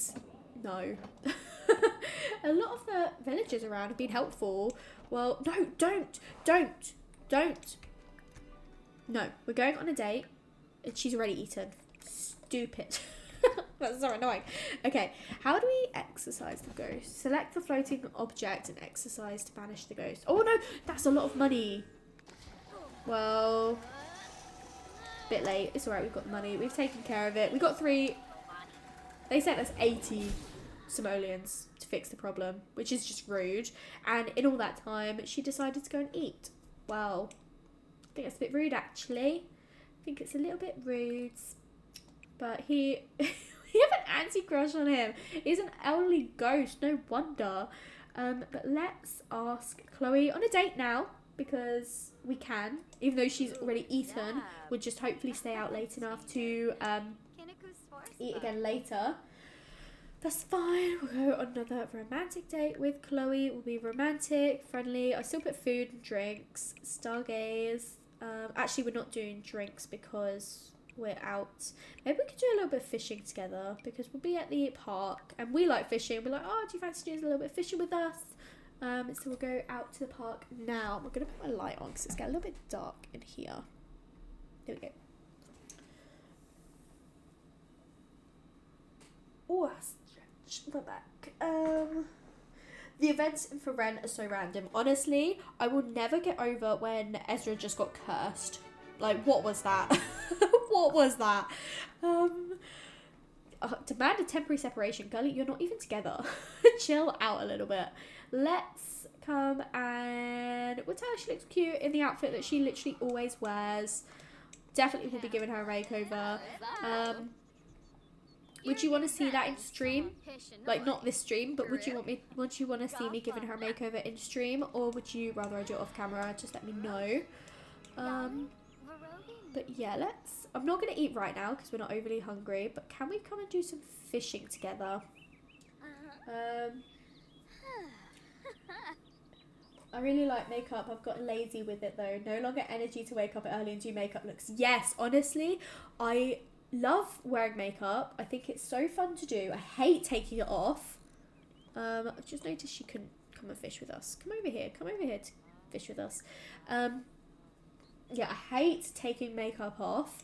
no. A lot of the villagers around have been helpful. Well, no, don't. No, we're going on a date. She's already eaten. Stupid. That's so annoying. Okay, how do we exorcise the ghost? Select the floating object and exorcise to banish the ghost. Oh no, that's a lot of money. Well, bit late. It's alright, we've got the money. We've taken care of it. We got 3. They sent us 80 simoleons to fix the problem, which is just rude. And in all that time, she decided to go and eat. Well, I think that's a bit rude, actually. I think it's a little bit rude. But we have an anti-crush on him. He's an elderly ghost, no wonder. But let's ask Chloe on a date now, because we can. Even though she's already eaten, we'll just hopefully stay out late enough to eat again later. That's fine. We'll go on another romantic date with Chloe. We'll be romantic, friendly. I still put food and drinks, stargaze. Actually, we're not doing drinks because we're out. Maybe we could do a little bit of fishing together because we'll be at the park and we like fishing. We're like, oh, do you fancy doing a little bit of fishing with us? So we'll go out to the park now. I'm going to put my light on because it's getting a little bit dark in here. There we go. Oh, stretch my back. The events for Ren are so random. Honestly, I will never get over when Ezra just got cursed. Like, what was that? What was that? Demand a temporary separation. Girlie, you're not even together. Chill out a little bit. Let's come and... We'll tell her she looks cute in the outfit that she literally always wears. Definitely will be giving her a makeover. Would you want to see that in stream? Like, not this stream, but would you want to see me giving her a makeover in stream, or would you rather I do it off camera? Just let me know. But yeah, I'm not going to eat right now because we're not overly hungry, but can we come and do some fishing together? I really like makeup. I've got lazy with it though. No longer energy to wake up early and do makeup looks. Yes, honestly, I love wearing makeup. I think it's so fun to do. I hate taking it off. I've just noticed she couldn't come and fish with us. Come over here to fish with us. Yeah, I hate taking makeup off,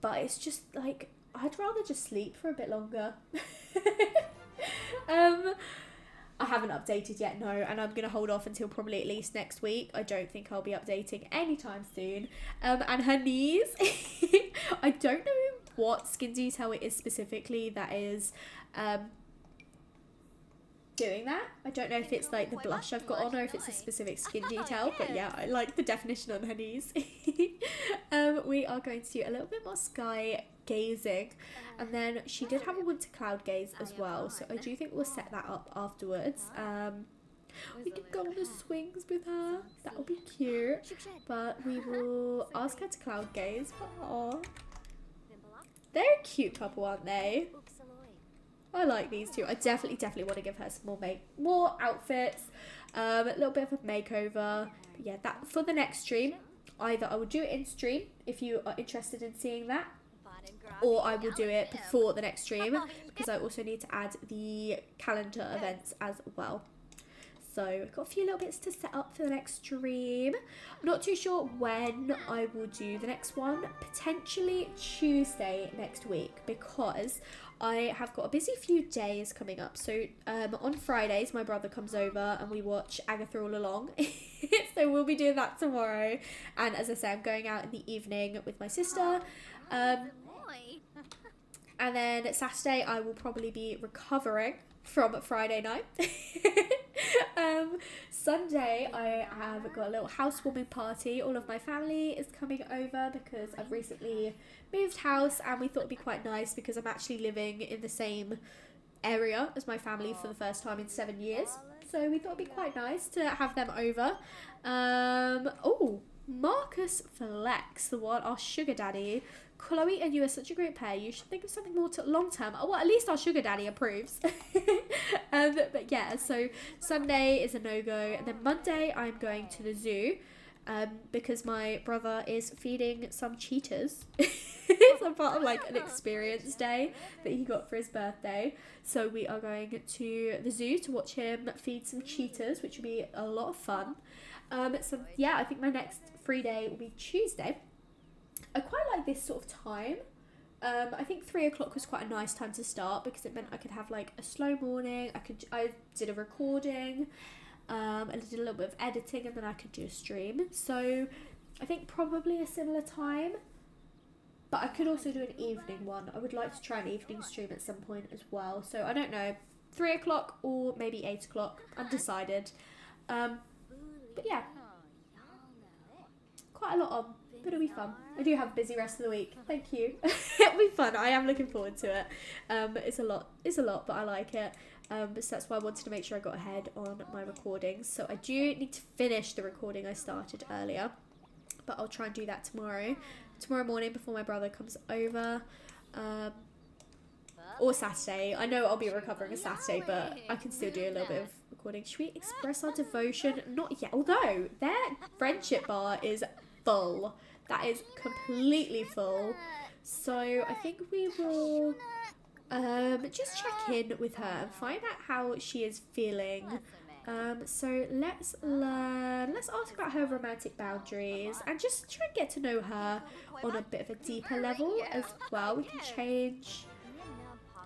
but it's just like, I'd rather just sleep for a bit longer. I haven't updated yet, no, and I'm going to hold off until probably at least next week. I don't think I'll be updating anytime soon. And her knees, I don't know what skin detail it is specifically that is doing that. I don't know if it's like the blush I've got on or if it's a specific skin detail, but yeah, I like the definition on her knees. We are going to do a little bit more sky gazing, and then she did have a winter cloud gaze as well, so I do think we'll set that up afterwards. We can go on the swings with her, that'll be cute, but we will ask her to cloud gaze. Aww. They're a cute couple, aren't they? I like these two. I definitely want to give her some more outfits, a little bit of a makeover. But yeah, that for the next stream, either I will do it in stream if you are interested in seeing that, or I will do it before the next stream because I also need to add the calendar events as well. So I've got a few little bits to set up for the next stream. I'm not too sure when I will do the next one. Potentially Tuesday next week because I have got a busy few days coming up. So on Fridays my brother comes over and we watch Agatha All Along. So we'll be doing that tomorrow. And as I say, I'm going out in the evening with my sister. And then Saturday I will probably be recovering from Friday night. Sunday I have got a little housewarming party. All of my family is coming over because I've recently moved house and we thought it'd be quite nice because I'm actually living in the same area as my family for the first time in 7 years. So we thought it'd be quite nice to have them over. Oh, Marcus Flex, the one, our sugar daddy. Chloe and you are such a great pair. You should think of something more long term. Well, at least our sugar daddy approves. But yeah, so Sunday is a no-go. And then Monday I'm going to the zoo because my brother is feeding some cheetahs. It's a part of like an experience day that he got for his birthday. So we are going to the zoo to watch him feed some cheetahs, which will be a lot of fun. So yeah, I think my next free day will be Tuesday. I quite like this sort of time. I think 3 o'clock was quite a nice time to start because it meant I could have like a slow morning. I did a recording, I did a little bit of editing, and then I could do a stream. So I think probably a similar time, but I could also do an evening one. I would like to try an evening stream at some point as well. So I don't know, 3 o'clock or maybe 8 o'clock. Undecided. But yeah, quite a lot on. But it'll be fun. I do have a busy rest of the week. Thank you. It'll be fun. I am looking forward to it. It's a lot, but I like it. So that's why I wanted to make sure I got ahead on my recordings. So I do need to finish the recording I started earlier, but I'll try and do that tomorrow morning before my brother comes over, or Saturday. I know I'll be recovering on Saturday, but I can still do a little bit of recording. Should we express our devotion? Not yet, although their friendship bar is full. That is completely full. So I think we will just check in with her and find out how she is feeling. So let's ask about her romantic boundaries and just try and get to know her on a bit of a deeper level as well. We can change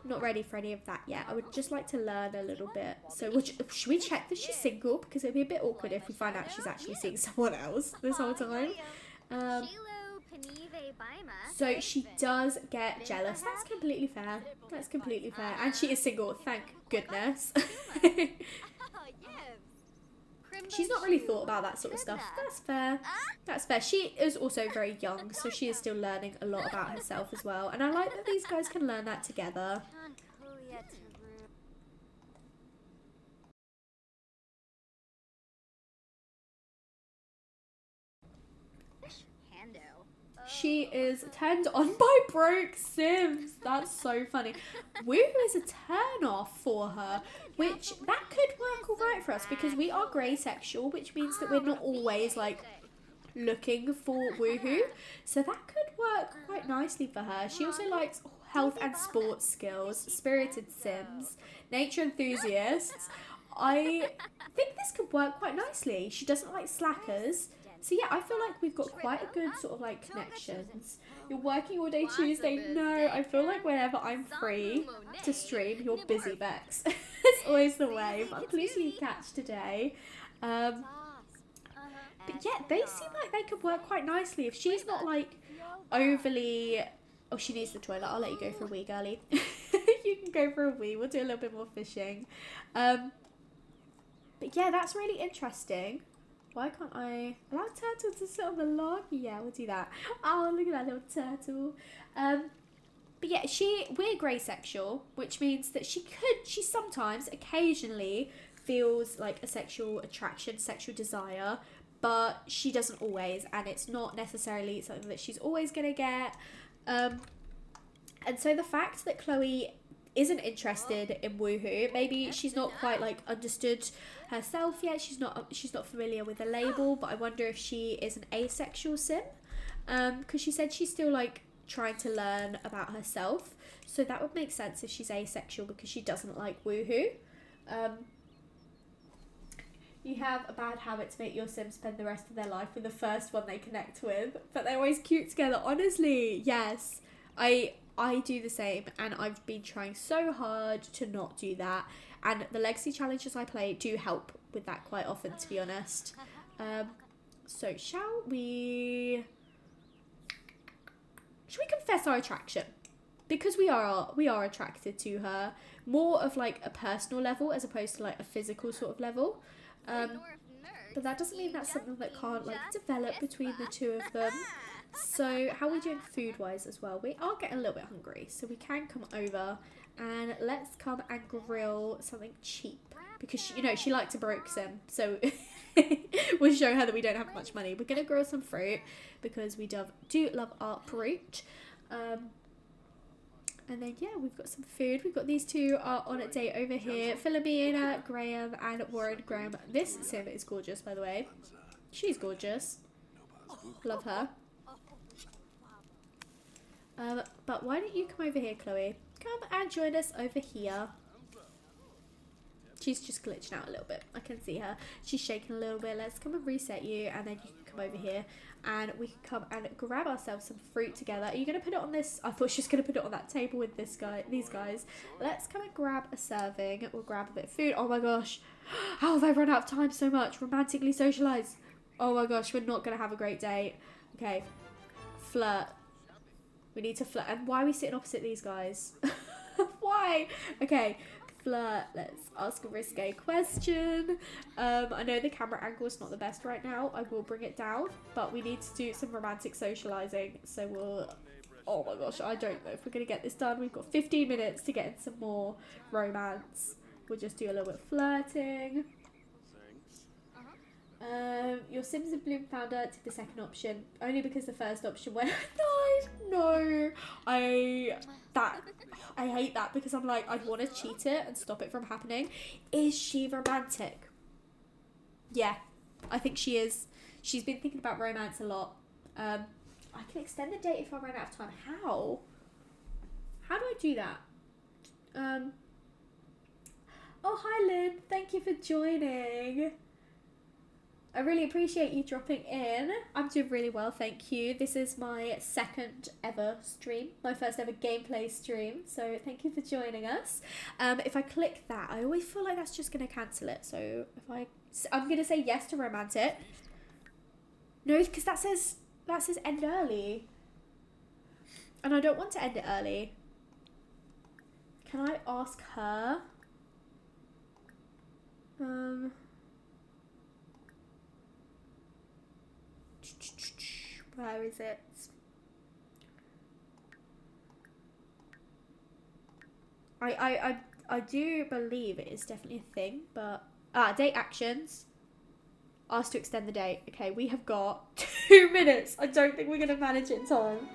not ready for any of that yet. I would just like to learn a little bit. So should we check that she's single? Because it'd be a bit awkward if we find out she's actually seeing someone else this whole time. So she does get jealous. That's completely fair. That's completely fair. And she is single, thank goodness. She's not really thought about that sort of stuff. That's fair. That's fair. She is also very young, so she is still learning a lot about herself as well. And I like that these guys can learn that together. She is turned on by broke Sims. That's so funny. Woohoo is a turn off for her, which that could work alright for us because we are grey sexual, which means that we're not always like looking for woohoo. So that could work quite nicely for her. She also likes health and sports skills, spirited Sims, nature enthusiasts. I think this could work quite nicely. She doesn't like slackers. So yeah, I feel like we've got quite a good sort of like connections. You're working all day Tuesday? No, I feel like whenever I'm free to stream, you're busy, Bex. It's always the way, but I'm pleased you catch today. But yeah, they seem like they could work quite nicely. If she's not like overly... Oh, she needs the toilet. I'll let you go for a wee, girlie. You can go for a wee. We'll do a little bit more fishing. But yeah, that's really interesting. Why can't I allow Turtle to sit on the log? Yeah, we'll do that. Oh, look at that little turtle. But yeah, we're grey sexual, which means that she sometimes, occasionally, feels like a sexual attraction, sexual desire, but she doesn't always, and it's not necessarily something that she's always gonna get. And so the fact that Chloe isn't interested in woohoo, maybe she's not quite like understood herself yet, she's not familiar with the label, but I wonder if she is an asexual sim, because she said she's still like trying to learn about herself, so that would make sense if she's asexual because she doesn't like woohoo. You have a bad habit to make your Sims spend the rest of their life with the first one they connect with, but they're always cute together. Honestly, yes, I do the same, and I've been trying so hard to not do that, and the legacy challenges I play do help with that quite often, to be honest. So shall we confess our attraction? Because we are attracted to her, more of like a personal level as opposed to like a physical sort of level. But that doesn't mean that's something that can't like develop between the two of them. So how are we doing food wise as well? We are getting a little bit hungry, so we can come over and let's come and grill something cheap, because she likes a broke sim, so we'll show her that we don't have much money. We're gonna grill some fruit because we do love our fruit. And then yeah, we've got some food. We've got these two are on a date over here, Philomena Graham and Warren Graham. This sim is gorgeous, by the way. She's gorgeous. Love her. But why don't you come over here, Chloe? Come and join us over here. She's just glitching out a little bit. I can see her. She's shaking a little bit. Let's come and reset you, and then you can come over here and we can come and grab ourselves some fruit together. Are you going to put it on this? I thought she was going to put it on that table with these guys. Let's come and grab a serving. We'll grab a bit of food. Oh my gosh. How have I run out of time so much? Romantically socialise. Oh my gosh, we're not going to have a great date. Okay. Flirt. We need to flirt. And why are we sitting opposite these guys? Why? Okay. Flirt. Let's ask a risque question. I know the camera angle is not the best right now. I will bring it down, but we need to do some romantic socializing. So we'll... Oh my gosh, I don't know if we're going to get this done. We've got 15 minutes to get in some more romance. We'll just do a little bit of flirting. Your Sims in Bloom founder did the second option only because the first option went no. I hate that because I'm like, I'd want to cheat it and stop it from happening. Is she romantic? Yeah, I think she is. She's been thinking about romance a lot. I can extend the date if I run out of time. How do I do that? Oh, hi Lynn, thank you for joining. I really appreciate you dropping in. I'm doing really well, thank you. This is my second ever stream, my first ever gameplay stream, so thank you for joining us. If I click that, I always feel like that's just going to cancel it, so I'm going to say yes to romantic. No, because that says end early. And I don't want to end it early. Can I ask her? Where is it? I do believe it is definitely a thing, but date actions. Asked to extend the date. Okay, we have got 2 minutes. I don't think we're gonna manage it in time.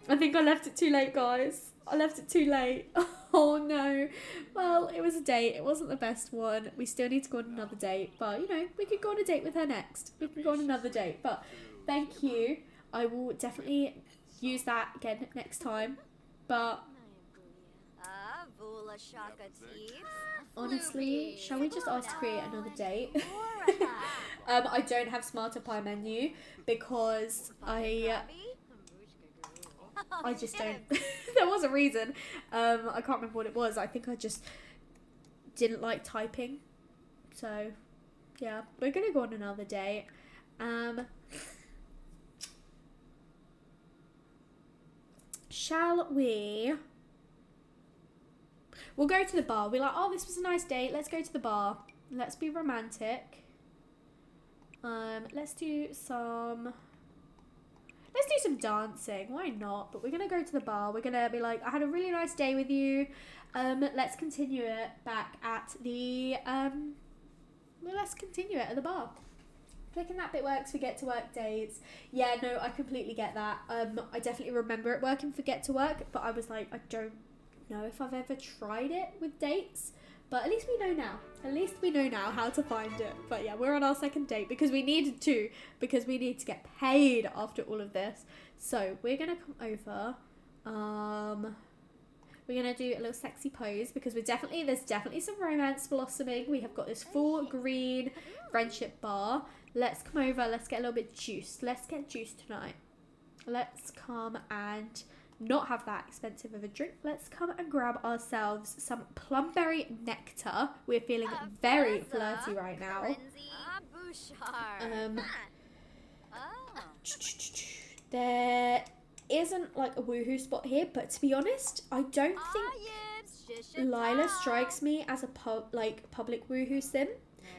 I think I left it too late, guys. I left it too late. Oh no. Well, it was a date. It wasn't the best one. We still need to go on another date. But, you know, we could go on a date with her next. We can go on another date. But thank you. I will definitely use that again next time. But honestly, shall we just ask to create another date? I don't have smarter pie menu because I just don't. There was a reason. I can't remember what it was. I think I just didn't like typing. So, yeah, we're gonna go on another date. Shall we? We'll go to the bar. We're like, oh, this was a nice date. Let's go to the bar. Let's be romantic. Let's do some dancing. Why not? But we're gonna go to the bar. We're gonna be like, I had a really nice day with you. Let's continue it back at the let's continue it at the bar. Clicking that bit works for get to work dates. Yeah, no, I completely get that. I definitely remember it working for get to work, but I was like, I don't know if I've ever tried it with dates. But at least we know now. At least we know now how to find it. But yeah, we're on our second date because we needed to. Because we need to get paid after all of this. So we're going to come over. We're going to do a little sexy pose because there's definitely some romance blossoming. We have got this full green friendship bar. Let's come over. Let's get a little bit juiced. Let's get juiced tonight. Let's come and not have that expensive of a drink. Let's come and grab ourselves some plumberry nectar. We're feeling very flirty right now. There isn't like a woohoo spot here, but to be honest, I don't think Lila strikes me as a public woohoo sim.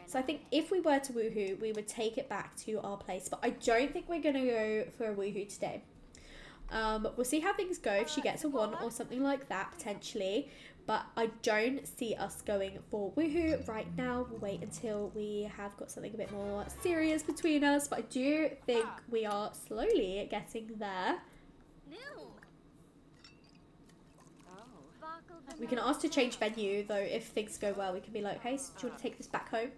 So I think if we were to woohoo, we would take it back to our place. But I don't think we're gonna go for a woohoo today. We'll see how things go, if she gets a 1 or something like that, potentially. But I don't see us going for woohoo right now. We'll wait until we have got something a bit more serious between us. But I do think we are slowly getting there. We can ask to change venue, though, if things go well. We can be like, hey, do you want to take this back home?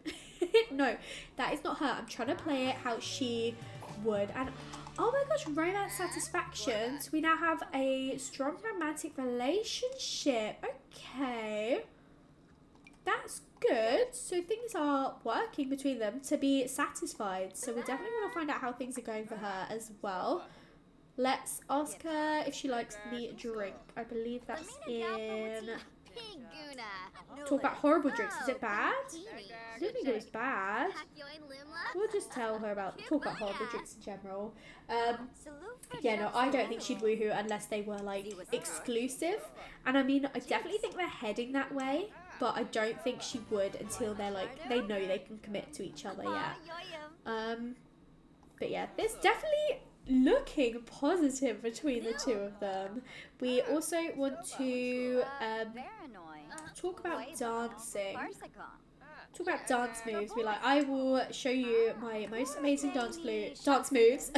No, that is not her. I'm trying to play it how she would. And oh my gosh, romance satisfaction. So we now have a strong romantic relationship. Okay. That's good. So things are working between them to be satisfied. So we're definitely going to find out how things are going for her as well. Let's ask her if she likes the drink. I believe that's in... Talk about horrible drinks. Is it bad? I don't think it was bad. We'll just tell her about... Talk about horrible drinks in general. Yeah, no, I don't think she'd woohoo unless they were, like, exclusive. And I mean, I definitely think they're heading that way. But I don't think she would until they're, like, they know they can commit to each other yet. But yeah, there's definitely looking positive between the two of them. We also want to talk about dancing. Talk about dance moves. Be like, I will show you my most amazing dance moves.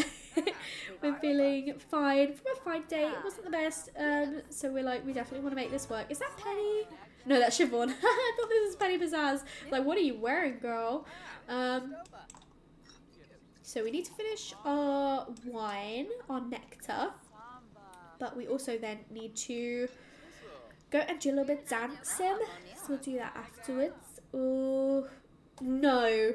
We're feeling fine from a fine day. It wasn't the best, so we're like, we definitely want to make this work. Is that Penny? No, that's Siobhan. I thought this was Penny Pizzazz. Like, what are you wearing, girl? So we need to finish our wine, our nectar, but we also then need to go and do a little bit dancing. So we'll do that afterwards. Oh, no.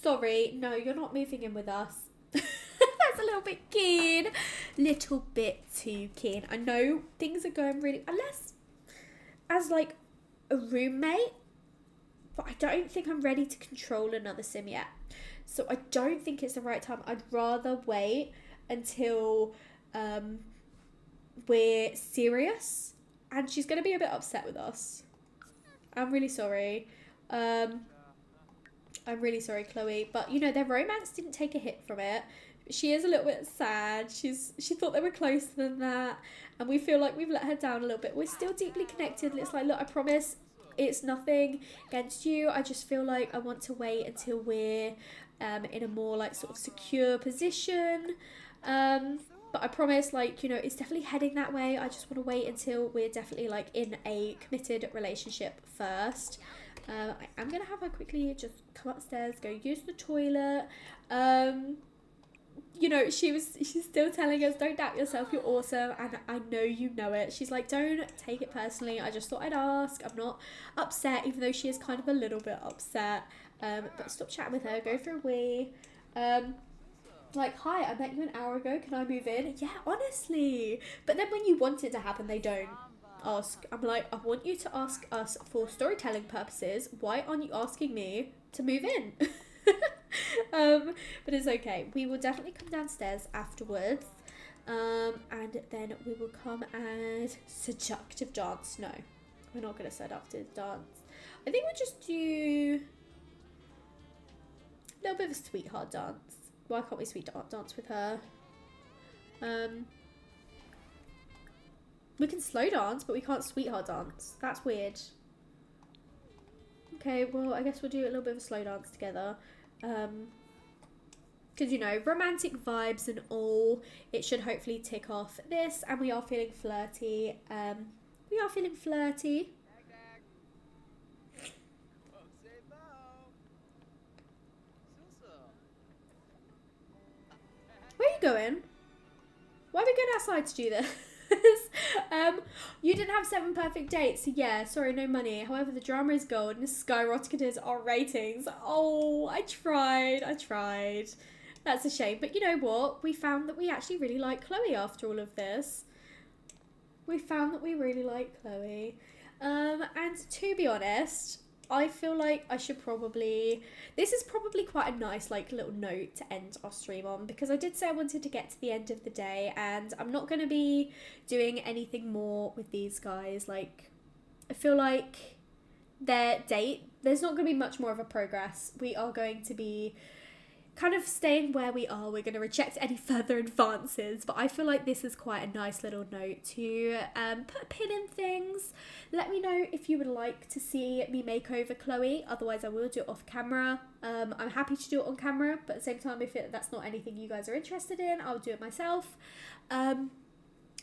Sorry, no, you're not moving in with us. That's a little bit keen. Little bit too keen. I know things are going really, unless as like a roommate, but I don't think I'm ready to control another sim yet. So I don't think it's the right time. I'd rather wait until we're serious. And she's going to be a bit upset with us. I'm really sorry. I'm really sorry, Chloe. But, you know, their romance didn't take a hit from it. She is a little bit sad. She thought they were closer than that. And we feel like we've let her down a little bit. We're still deeply connected. And it's like, look, I promise it's nothing against you. I just feel like I want to wait until we're in a more, like, sort of secure position. But I promise, like, you know, it's definitely heading that way. I just want to wait until we're definitely, like, in a committed relationship first. I am going to have her quickly just come upstairs, go use the toilet. You know, she's still telling us, don't doubt yourself, you're awesome. And I know you know it. She's like, don't take it personally. I just thought I'd ask. I'm not upset, even though she is kind of a little bit upset. But stop chatting with her. Go for a wee. Like, hi, I met you an hour ago. Can I move in? Yeah, honestly. But then when you want it to happen, they don't ask. I'm like, I want you to ask us for storytelling purposes. Why aren't you asking me to move in? But it's okay. We will definitely come downstairs afterwards. And then we will come and seductive dance. No, we're not going to seductive dance. I think we'll just do a little bit of a sweetheart dance. Why can't we sweetheart dance with her? We can slow dance, but we can't sweetheart dance. That's weird. Okay, well, I guess we'll do a little bit of a slow dance together. Because, you know, romantic vibes and all, it should hopefully tick off this. And we are feeling flirty. We are feeling flirty. Where are you going? Why are we going outside to do this? You didn't have 7 perfect dates. Yeah, sorry, no money. However, the drama is gold and skyrocketed our ratings. Oh, I tried. That's a shame. But you know what? We found that we actually really like Chloe after all of this. We found that we really like Chloe. And to be honest, I feel like I should probably... This is probably quite a nice, like, little note to end our stream on, because I did say I wanted to get to the end of the day, and I'm not going to be doing anything more with these guys. Like, I feel like their date, there's not going to be much more of a progress. We are going to be kind of staying where we are. We're going to reject any further advances, but I feel like this is quite a nice little note to put a pin in things. Let me know if you would like to see me make over Chloe. Otherwise, I will do it off camera. I'm happy to do it on camera, but at the same time, if that's not anything you guys are interested in, I'll do it myself.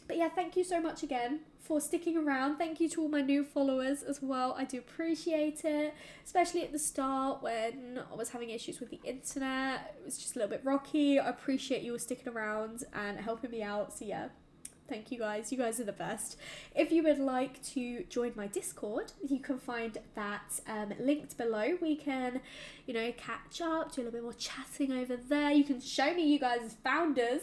But yeah, thank you so much again for sticking around. Thank you to all my new followers as well. I do appreciate it, especially at the start when I was having issues with the internet. It was just a little bit rocky. I appreciate you all sticking around and helping me out. So yeah, thank you guys. You guys are the best. If you would like to join my Discord, you can find that linked below. We can, you know, catch up, do a little bit more chatting over there. You can show me you guys as founders.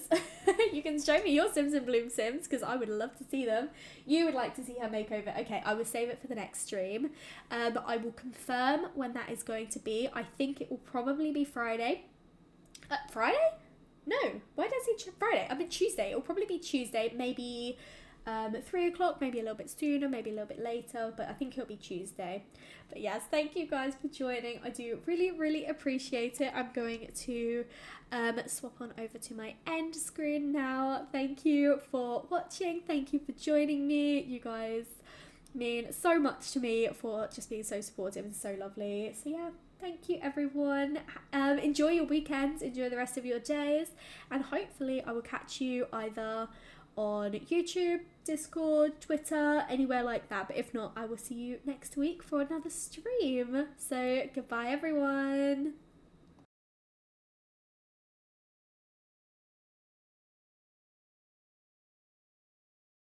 You can show me your Sims and Bloom Sims, because I would love to see them. You would like to see her makeover. Okay, I will save it for the next stream. I will confirm when that is going to be. I think it will probably be Friday. Friday? No, why did I say Friday? I mean Tuesday. It'll probably be Tuesday, maybe 3 o'clock, maybe a little bit sooner, maybe a little bit later, but I think it'll be Tuesday. But yes, thank you guys for joining. I do really, really appreciate it. I'm going to swap on over to my end screen now. Thank you for watching. Thank you for joining me. You guys mean so much to me for just being so supportive and so lovely. So yeah. Thank you, everyone. Enjoy your weekends, enjoy the rest of your days, and hopefully I will catch you either on YouTube, Discord, Twitter, anywhere like that. But if not, I will see you next week for another stream. So goodbye, everyone.